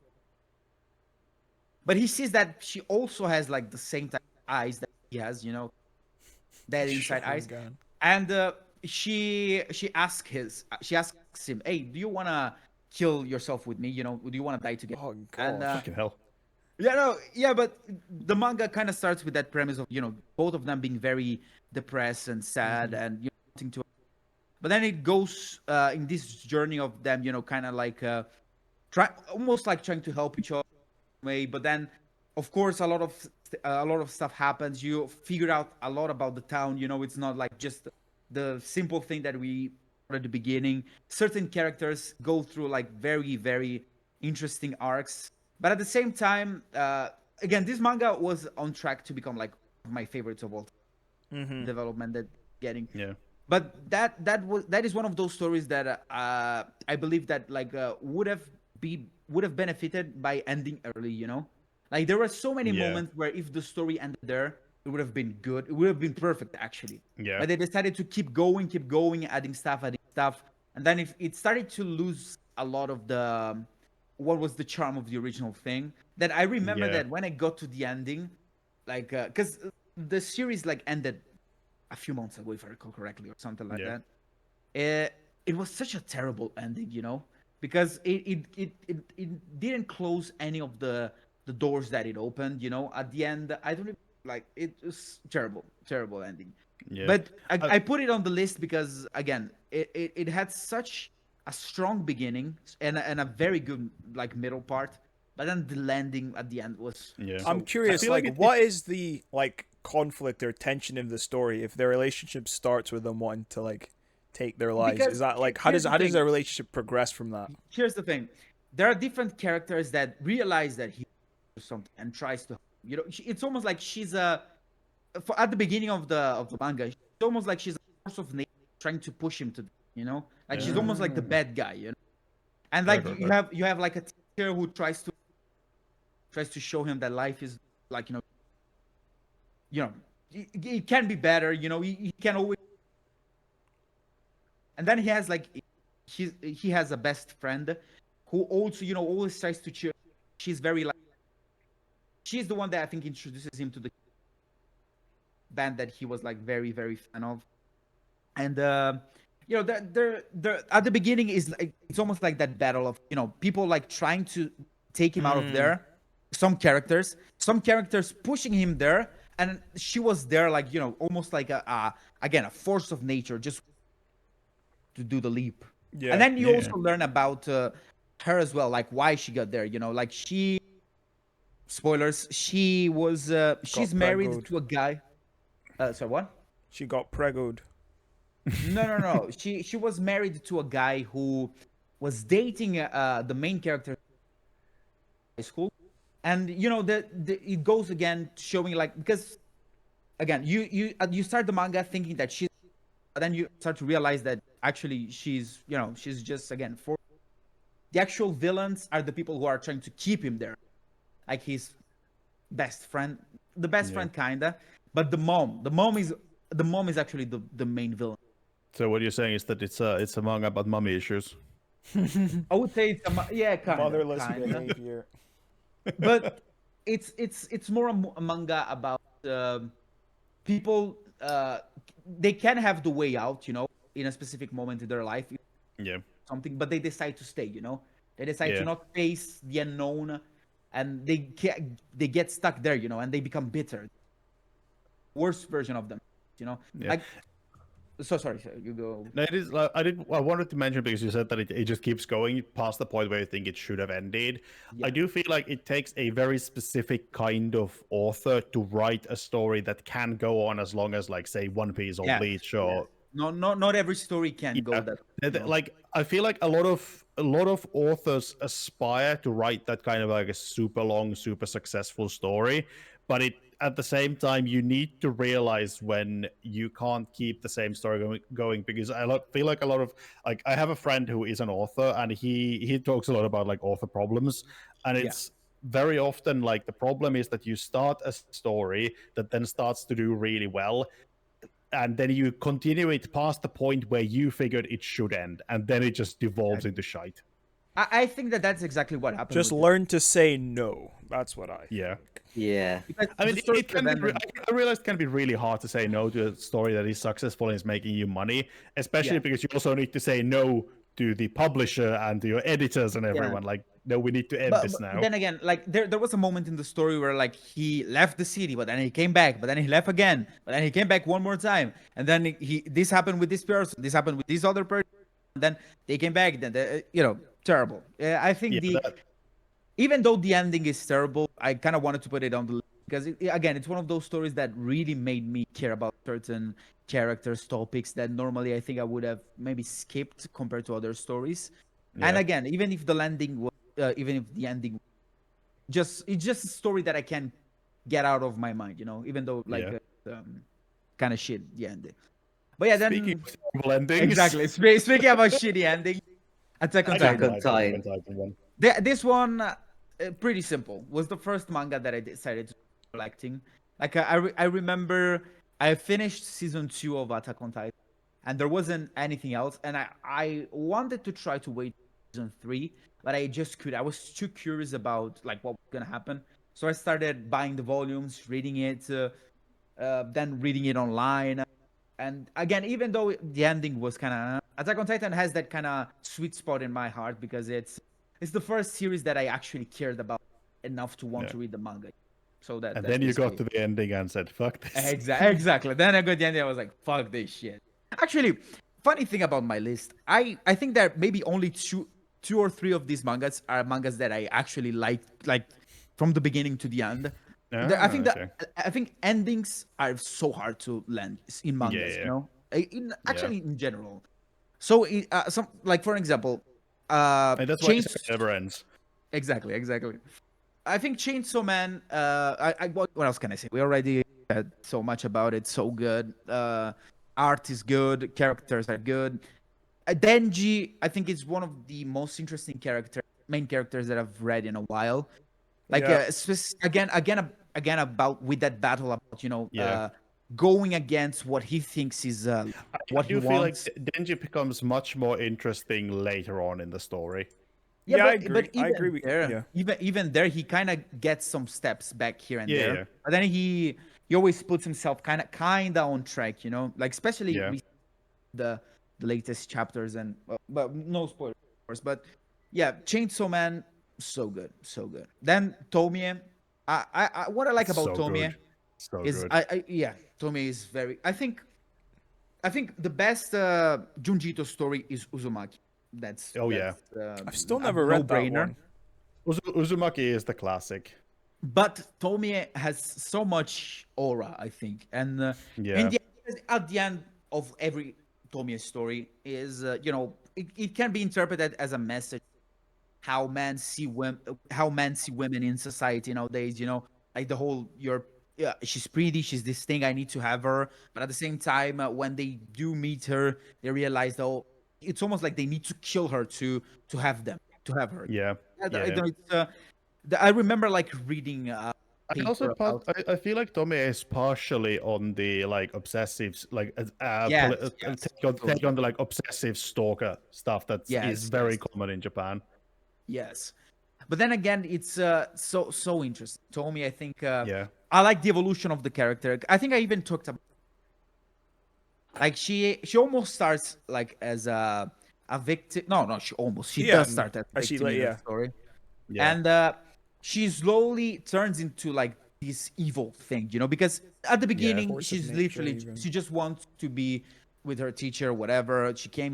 Speaker 1: But he sees that she also has like the same type of eyes that he has, that inside eyes.
Speaker 3: Gun.
Speaker 1: And she asks him, "Hey, do you wanna kill yourself with me? Do you wanna die together?"
Speaker 3: Oh,
Speaker 1: And
Speaker 3: God.
Speaker 2: Fucking hell.
Speaker 1: but the manga kind of starts with that premise of both of them being very depressed and sad and wanting to. But then it goes in this journey of them, kind of like almost like trying to help each other way. But then, of course, a lot of stuff happens. You figure out a lot about the town. It's not like just the simple thing that we at the beginning. Certain characters go through like very, very interesting arcs. But at the same time, again, this manga was on track to become like my favorites of all development that getting.
Speaker 2: Yeah.
Speaker 1: But that is one of those stories that I believe that like would have benefited by ending early. Like there were so many
Speaker 2: Yeah.
Speaker 1: moments where if the story ended there, it would have been good. It would have been perfect actually.
Speaker 2: Yeah.
Speaker 1: But they decided to keep going, adding stuff, and then it started to lose a lot of the what was the charm of the original thing. That I remember
Speaker 2: Yeah.
Speaker 1: that when I got to the ending, like because the series like ended a few months ago, if I recall correctly, or something like
Speaker 2: Yeah.
Speaker 1: that. It was such a terrible ending, because it didn't close any of the doors that it opened. At the end, I don't even, like it was terrible ending.
Speaker 2: Yeah.
Speaker 1: But I put it on the list because again, it had such a strong beginning and a very good like middle part, but then the landing at the end was.
Speaker 2: Yeah.
Speaker 3: I'm curious,
Speaker 2: feel
Speaker 3: like,
Speaker 2: like it-
Speaker 3: what is the like conflict or tension in the story if their relationship starts with them wanting to like take their lives?
Speaker 1: Because
Speaker 3: Is that like how
Speaker 1: here's
Speaker 3: does
Speaker 1: the thing.
Speaker 3: their relationship progress from that?
Speaker 1: Here's the thing: there are different characters that realize that he something and tries to. It's almost like she's at the beginning of the manga. It's almost like she's a force of nature trying to push him to. Like she's almost like the bad guy. And like
Speaker 2: Right.
Speaker 1: you have like a teacher who tries to show him that life is like it can be better. He can always. And then he has like he has a best friend who also always tries to cheer. She's very like she's the one that I think introduces him to the band that he was like very, very fan of. And you know, they're at the beginning is like it's almost like that battle of, you know, people like trying to take him out of there. Some characters pushing him there, and she was there like, you know, almost like again a force of nature, just to do the leap.
Speaker 3: Yeah.
Speaker 1: And then you also learn about her as well, like why she got there. You know, like spoilers, she was she's married
Speaker 3: pregoed.
Speaker 1: to a guy. Sorry, what?
Speaker 3: She got pregoed.
Speaker 1: No. She was married to a guy who was dating the main character in high school, and you know it goes again showing like, because again you start the manga thinking that she's, but then you start to realize that actually she's, you know, she's just again for the actual villains are the people who are trying to keep him there, like his best friend, the best friend kinda, but the mom is actually the main villain.
Speaker 2: So what you're saying is that it's a manga about mommy issues.
Speaker 1: I would say it's kinda,
Speaker 3: Motherless
Speaker 1: kinda.
Speaker 3: behavior.
Speaker 1: But it's more a manga about people. They can have the way out, you know, in a specific moment in their life,
Speaker 2: Yeah.
Speaker 1: something, but they decide to stay. You know, they decide
Speaker 2: Yeah.
Speaker 1: to not face the unknown, and they get stuck there, you know, and they become bitter. Worst version of them, you know.
Speaker 2: Yeah.
Speaker 1: Like, so sorry, you go.
Speaker 2: No, it is. I wanted to mention because you said that it just keeps going past the point where you think it should have ended.
Speaker 1: Yeah.
Speaker 2: I do feel like it takes a very specific kind of author to write a story that can go on as long as, like, say, One Piece or
Speaker 1: Yeah,
Speaker 2: Bleach or
Speaker 1: Not every story can go
Speaker 2: Yeah.
Speaker 1: that.
Speaker 2: Like, I feel like a lot of authors aspire to write that kind of like a super long, super successful story, but at the same time you need to realize when you can't keep the same story going because feel like a lot of, like, I have a friend who is an author and he talks a lot about like author problems, and it's very often like the problem is that you start a story that then starts to do really well, and then you continue it past the point where you figured it should end, and then it just devolves into shite.
Speaker 1: I think that's exactly what happened.
Speaker 3: Just
Speaker 1: with
Speaker 3: learn to say no. That's what I.
Speaker 2: Yeah.
Speaker 4: Yeah.
Speaker 1: because
Speaker 2: I mean,
Speaker 1: the story
Speaker 2: it can
Speaker 1: could
Speaker 2: be,
Speaker 1: have ended-
Speaker 2: I realize it can be really hard to say no to a story that is successful and is making you money, especially
Speaker 1: Yeah.
Speaker 2: because you also need to say no to the publisher and to your editors and everyone. Like, no, we need to end this
Speaker 1: but
Speaker 2: now.
Speaker 1: then again, like there was a moment in the story where like he left the city, but then he came back, but then he left again, but then he came back one more time, and then this happened with this person, this happened with this other person, and then they came back. Then you know, terrible. I think
Speaker 2: Yeah,
Speaker 1: even though the ending is terrible, I kind of wanted to put it on the list because again, it's one of those stories that really made me care about certain characters, topics that normally I think I would have maybe skipped compared to other stories. And
Speaker 2: Yeah.
Speaker 1: again, even if the ending, it's just a story that I can get out of my mind, you know, even though like kind of shit the ending. But yeah, then
Speaker 2: Speaking of terrible endings,
Speaker 1: exactly. Speaking about shitty ending, Attack on
Speaker 2: I
Speaker 1: Titan.
Speaker 2: like the Attack on Titan one.
Speaker 1: This one, pretty simple. Was the first manga that I decided to start collecting. Like I remember I finished season 2 of Attack on Titan, and there wasn't anything else. And I wanted to try to wait season 3, but I just could. I was too curious about like what was gonna happen. So I started buying the volumes, reading it, then reading it online. And again, even though the ending was kind of Attack on Titan has that kind of sweet spot in my heart because it's the first series that I actually cared about enough to want to read the manga. So
Speaker 2: And
Speaker 1: that's
Speaker 2: then you got
Speaker 1: basically-
Speaker 2: to the ending and said, "Fuck this."
Speaker 1: exactly. Then I got the ending. I was like, "Fuck this shit." Actually, funny thing about my list, I think that maybe only two or three of these mangas are mangas that I actually like from the beginning to the end. I think
Speaker 2: okay.
Speaker 1: I think endings are so hard to land in mangas,
Speaker 2: Yeah.
Speaker 1: you know, in general. So some like for example,
Speaker 2: And that's why it
Speaker 1: Chains-
Speaker 2: never ends.
Speaker 1: Exactly. I think Chainsaw Man. What else can I say? We already said so much about it. So good. Art is good. Characters are good. Denji, I think, is one of the most interesting main characters that I've read in a while. Like
Speaker 3: Yeah.
Speaker 1: again about with that battle about, you know,
Speaker 2: Yeah.
Speaker 1: going against what he thinks is what
Speaker 2: I
Speaker 1: he
Speaker 2: do feel like
Speaker 1: wants.
Speaker 2: Denji becomes much more interesting later on in the story.
Speaker 3: Yeah, I
Speaker 1: but
Speaker 3: agree. I
Speaker 1: even
Speaker 3: agree with-
Speaker 1: there,
Speaker 3: yeah.
Speaker 1: even there, he kind of gets some steps back here and
Speaker 2: Yeah,
Speaker 1: there.
Speaker 2: yeah.
Speaker 1: But then he always puts himself kind of on track, you know, like especially
Speaker 2: Yeah.
Speaker 1: the the latest chapters, and but no spoilers, of course. But yeah, Chainsaw Man, so good, so good. Then Tomie, what I like about
Speaker 2: So
Speaker 1: Tomie
Speaker 2: good. So
Speaker 1: is
Speaker 2: good.
Speaker 1: yeah, Tomie is very. I think the best Junji Ito story is Uzumaki. That's
Speaker 2: Oh, yeah.
Speaker 3: I've still
Speaker 1: a
Speaker 3: never read that
Speaker 1: no-brainer.
Speaker 3: one.
Speaker 2: Uzumaki is the classic.
Speaker 1: But Tomie has so much aura, I think, and
Speaker 2: Yeah.
Speaker 1: at the end of every Tomie story is it can be interpreted as a message how men see women in society nowadays. Like the whole yeah, she's pretty, she's this thing, I need to have her. But at the same time, when they do meet her, they realize, oh, it's almost like they need to kill her to have her.
Speaker 2: Yeah.
Speaker 1: I
Speaker 2: Yeah.
Speaker 1: don't know, I remember like reading a
Speaker 2: I also
Speaker 1: paper about
Speaker 2: I feel like Tommy is partially on the like obsessive like
Speaker 1: yes, yes,
Speaker 2: take on the like obsessive stalker stuff that is
Speaker 1: yes,
Speaker 2: very
Speaker 1: yes,
Speaker 2: common in Japan.
Speaker 1: yes. But then again, it's so interesting. Tommy, I think
Speaker 2: Yeah.
Speaker 1: I like the evolution of the character. I think I even talked about like she almost starts like as a victim. No, she
Speaker 3: Yeah,
Speaker 1: does start as a
Speaker 3: I see,
Speaker 1: victim
Speaker 3: like,
Speaker 1: in the
Speaker 3: yeah.
Speaker 1: story,
Speaker 2: Yeah.
Speaker 1: and she slowly turns into like this evil thing, because at the beginning
Speaker 3: Force of
Speaker 1: she's
Speaker 3: nature,
Speaker 1: literally
Speaker 3: even.
Speaker 1: she just wants to be with her teacher, whatever. She came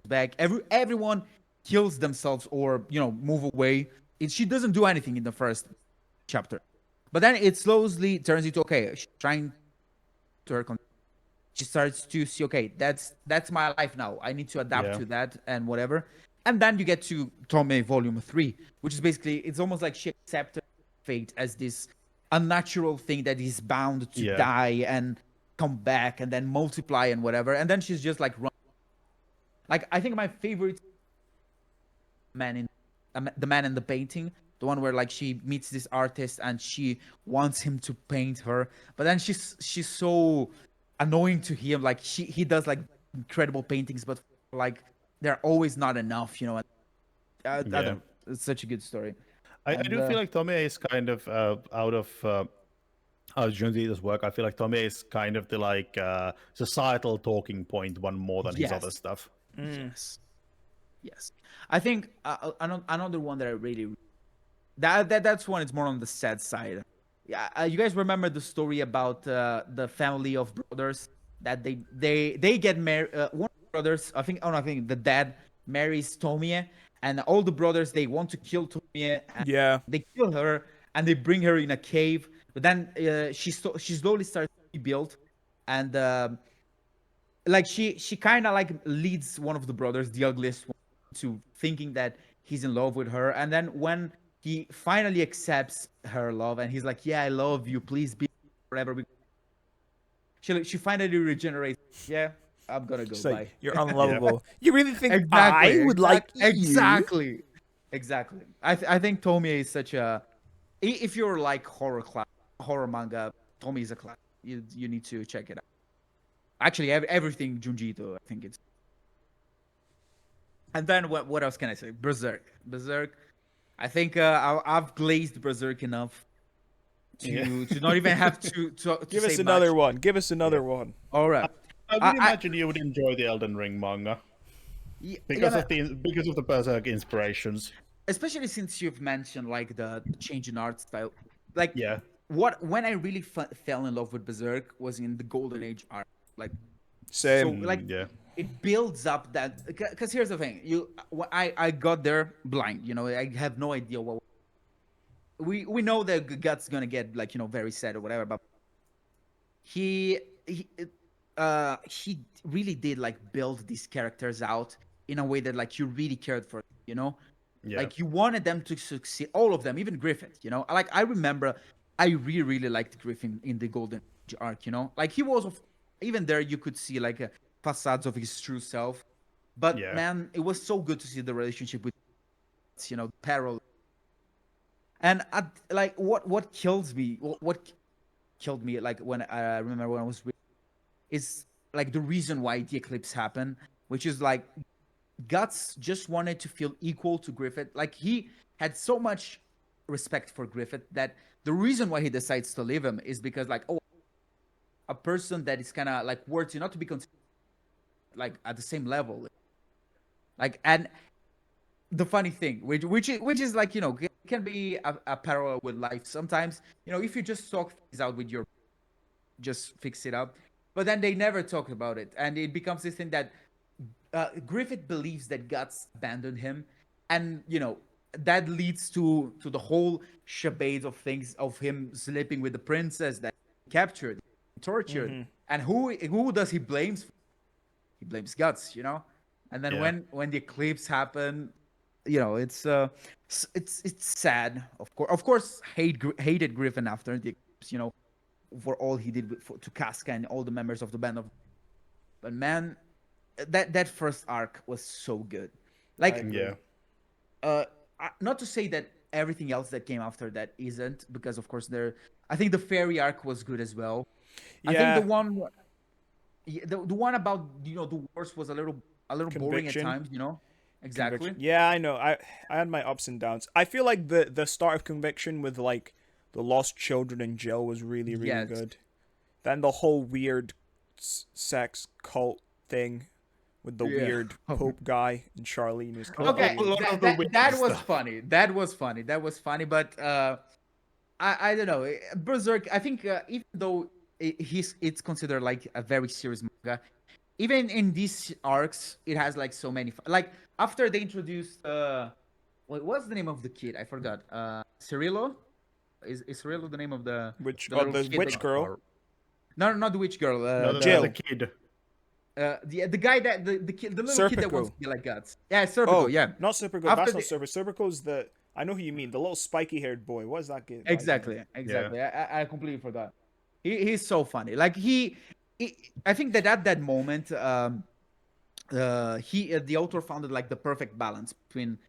Speaker 1: back. Everyone kills themselves or move away. She doesn't do anything in the first chapter, but then it slowly turns into okay. She's trying to her. She starts to see, okay, that's my life now. I need to adapt
Speaker 2: Yeah.
Speaker 1: to that and whatever. And then you get to Tomei Volume 3, which is basically, it's almost like she accepted fate as this unnatural thing that is bound to
Speaker 2: Yeah.
Speaker 1: die and come back and then multiply and whatever. And then she's just like, like I think my favorite the man in the painting, the one where like she meets this artist and she wants him to paint her, but then she's so annoying to him. Like he does like incredible paintings, but like they're always not enough. I don't
Speaker 2: Yeah.
Speaker 1: know. It's such a good story.
Speaker 2: I
Speaker 1: And
Speaker 2: do feel like Tommy is kind of out of Junji's work. I feel like Tommy is kind of the like societal talking point one more than his other
Speaker 1: yes,
Speaker 2: stuff.
Speaker 1: yes, yes. I think another one that I really that's one. It's more on the sad side. Yeah, you guys remember the story about the family of brothers that they get married. One of the brothers, I think. Oh, no, I think the dad marries Tomie, and all the brothers they want to kill Tomie. And
Speaker 3: Yeah.
Speaker 1: they kill her and they bring her in a cave. But then she slowly starts to be built, and like she kind of like leads one of the brothers, the ugliest one, to thinking that he's in love with her. And then when he finally accepts her love and he's like, yeah, I love you, please be forever, she finally regenerates. Yeah, I'm gonna go.
Speaker 3: It's
Speaker 1: Bye.
Speaker 3: like, you're unlovable. You really think
Speaker 1: Exactly,
Speaker 3: I would like you?
Speaker 1: exactly. I think Tomie is such a, if you're like horror manga, Tomie is a class. You need to check it out. Actually, everything Junji Ito, I think it's. And then what else can I say? Berserk. I think I've glazed Berserk enough to not even have to
Speaker 3: Give
Speaker 1: say
Speaker 3: us another
Speaker 1: much.
Speaker 3: one. Give us another one.
Speaker 1: All right.
Speaker 2: I would imagine you would enjoy the Elden Ring manga because of the Berserk inspirations.
Speaker 1: Especially since you've mentioned like the change in art style. Like
Speaker 2: Yeah.
Speaker 1: when I really fell in love with Berserk was in the Golden Age art. Like
Speaker 3: Same.
Speaker 1: so like
Speaker 2: Yeah.
Speaker 1: it builds up that, because here's the thing, I got there blind, I have no idea what we know that Gut's gonna get like very sad or whatever, but he he really did like build these characters out in a way that like you really cared for them,
Speaker 2: Yeah.
Speaker 1: like you wanted them to succeed, all of them, even Griffith, like I remember I really liked Griffin in the Golden Age arc, like he was even there you could see like facades of his true self, but
Speaker 2: Yeah.
Speaker 1: man, it was so good to see the relationship with parallel. And like what kills me, what killed me, like when I remember when I was is like the reason why the eclipse happened, which is like Guts just wanted to feel equal to Griffith. Like he had so much respect for Griffith that the reason why he decides to leave him is because like, oh, a person that is kind of like worthy not to be considered like at the same level. Like, and the funny thing, which is like, can be a parallel with life sometimes. If you just talk things out with your, just fix it up. But then they never talk about it, and it becomes this thing that Griffith believes that Guts abandoned him, and that leads to the whole charade of things, of him sleeping with the princess that he captured, tortured, and who does he blame? He blames Guts, and then when the eclipse happened, it's sad. Of course, hated Griffin after the eclipse, for all he did to Casca and all the members of the band of. But man, that first arc was so good. Like, not to say that everything else that came after that isn't, because of course I think the fairy arc was good as well. I think the one about the wars was a little boring at times. Exactly.
Speaker 3: Conviction. Yeah, I know. I had my ups and downs. I feel like the start of Conviction with like the lost children in jail was really good. Then the whole weird sex cult thing with the weird Pope guy and Charlene was kind
Speaker 1: okay.
Speaker 3: of
Speaker 1: That was funny. That was funny. But I don't know. Berserk. I think even though it's considered like a very serious manga, even in these arcs, it has like so many. Like after they introduced, what's the name of the kid? I forgot. Cirillo. Is Cirillo the name of the
Speaker 3: witch girl?
Speaker 1: No, not the witch girl.
Speaker 3: Jill.
Speaker 2: The kid.
Speaker 1: The guy that the kid, the little kid that wants to be like Guts. Yeah, Serpico.
Speaker 3: Oh,
Speaker 1: yeah,
Speaker 3: not Serpico. That's not Serpico. Serpico's the. I know who you mean. The little spiky-haired boy. What is that kid?
Speaker 1: Exactly. I completely forgot. He's so funny. Like I think that at that moment, the author found like the perfect balance between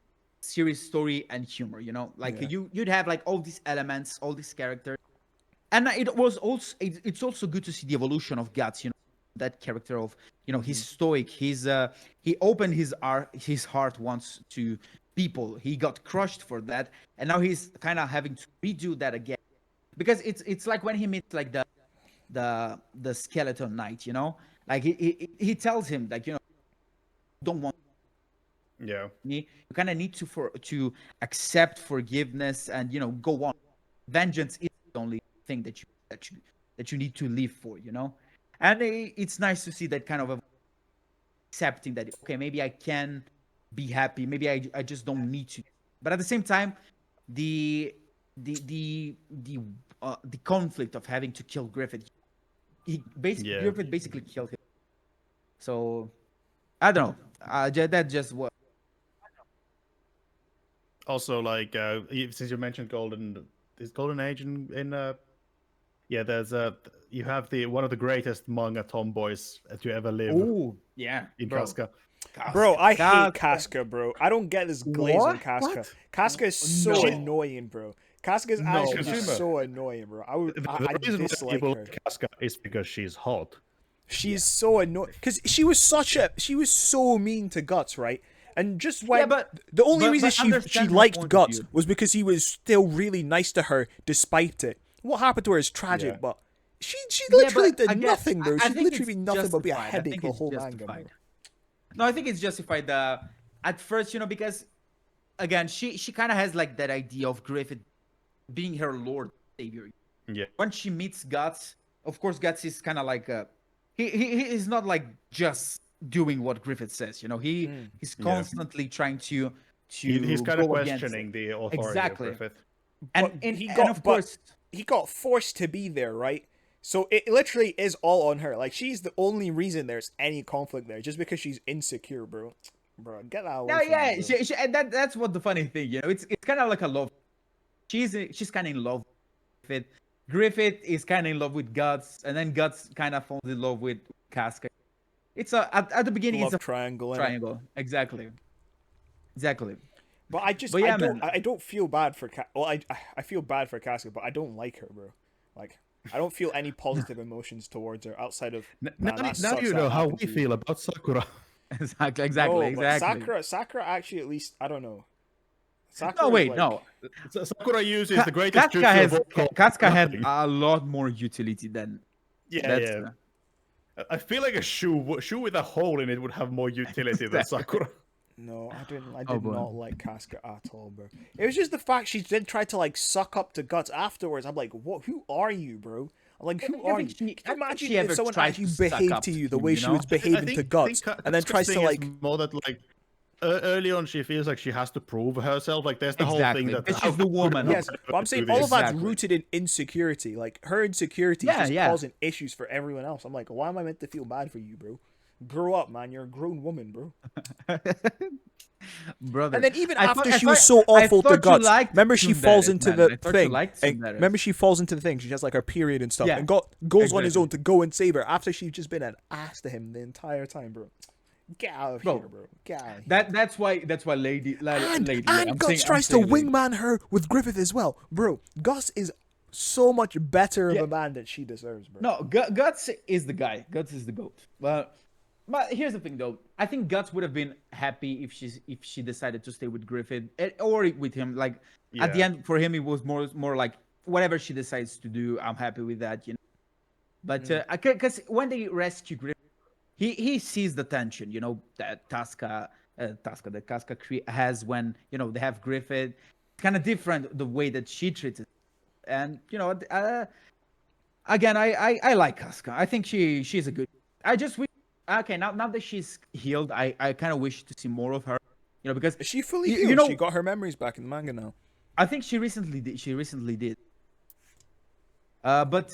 Speaker 1: serious story and humor. Like you'd have like all these elements, all these characters, and it's also good to see the evolution of Guts. That character of he's stoic. He opened his heart once to people. He got crushed for that, and now he's kind of having to redo that again, because it's like when he meets like the skeleton knight. Like he tells him like don't want.
Speaker 2: Yeah.
Speaker 1: You kind of need to accept forgiveness and go on. Vengeance is the only thing that you need to live for. And it's nice to see that kind of accepting that, okay, maybe I can be happy, maybe I just don't need to. But at the same time, the conflict of having to kill Griffith, Griffith basically killed him. So I don't know. That just what.
Speaker 2: Also, like since you mentioned Golden Age in there's you have one of the greatest manga tomboys to ever live.
Speaker 1: Oh yeah,
Speaker 2: in Casca.
Speaker 3: Bro, I hate Casca, bro. I don't get this glaze on Casca.
Speaker 2: What?
Speaker 3: Casca is so annoying, bro. Casca is actually
Speaker 2: Consumer.
Speaker 3: so annoying, bro. I
Speaker 2: The reason why
Speaker 3: dislike
Speaker 2: people
Speaker 3: her.
Speaker 2: like Casca is because she's hot.
Speaker 3: She's so annoying because she was so mean to Guts, right? And just when the only reason she liked Guts was because he was still really nice to her despite it. What happened to her is tragic, but she literally did nothing, bro. She literally did nothing but be a headache the whole manga, bro.
Speaker 1: No, I think it's justified. At first, because again, she kind of has like that idea of Griffith being her lord savior.
Speaker 2: Yeah.
Speaker 1: When she meets Guts, of course, Guts is kind of like he is not like just doing what Griffith says. He's constantly trying to
Speaker 2: he's kind of
Speaker 1: go
Speaker 2: questioning the authority of Griffith.
Speaker 1: And of course
Speaker 3: he got forced to be there, right? So it literally is all on her. Like, she's the only reason there's any conflict there, just because she's insecure, bro. Bro, get out.
Speaker 1: No, yeah, and that's what the funny thing, it's kind of like a love. She's kind of in love with Griffith is kind of in love with Guts, and then Guts kind of falls in love with Casca. It's at the beginning
Speaker 3: love
Speaker 1: it's a
Speaker 3: triangle.
Speaker 1: Exactly.
Speaker 3: But I don't feel bad for I feel bad for Casca, but I don't like her, bro. Like, I don't feel any positive emotions towards her outside of
Speaker 2: now you know how we feel about Sakura.
Speaker 1: Exactly.
Speaker 3: Sakura actually, at least, I don't know. Sakura
Speaker 1: no, wait, no.
Speaker 2: Sakura uses the greatest jutsu of all.
Speaker 1: Casca had a lot more utility than.
Speaker 2: Yeah. I feel like a shoe with a hole in it would have more utility than Sakura.
Speaker 3: No, I didn't. I
Speaker 1: Oh,
Speaker 3: did
Speaker 1: boy.
Speaker 3: not like Casca at all, bro. It was just the fact she then tried to like suck up to Guts afterwards. I'm like, what? Who are you, bro? I'm like, who are you? Can you imagine if someone actually behaved to you the way she was behaving to Guts, and then tries to like?
Speaker 2: More that like early on she feels like she has to prove herself. Like there's the whole thing that
Speaker 1: She's the woman.
Speaker 3: Yes, but I'm saying all of that's
Speaker 1: Exactly.
Speaker 3: rooted in insecurity. Like her insecurity is
Speaker 1: Yeah,
Speaker 3: just
Speaker 1: yeah.
Speaker 3: causing issues for everyone else. I'm like, why am I meant to feel bad for you, bro? Grow up, man. You're a grown woman, bro.
Speaker 1: Brother.
Speaker 3: And then even
Speaker 1: I
Speaker 3: after
Speaker 1: thought-
Speaker 3: she
Speaker 1: I
Speaker 3: was
Speaker 1: thought-
Speaker 3: so
Speaker 1: I
Speaker 3: awful to
Speaker 1: thought you
Speaker 3: Guts,
Speaker 1: liked
Speaker 3: remember she
Speaker 1: Tsundere,
Speaker 3: falls into
Speaker 1: man. I
Speaker 3: the
Speaker 1: thought you
Speaker 3: thing.
Speaker 1: liked
Speaker 3: And
Speaker 1: Tsundere.
Speaker 3: remember she falls into the thing. She has like her period and stuff,
Speaker 1: Yeah,
Speaker 3: and goes on his
Speaker 1: exactly.
Speaker 3: own to go and save her after she's just been an ass to him the entire time, bro. Get out of
Speaker 1: Bro,
Speaker 3: here, bro. Get out of here.
Speaker 1: That's why lady
Speaker 3: And Gus tries to wingman her with Griffith as well, bro. Gus is so much better of
Speaker 1: Yeah.
Speaker 3: a man than she deserves, bro.
Speaker 1: No, Guts is the guy. Guts is the goat. But here's the thing, though. I think Guts would have been happy if she decided to stay with Griffith or with him. Like at the
Speaker 2: Yeah.
Speaker 1: end, for him, it was more like whatever she decides to do, I'm happy with that, you know. But because when they rescue Griffith, he sees the tension, you know, that the Casca has when they have Griffith. It's kind of different the way that she treats it, and again, I like Casca. I think she's a good. I just wish. Okay, now that she's healed, I kind of wish to see more of her. You know, because
Speaker 3: Is she fully
Speaker 1: You-
Speaker 3: healed?
Speaker 1: you know-
Speaker 3: She got her memories back in the manga now.
Speaker 1: I think she recently did. But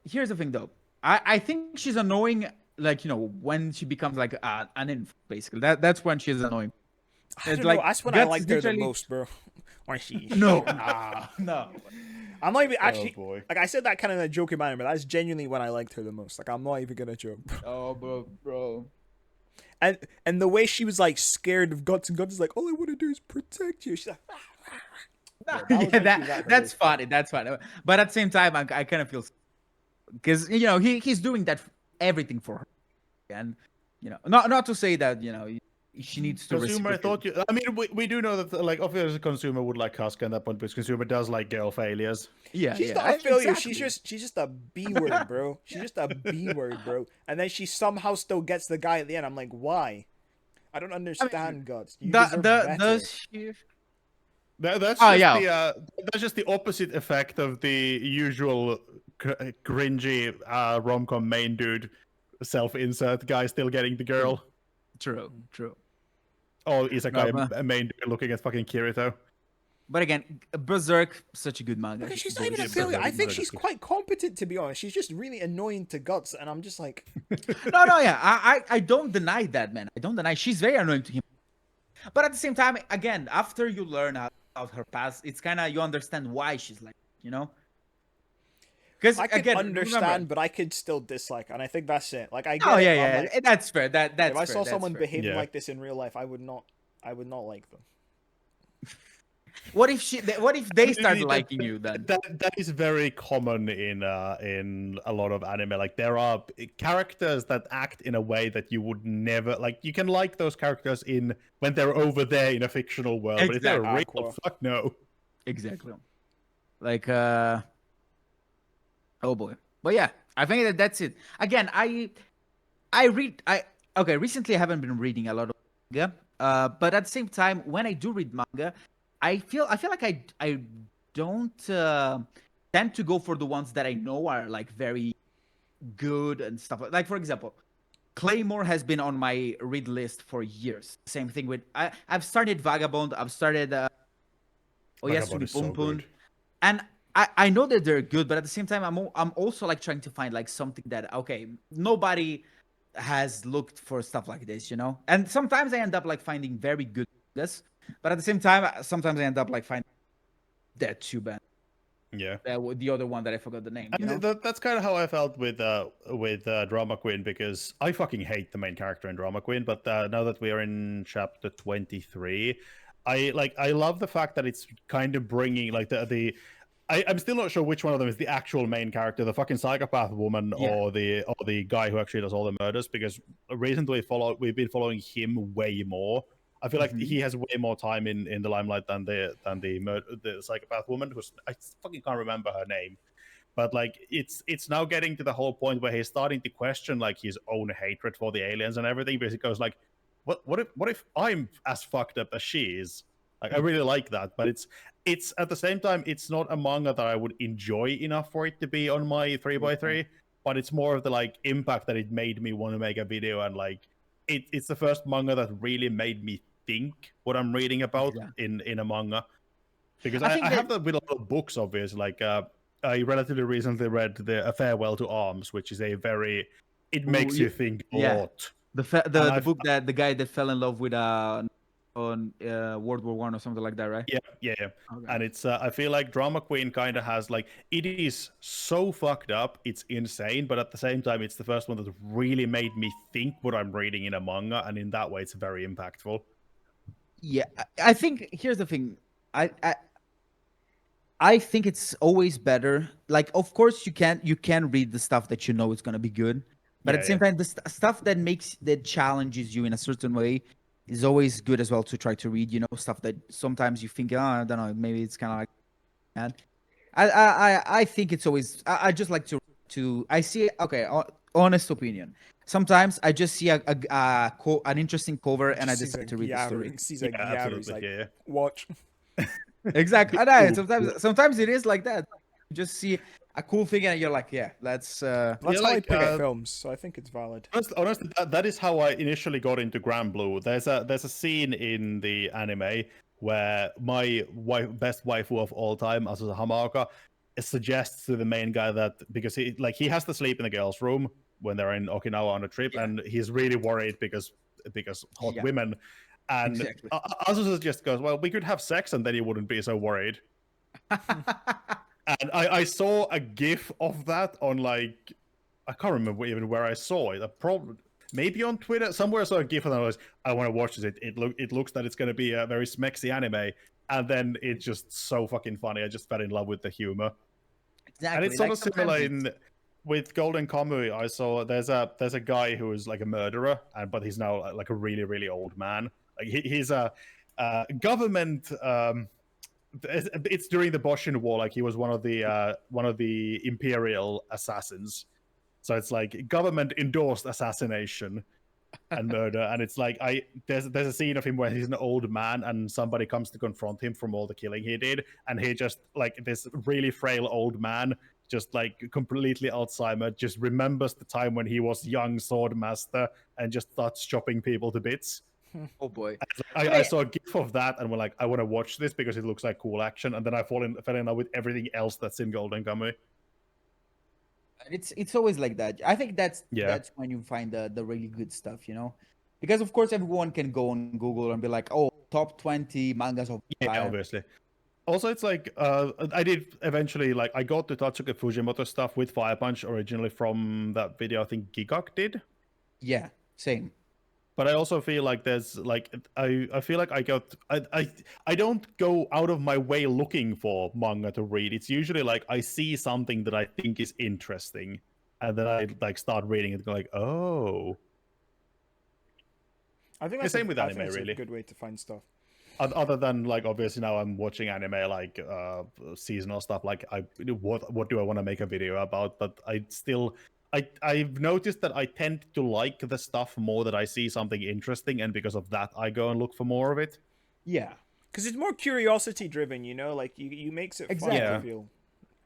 Speaker 1: here's the thing, though. I think she's annoying. Like when she becomes like an infant, basically. That's when she's annoying.
Speaker 3: I
Speaker 1: It's
Speaker 3: don't
Speaker 1: like,
Speaker 3: know. That's when I
Speaker 1: Guts
Speaker 3: liked her the
Speaker 1: literally-
Speaker 3: most, bro. When she
Speaker 1: No,
Speaker 2: Ah,
Speaker 1: no.
Speaker 3: I'm not even actually
Speaker 2: boy.
Speaker 3: like I said that kind of in a joking manner, but that's genuinely when I liked her the most. Like I'm not even gonna joke.
Speaker 1: Oh, bro.
Speaker 3: And the way she was like scared of Guts, and Guts is like, all I want to do is protect you. She's like,
Speaker 1: No,
Speaker 3: that was when she was at
Speaker 1: that's
Speaker 3: her
Speaker 1: funny.
Speaker 3: most
Speaker 1: That's funny. But at the same time, I kind of feel because he's doing that everything for her, and not to say that she needs to
Speaker 2: Consumer, I
Speaker 1: reciprocate.
Speaker 2: thought you. I mean, we do know that like obviously a consumer would like Casca at that point, because consumer does like girl failures.
Speaker 1: Yeah,
Speaker 3: she's
Speaker 1: yeah,
Speaker 3: not a failure.
Speaker 1: exactly.
Speaker 3: She's just a B word, bro. She's just a B word, bro. And then she somehow still gets the guy at the end. I'm like, why? I don't understand, Guts. You deserve better.
Speaker 1: Does she?
Speaker 2: That's
Speaker 1: Oh,
Speaker 2: just
Speaker 1: yeah.
Speaker 2: that's just the opposite effect of the usual cringy rom-com main dude self-insert guy still getting the girl.
Speaker 1: True.
Speaker 2: Oh, isekai
Speaker 1: No,
Speaker 2: a main dude looking at fucking Kirito.
Speaker 1: But again, Berserk, such a good manga.
Speaker 3: Because she's not even a
Speaker 2: Yeah,
Speaker 3: failure. I
Speaker 2: Berserk
Speaker 3: think
Speaker 2: is
Speaker 3: she's
Speaker 2: good.
Speaker 3: quite competent, to be honest. She's just really annoying to Guts, and I'm just like,
Speaker 1: No, yeah. I don't deny that, man. I don't deny she's very annoying to him. But at the same time, again, after you learn about her past, it's kind of you understand why she's like, Because
Speaker 3: I could
Speaker 1: again,
Speaker 3: understand,
Speaker 1: remember,
Speaker 3: but I could still dislike, and I think that's it. Like I get
Speaker 1: oh
Speaker 3: it,
Speaker 1: yeah,
Speaker 3: but I'm
Speaker 1: yeah,
Speaker 3: like,
Speaker 1: that's fair. That's
Speaker 3: if I
Speaker 1: fair,
Speaker 3: saw
Speaker 1: that's
Speaker 3: someone
Speaker 1: fair.
Speaker 3: behaving
Speaker 2: Yeah.
Speaker 3: like this in real life, I would not like them.
Speaker 1: What if they start
Speaker 2: That-
Speaker 1: liking you then?
Speaker 2: That is very common in a lot of anime. Like there are characters that act in a way that you would never like. You can like those characters when they're over there in a fictional world, but if they're
Speaker 3: Exactly.
Speaker 2: real, fuck no.
Speaker 1: Exactly. Like oh boy. But yeah, I think that's it. Again, recently I haven't been reading a lot of manga. But at the same time, when I do read manga, I feel like I don't tend to go for the ones that I know are like very good and stuff. Like for example, Claymore has been on my read list for years. Same thing with I've started Vagabond. I've started
Speaker 2: Vagabond
Speaker 1: Oyasumi
Speaker 2: is so
Speaker 1: Pum
Speaker 2: good.
Speaker 1: and I know that they're good, but at the same time, I'm also like trying to find like something that nobody has looked for stuff like this, And sometimes I end up like finding very good this, but at the same time, sometimes I end up like finding that too bad.
Speaker 2: Yeah.
Speaker 1: The other one that I forgot the name.
Speaker 2: And that's kind of how I felt with Drama Queen, because I fucking hate the main character in Drama Queen. But now that we are in chapter 23, I love the fact that it's kind of bringing like I'm still not sure which one of them is the actual main character, the fucking psychopath woman or the guy who actually does all the murders. Because recently we've been following him way more. I feel like he has way more time in the limelight than the psychopath woman, who's I fucking can't remember her name. but like it's now getting to the whole point where he's starting to question like his own hatred for the aliens and everything, because he goes like, what if I'm as fucked up as she is? Like, I really like that, but it's at the same time, it's not a manga that I would enjoy enough for it to be on my 3x3, but it's more of the like impact that it made me want to make a video, and like it's the first manga that really made me think what I'm reading about in a manga. Because I have that with a lot of books, obviously. Like I relatively recently read the A Farewell to Arms, which is a very makes you think a lot.
Speaker 1: The book that the guy that fell in love with on World War One or something like that, right?
Speaker 2: Yeah.
Speaker 1: Okay.
Speaker 2: And it's I feel like Drama Queen kind of has like, it is so fucked up, it's insane, but at the same time, it's the first one that really made me think what I'm reading in a manga, and in that way, it's very impactful.
Speaker 1: Yeah, I think here's the thing. I think it's always better. Like, of course, you can read the stuff that you know is gonna be good, but at the same time, the stuff that challenges you in a certain way is always good as well to try to read. You know, stuff that sometimes you think, oh, I don't know, maybe it's kind of like, man. I think it's always. I just like to. I see. Okay, honest opinion. Sometimes I just see an interesting cover and I decide to read the story.
Speaker 3: He's like, he's like, watch.
Speaker 1: Exactly. I know. Sometimes it is like that. You just see a cool thing and you're like, yeah, that's
Speaker 3: how I pick up films, so I think it's valid.
Speaker 2: Honestly, that is how I initially got into Grand Blue. There's a scene in the anime where my best waifu of all time, Asusa Hamaoka, suggests to the main guy that, because he has to sleep in the girls' room when they're in Okinawa on a trip, and he's really worried because hot women. And Asusa just goes, well, we could have sex and then you wouldn't be so worried. And I saw a GIF of that on, like, I can't remember even where I saw it. Maybe on Twitter, somewhere I saw a GIF and I want to watch this. It looks that it's going to be a very smexy anime, and then it's just so fucking funny. I just fell in love with the humor.
Speaker 1: Exactly.
Speaker 2: And it's sort of similar with Golden Kamuy. I saw there's a guy who is like a murderer, but he's now like a really, really old man. Like he's a government. It's during the Boshin War. Like he was one of the imperial assassins. So it's like government endorsed assassination and murder. And it's like there's a scene of him where he's an old man and somebody comes to confront him from all the killing he did, and he just like this really frail old man, just like completely Alzheimer, just remembers the time when he was young sword master and just starts chopping people to bits.
Speaker 1: Oh boy!
Speaker 2: I saw a GIF of that and we're like, I want to watch this because it looks like cool action, and then I fell in love with everything else that's in Golden Kamuy.
Speaker 1: It's always like that. I think that's when you find the really good stuff, you know, because of course everyone can go on Google and be like, oh, top 20 mangas of
Speaker 2: yeah, obviously. Also, it's like I did eventually, like, I got the Tatsuki Fujimoto stuff with Fire Punch originally from that video I think Gigak did.
Speaker 1: Yeah, same.
Speaker 2: But I also feel like there's like I feel like I don't go out of my way looking for manga to read. It's usually like I see something that I think is interesting, and then I like start reading it and go like, oh.
Speaker 3: I think
Speaker 2: that's the same with anime, really.
Speaker 3: A good way to find stuff.
Speaker 2: Other than like obviously now I'm watching anime like seasonal stuff. Like what do I want to make a video about? But I've noticed that I tend to like the stuff more that I see something interesting, and because of that, I go and look for more of it.
Speaker 1: Yeah,
Speaker 3: because it's more curiosity driven, you know. Like you makes it fun to feel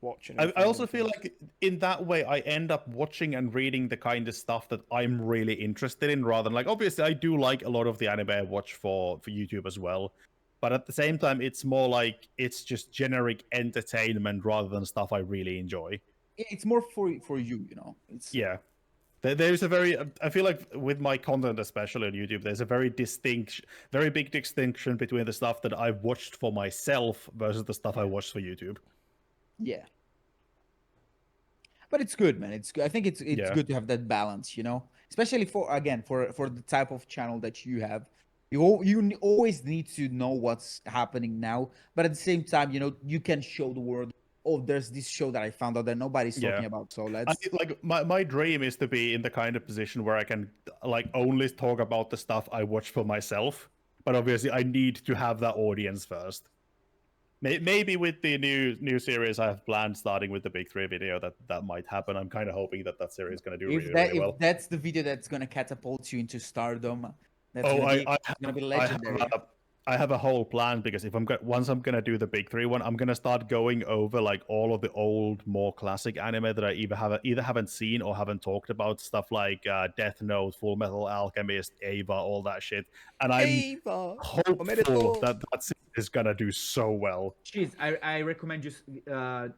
Speaker 3: watching.
Speaker 2: I also feel like in that way, I end up watching and reading the kind of stuff that I'm really interested in, rather than like obviously I do like a lot of the anime I watch for YouTube as well. But at the same time, it's more like it's just generic entertainment rather than stuff I really enjoy.
Speaker 1: It's more for you, you know.
Speaker 2: There's a very, I feel like with my content, especially on YouTube, there's a very big distinction between the stuff that I've watched for myself versus the stuff I watched for YouTube.
Speaker 1: Yeah, but it's good, man. It's good. I think it's good to have that balance, you know, especially for the type of channel that you have. You always need to know what's happening now, but at the same time, you know, you can show the world, oh, there's this show that I found out that nobody's talking about. So let's
Speaker 2: my dream is to be in the kind of position where I can like only talk about the stuff I watch for myself. But obviously I need to have that audience first. Maybe with the new series I have planned, starting with the Big Three video, that might happen. I'm kind of hoping that series is going to do really well.
Speaker 1: If that's the video that's gonna catapult you into stardom, that's
Speaker 2: Oh,
Speaker 1: gonna be legendary.
Speaker 2: I have a whole plan because if once I'm gonna do the Big Three one, I'm gonna start going over like all of the old, more classic anime that I either haven't seen or haven't talked about. Stuff like Death Note, Full Metal Alchemist, Ava, all that shit. And I'm
Speaker 3: Eva.
Speaker 2: hopeful that series is gonna do so well.
Speaker 1: Jeez, I recommend just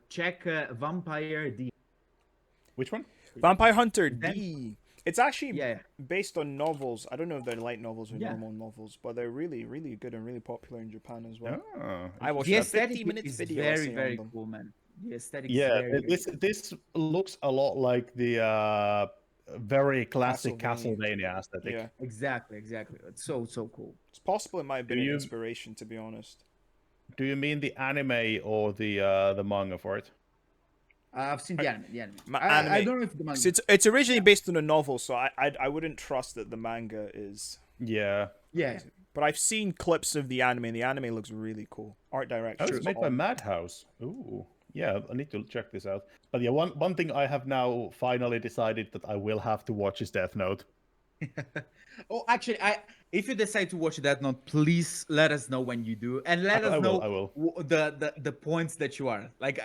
Speaker 1: check Vampire D.
Speaker 2: Which one?
Speaker 3: Vampire Hunter
Speaker 1: Then-
Speaker 3: D. It's actually
Speaker 1: Yeah.
Speaker 3: based on novels. I don't know if they're light novels or
Speaker 1: Yeah.
Speaker 3: normal novels, but they're really, really good and really popular in Japan as well.
Speaker 2: Oh,
Speaker 3: I watched
Speaker 1: The
Speaker 3: a
Speaker 1: aesthetic
Speaker 3: 50 minutes
Speaker 1: is
Speaker 3: video
Speaker 1: very,
Speaker 3: essay on
Speaker 1: very
Speaker 3: them.
Speaker 1: cool, man. The aesthetic
Speaker 2: yeah.
Speaker 1: is very,
Speaker 2: This looks a lot like the very classic
Speaker 3: Castlevania.
Speaker 2: Castlevania aesthetic.
Speaker 3: Yeah,
Speaker 1: exactly. It's so cool.
Speaker 3: it's possible it might have been
Speaker 2: Do
Speaker 3: an
Speaker 2: you-
Speaker 3: inspiration, to be honest.
Speaker 2: Do you mean the anime or the manga for it?
Speaker 1: I've seen the anime.
Speaker 3: Ma-
Speaker 1: I
Speaker 3: anime.
Speaker 1: don't know if the manga.
Speaker 3: 'Cause it's originally based on a novel, so I wouldn't trust that the manga is.
Speaker 2: Yeah.
Speaker 1: Yeah.
Speaker 3: But I've seen clips of the anime, and the anime looks really cool. Art
Speaker 2: Oh,
Speaker 3: direction.
Speaker 2: it's
Speaker 3: is
Speaker 2: made by
Speaker 3: on-
Speaker 2: Madhouse. Ooh. Yeah, I need to check this out. But yeah, one thing I have now finally decided that I will have to watch is Death Note.
Speaker 1: Oh, actually, if you decide to watch that note, please let us know when you do, and let us know
Speaker 2: I will.
Speaker 1: the points that you are like.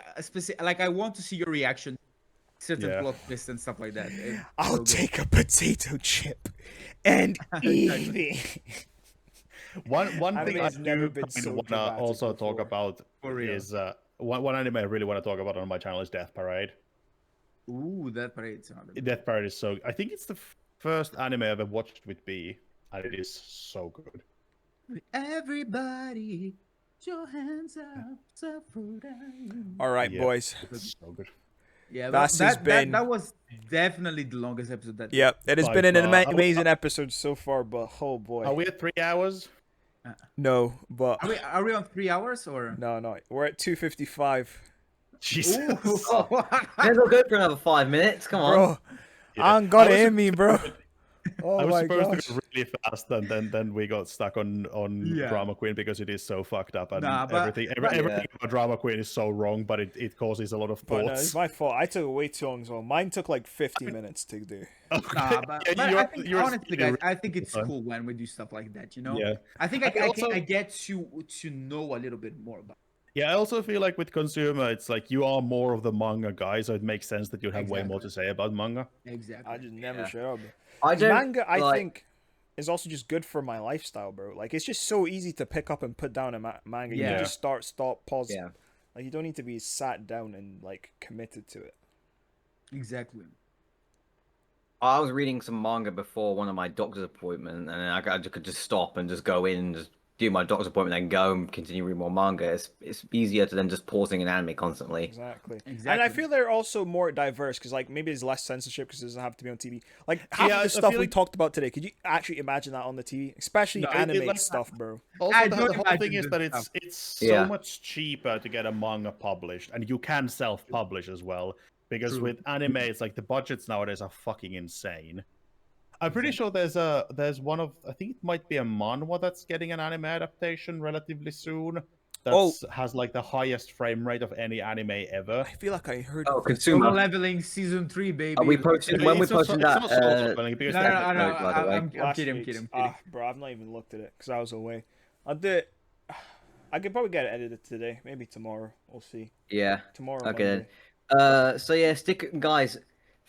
Speaker 1: Like I want to see your reaction, certain
Speaker 2: Yeah.
Speaker 1: plot twists and stuff like that. It's
Speaker 3: I'll
Speaker 1: so good.
Speaker 3: take a potato chip and eat it.
Speaker 2: One
Speaker 3: Anime
Speaker 2: thing I
Speaker 3: has never
Speaker 2: do
Speaker 3: been
Speaker 2: kind
Speaker 3: so
Speaker 2: of wanna
Speaker 3: dramatic
Speaker 2: also talk
Speaker 3: before.
Speaker 2: about
Speaker 1: For real.
Speaker 2: is one anime I really want to talk about on my channel is Death Parade.
Speaker 1: Ooh, that parade sounded.
Speaker 2: Death Parade is so. I think it's the first anime I ever watched with B, and it is so good.
Speaker 1: Everybody, put your hands up, so
Speaker 3: All right,
Speaker 2: Yeah.
Speaker 3: boys.
Speaker 2: It's so good.
Speaker 1: Yeah,
Speaker 3: That's has been-
Speaker 1: that was definitely the longest episode. That
Speaker 3: Yeah, it has
Speaker 2: By
Speaker 3: been an
Speaker 2: far.
Speaker 3: amazing episode so far, but oh boy.
Speaker 2: Are we at 3 hours?
Speaker 3: No, but
Speaker 1: Are we on 3 hours or?
Speaker 3: no, we're at 2:55.
Speaker 2: Jesus.
Speaker 1: Ooh.
Speaker 4: May as well go for another 5 minutes. Come on.
Speaker 3: Bro,
Speaker 2: Yeah.
Speaker 3: I'm gonna
Speaker 2: I was
Speaker 3: hit me, bro. Oh
Speaker 2: I was
Speaker 3: my
Speaker 2: supposed
Speaker 3: gosh.
Speaker 2: to go really fast, and then we got stuck on
Speaker 1: Yeah.
Speaker 2: Drama Queen because it is so fucked up, and
Speaker 1: Nah, but-
Speaker 2: everything
Speaker 1: but-
Speaker 2: everything about Drama Queen is so wrong, but it causes a lot of
Speaker 3: But no,
Speaker 2: thoughts.
Speaker 3: it's my fault. I took way too long as well. Mine took like 50 minutes to do.
Speaker 1: Nah, but,
Speaker 2: Yeah,
Speaker 1: but
Speaker 2: you're-
Speaker 1: I think
Speaker 2: you're
Speaker 1: honestly,
Speaker 2: really
Speaker 1: guys, I think it's
Speaker 2: fun.
Speaker 1: cool when we do stuff like that. You know.
Speaker 2: Yeah.
Speaker 1: I think
Speaker 2: I can also-
Speaker 1: I get to know a little bit more about.
Speaker 2: Yeah, I also feel like with consumer, it's like you are more of the manga guy, so it makes sense that you have way more to say about manga.
Speaker 1: Exactly.
Speaker 3: I just never
Speaker 4: Yeah.
Speaker 3: shut up.
Speaker 4: I don't
Speaker 3: Manga, I
Speaker 4: like-
Speaker 3: think, is also just good for my lifestyle, bro. Like, it's just so easy to pick up and put down a manga. You
Speaker 1: Yeah.
Speaker 3: can just start, stop, pause.
Speaker 4: Yeah.
Speaker 3: Like, you don't need to be sat down and like committed to it.
Speaker 1: Exactly.
Speaker 4: I was reading some manga before one of my doctor's appointment, and I could just stop and just go in and just do my doctor's appointment and go and continue reading more manga. It's easier to than just pausing an anime constantly.
Speaker 3: Exactly. And I
Speaker 1: Exactly.
Speaker 3: feel they're also more diverse because, like, maybe there's less censorship because it doesn't have to be on TV. Like, half
Speaker 2: Yeah,
Speaker 3: of
Speaker 2: I
Speaker 3: the stuff
Speaker 2: feel
Speaker 3: we
Speaker 2: like-
Speaker 3: talked about today, could you actually imagine that on the TV? Especially
Speaker 2: No, it-
Speaker 3: anime
Speaker 2: like-
Speaker 3: stuff, bro.
Speaker 2: Also,
Speaker 1: I
Speaker 2: the
Speaker 1: don't
Speaker 2: whole
Speaker 1: imagine
Speaker 2: thing is
Speaker 1: this
Speaker 2: that it's so
Speaker 4: Yeah.
Speaker 2: much cheaper to get a manga published, and you can self-publish as well. Because
Speaker 1: True.
Speaker 2: with anime, it's like the budgets nowadays are fucking insane. I'm pretty sure there's one of, I think it might be a manhwa that's getting an anime adaptation relatively soon. That
Speaker 3: Oh.
Speaker 2: has like the highest frame rate of any anime ever.
Speaker 3: I feel like I heard.
Speaker 4: Oh,
Speaker 1: Solo
Speaker 4: consumer.
Speaker 1: leveling season 3, baby.
Speaker 4: Are we posting when we
Speaker 2: It's not
Speaker 4: posting
Speaker 2: so- it's
Speaker 4: that?
Speaker 2: not solo leveling, because
Speaker 1: No,
Speaker 2: that-
Speaker 1: no,
Speaker 4: episode, by the way.
Speaker 1: I'm kidding. I'm kidding.
Speaker 3: Bro, I've not even looked at it because I was away. I'll do it. I could probably get it edited today, maybe tomorrow. We'll see.
Speaker 4: Yeah.
Speaker 3: Tomorrow. or
Speaker 4: Okay then.
Speaker 3: Monday.
Speaker 4: So yeah, guys.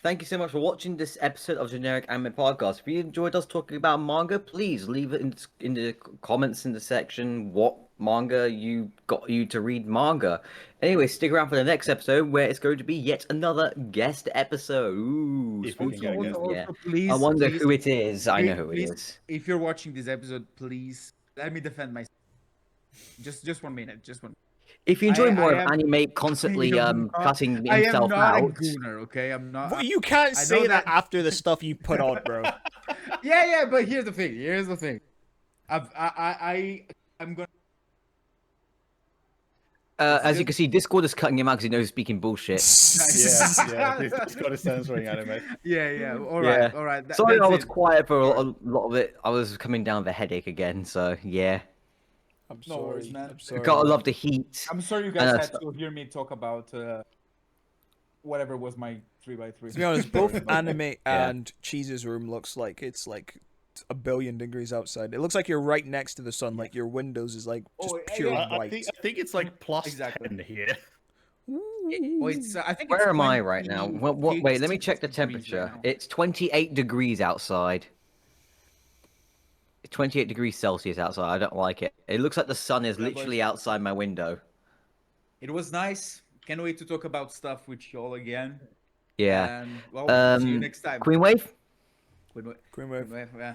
Speaker 4: Thank you so much for watching this episode of Generic Anime Podcast. If you enjoyed us talking about manga, please leave it in the comments in the section what manga you got you to read manga. Anyway, stick around for the next episode where it's going to be yet another guest episode. Ooh,
Speaker 2: If we can get a guest.
Speaker 4: yeah.
Speaker 1: Please,
Speaker 4: I wonder
Speaker 1: please,
Speaker 4: who it is. I know who it
Speaker 1: please,
Speaker 4: is.
Speaker 1: If you're watching this episode, please let me defend myself. Just 1 minute. Just one.
Speaker 4: If you enjoy
Speaker 1: I
Speaker 4: more of
Speaker 1: am-
Speaker 4: anime constantly cutting
Speaker 1: I am
Speaker 4: himself
Speaker 1: not
Speaker 4: out.
Speaker 1: a gooner, okay? I'm not.
Speaker 3: Well, you can't
Speaker 1: I know
Speaker 3: say that
Speaker 1: that-
Speaker 3: after the stuff you put on, bro.
Speaker 1: Yeah, but here's the thing. I'm gonna.
Speaker 4: As you can see, Discord is cutting him out because he knows he's speaking bullshit.
Speaker 2: yeah, this got is censoring anime.
Speaker 1: Yeah. All
Speaker 4: Yeah.
Speaker 1: right. All right.
Speaker 4: Sorry, I
Speaker 1: that's
Speaker 4: was
Speaker 1: it.
Speaker 4: quiet for a lot of it. I was coming down with a headache again, so yeah.
Speaker 3: I'm
Speaker 1: No
Speaker 3: sorry.
Speaker 1: worries, man.
Speaker 3: I'm sorry.
Speaker 4: Gotta love the heat.
Speaker 1: I'm sorry you guys had to hear me talk about whatever was my 3x3.
Speaker 3: To be honest, both
Speaker 1: Sorry about that.
Speaker 3: anime and Cheese's room looks like it's like a billion degrees outside. It looks like you're right next to the sun. Like your windows is like just
Speaker 1: Oh,
Speaker 3: pure
Speaker 1: yeah.
Speaker 3: white.
Speaker 2: I think it's like plus
Speaker 1: Exactly.
Speaker 2: 10 here.
Speaker 1: Oh, it's I think
Speaker 4: Where
Speaker 1: it's
Speaker 4: am I right now? What? Wait, let me
Speaker 1: 26
Speaker 4: check the
Speaker 1: degrees right
Speaker 4: temperature.
Speaker 1: now.
Speaker 4: It's 28 degrees outside. It's 28 degrees Celsius outside. I don't like it. It looks like the sun is
Speaker 1: Yeah, but-
Speaker 4: literally outside my window.
Speaker 1: It was nice. Can't wait to talk about stuff with y'all again.
Speaker 4: Yeah.
Speaker 1: And well, see you
Speaker 4: Um,
Speaker 1: next time.
Speaker 4: Queen Wave.
Speaker 1: Queen Wave.
Speaker 3: Queen Wave.
Speaker 1: Yeah.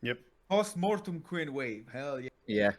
Speaker 2: Yep.
Speaker 1: Post-mortem Queen Wave. Hell yeah.
Speaker 4: Yeah.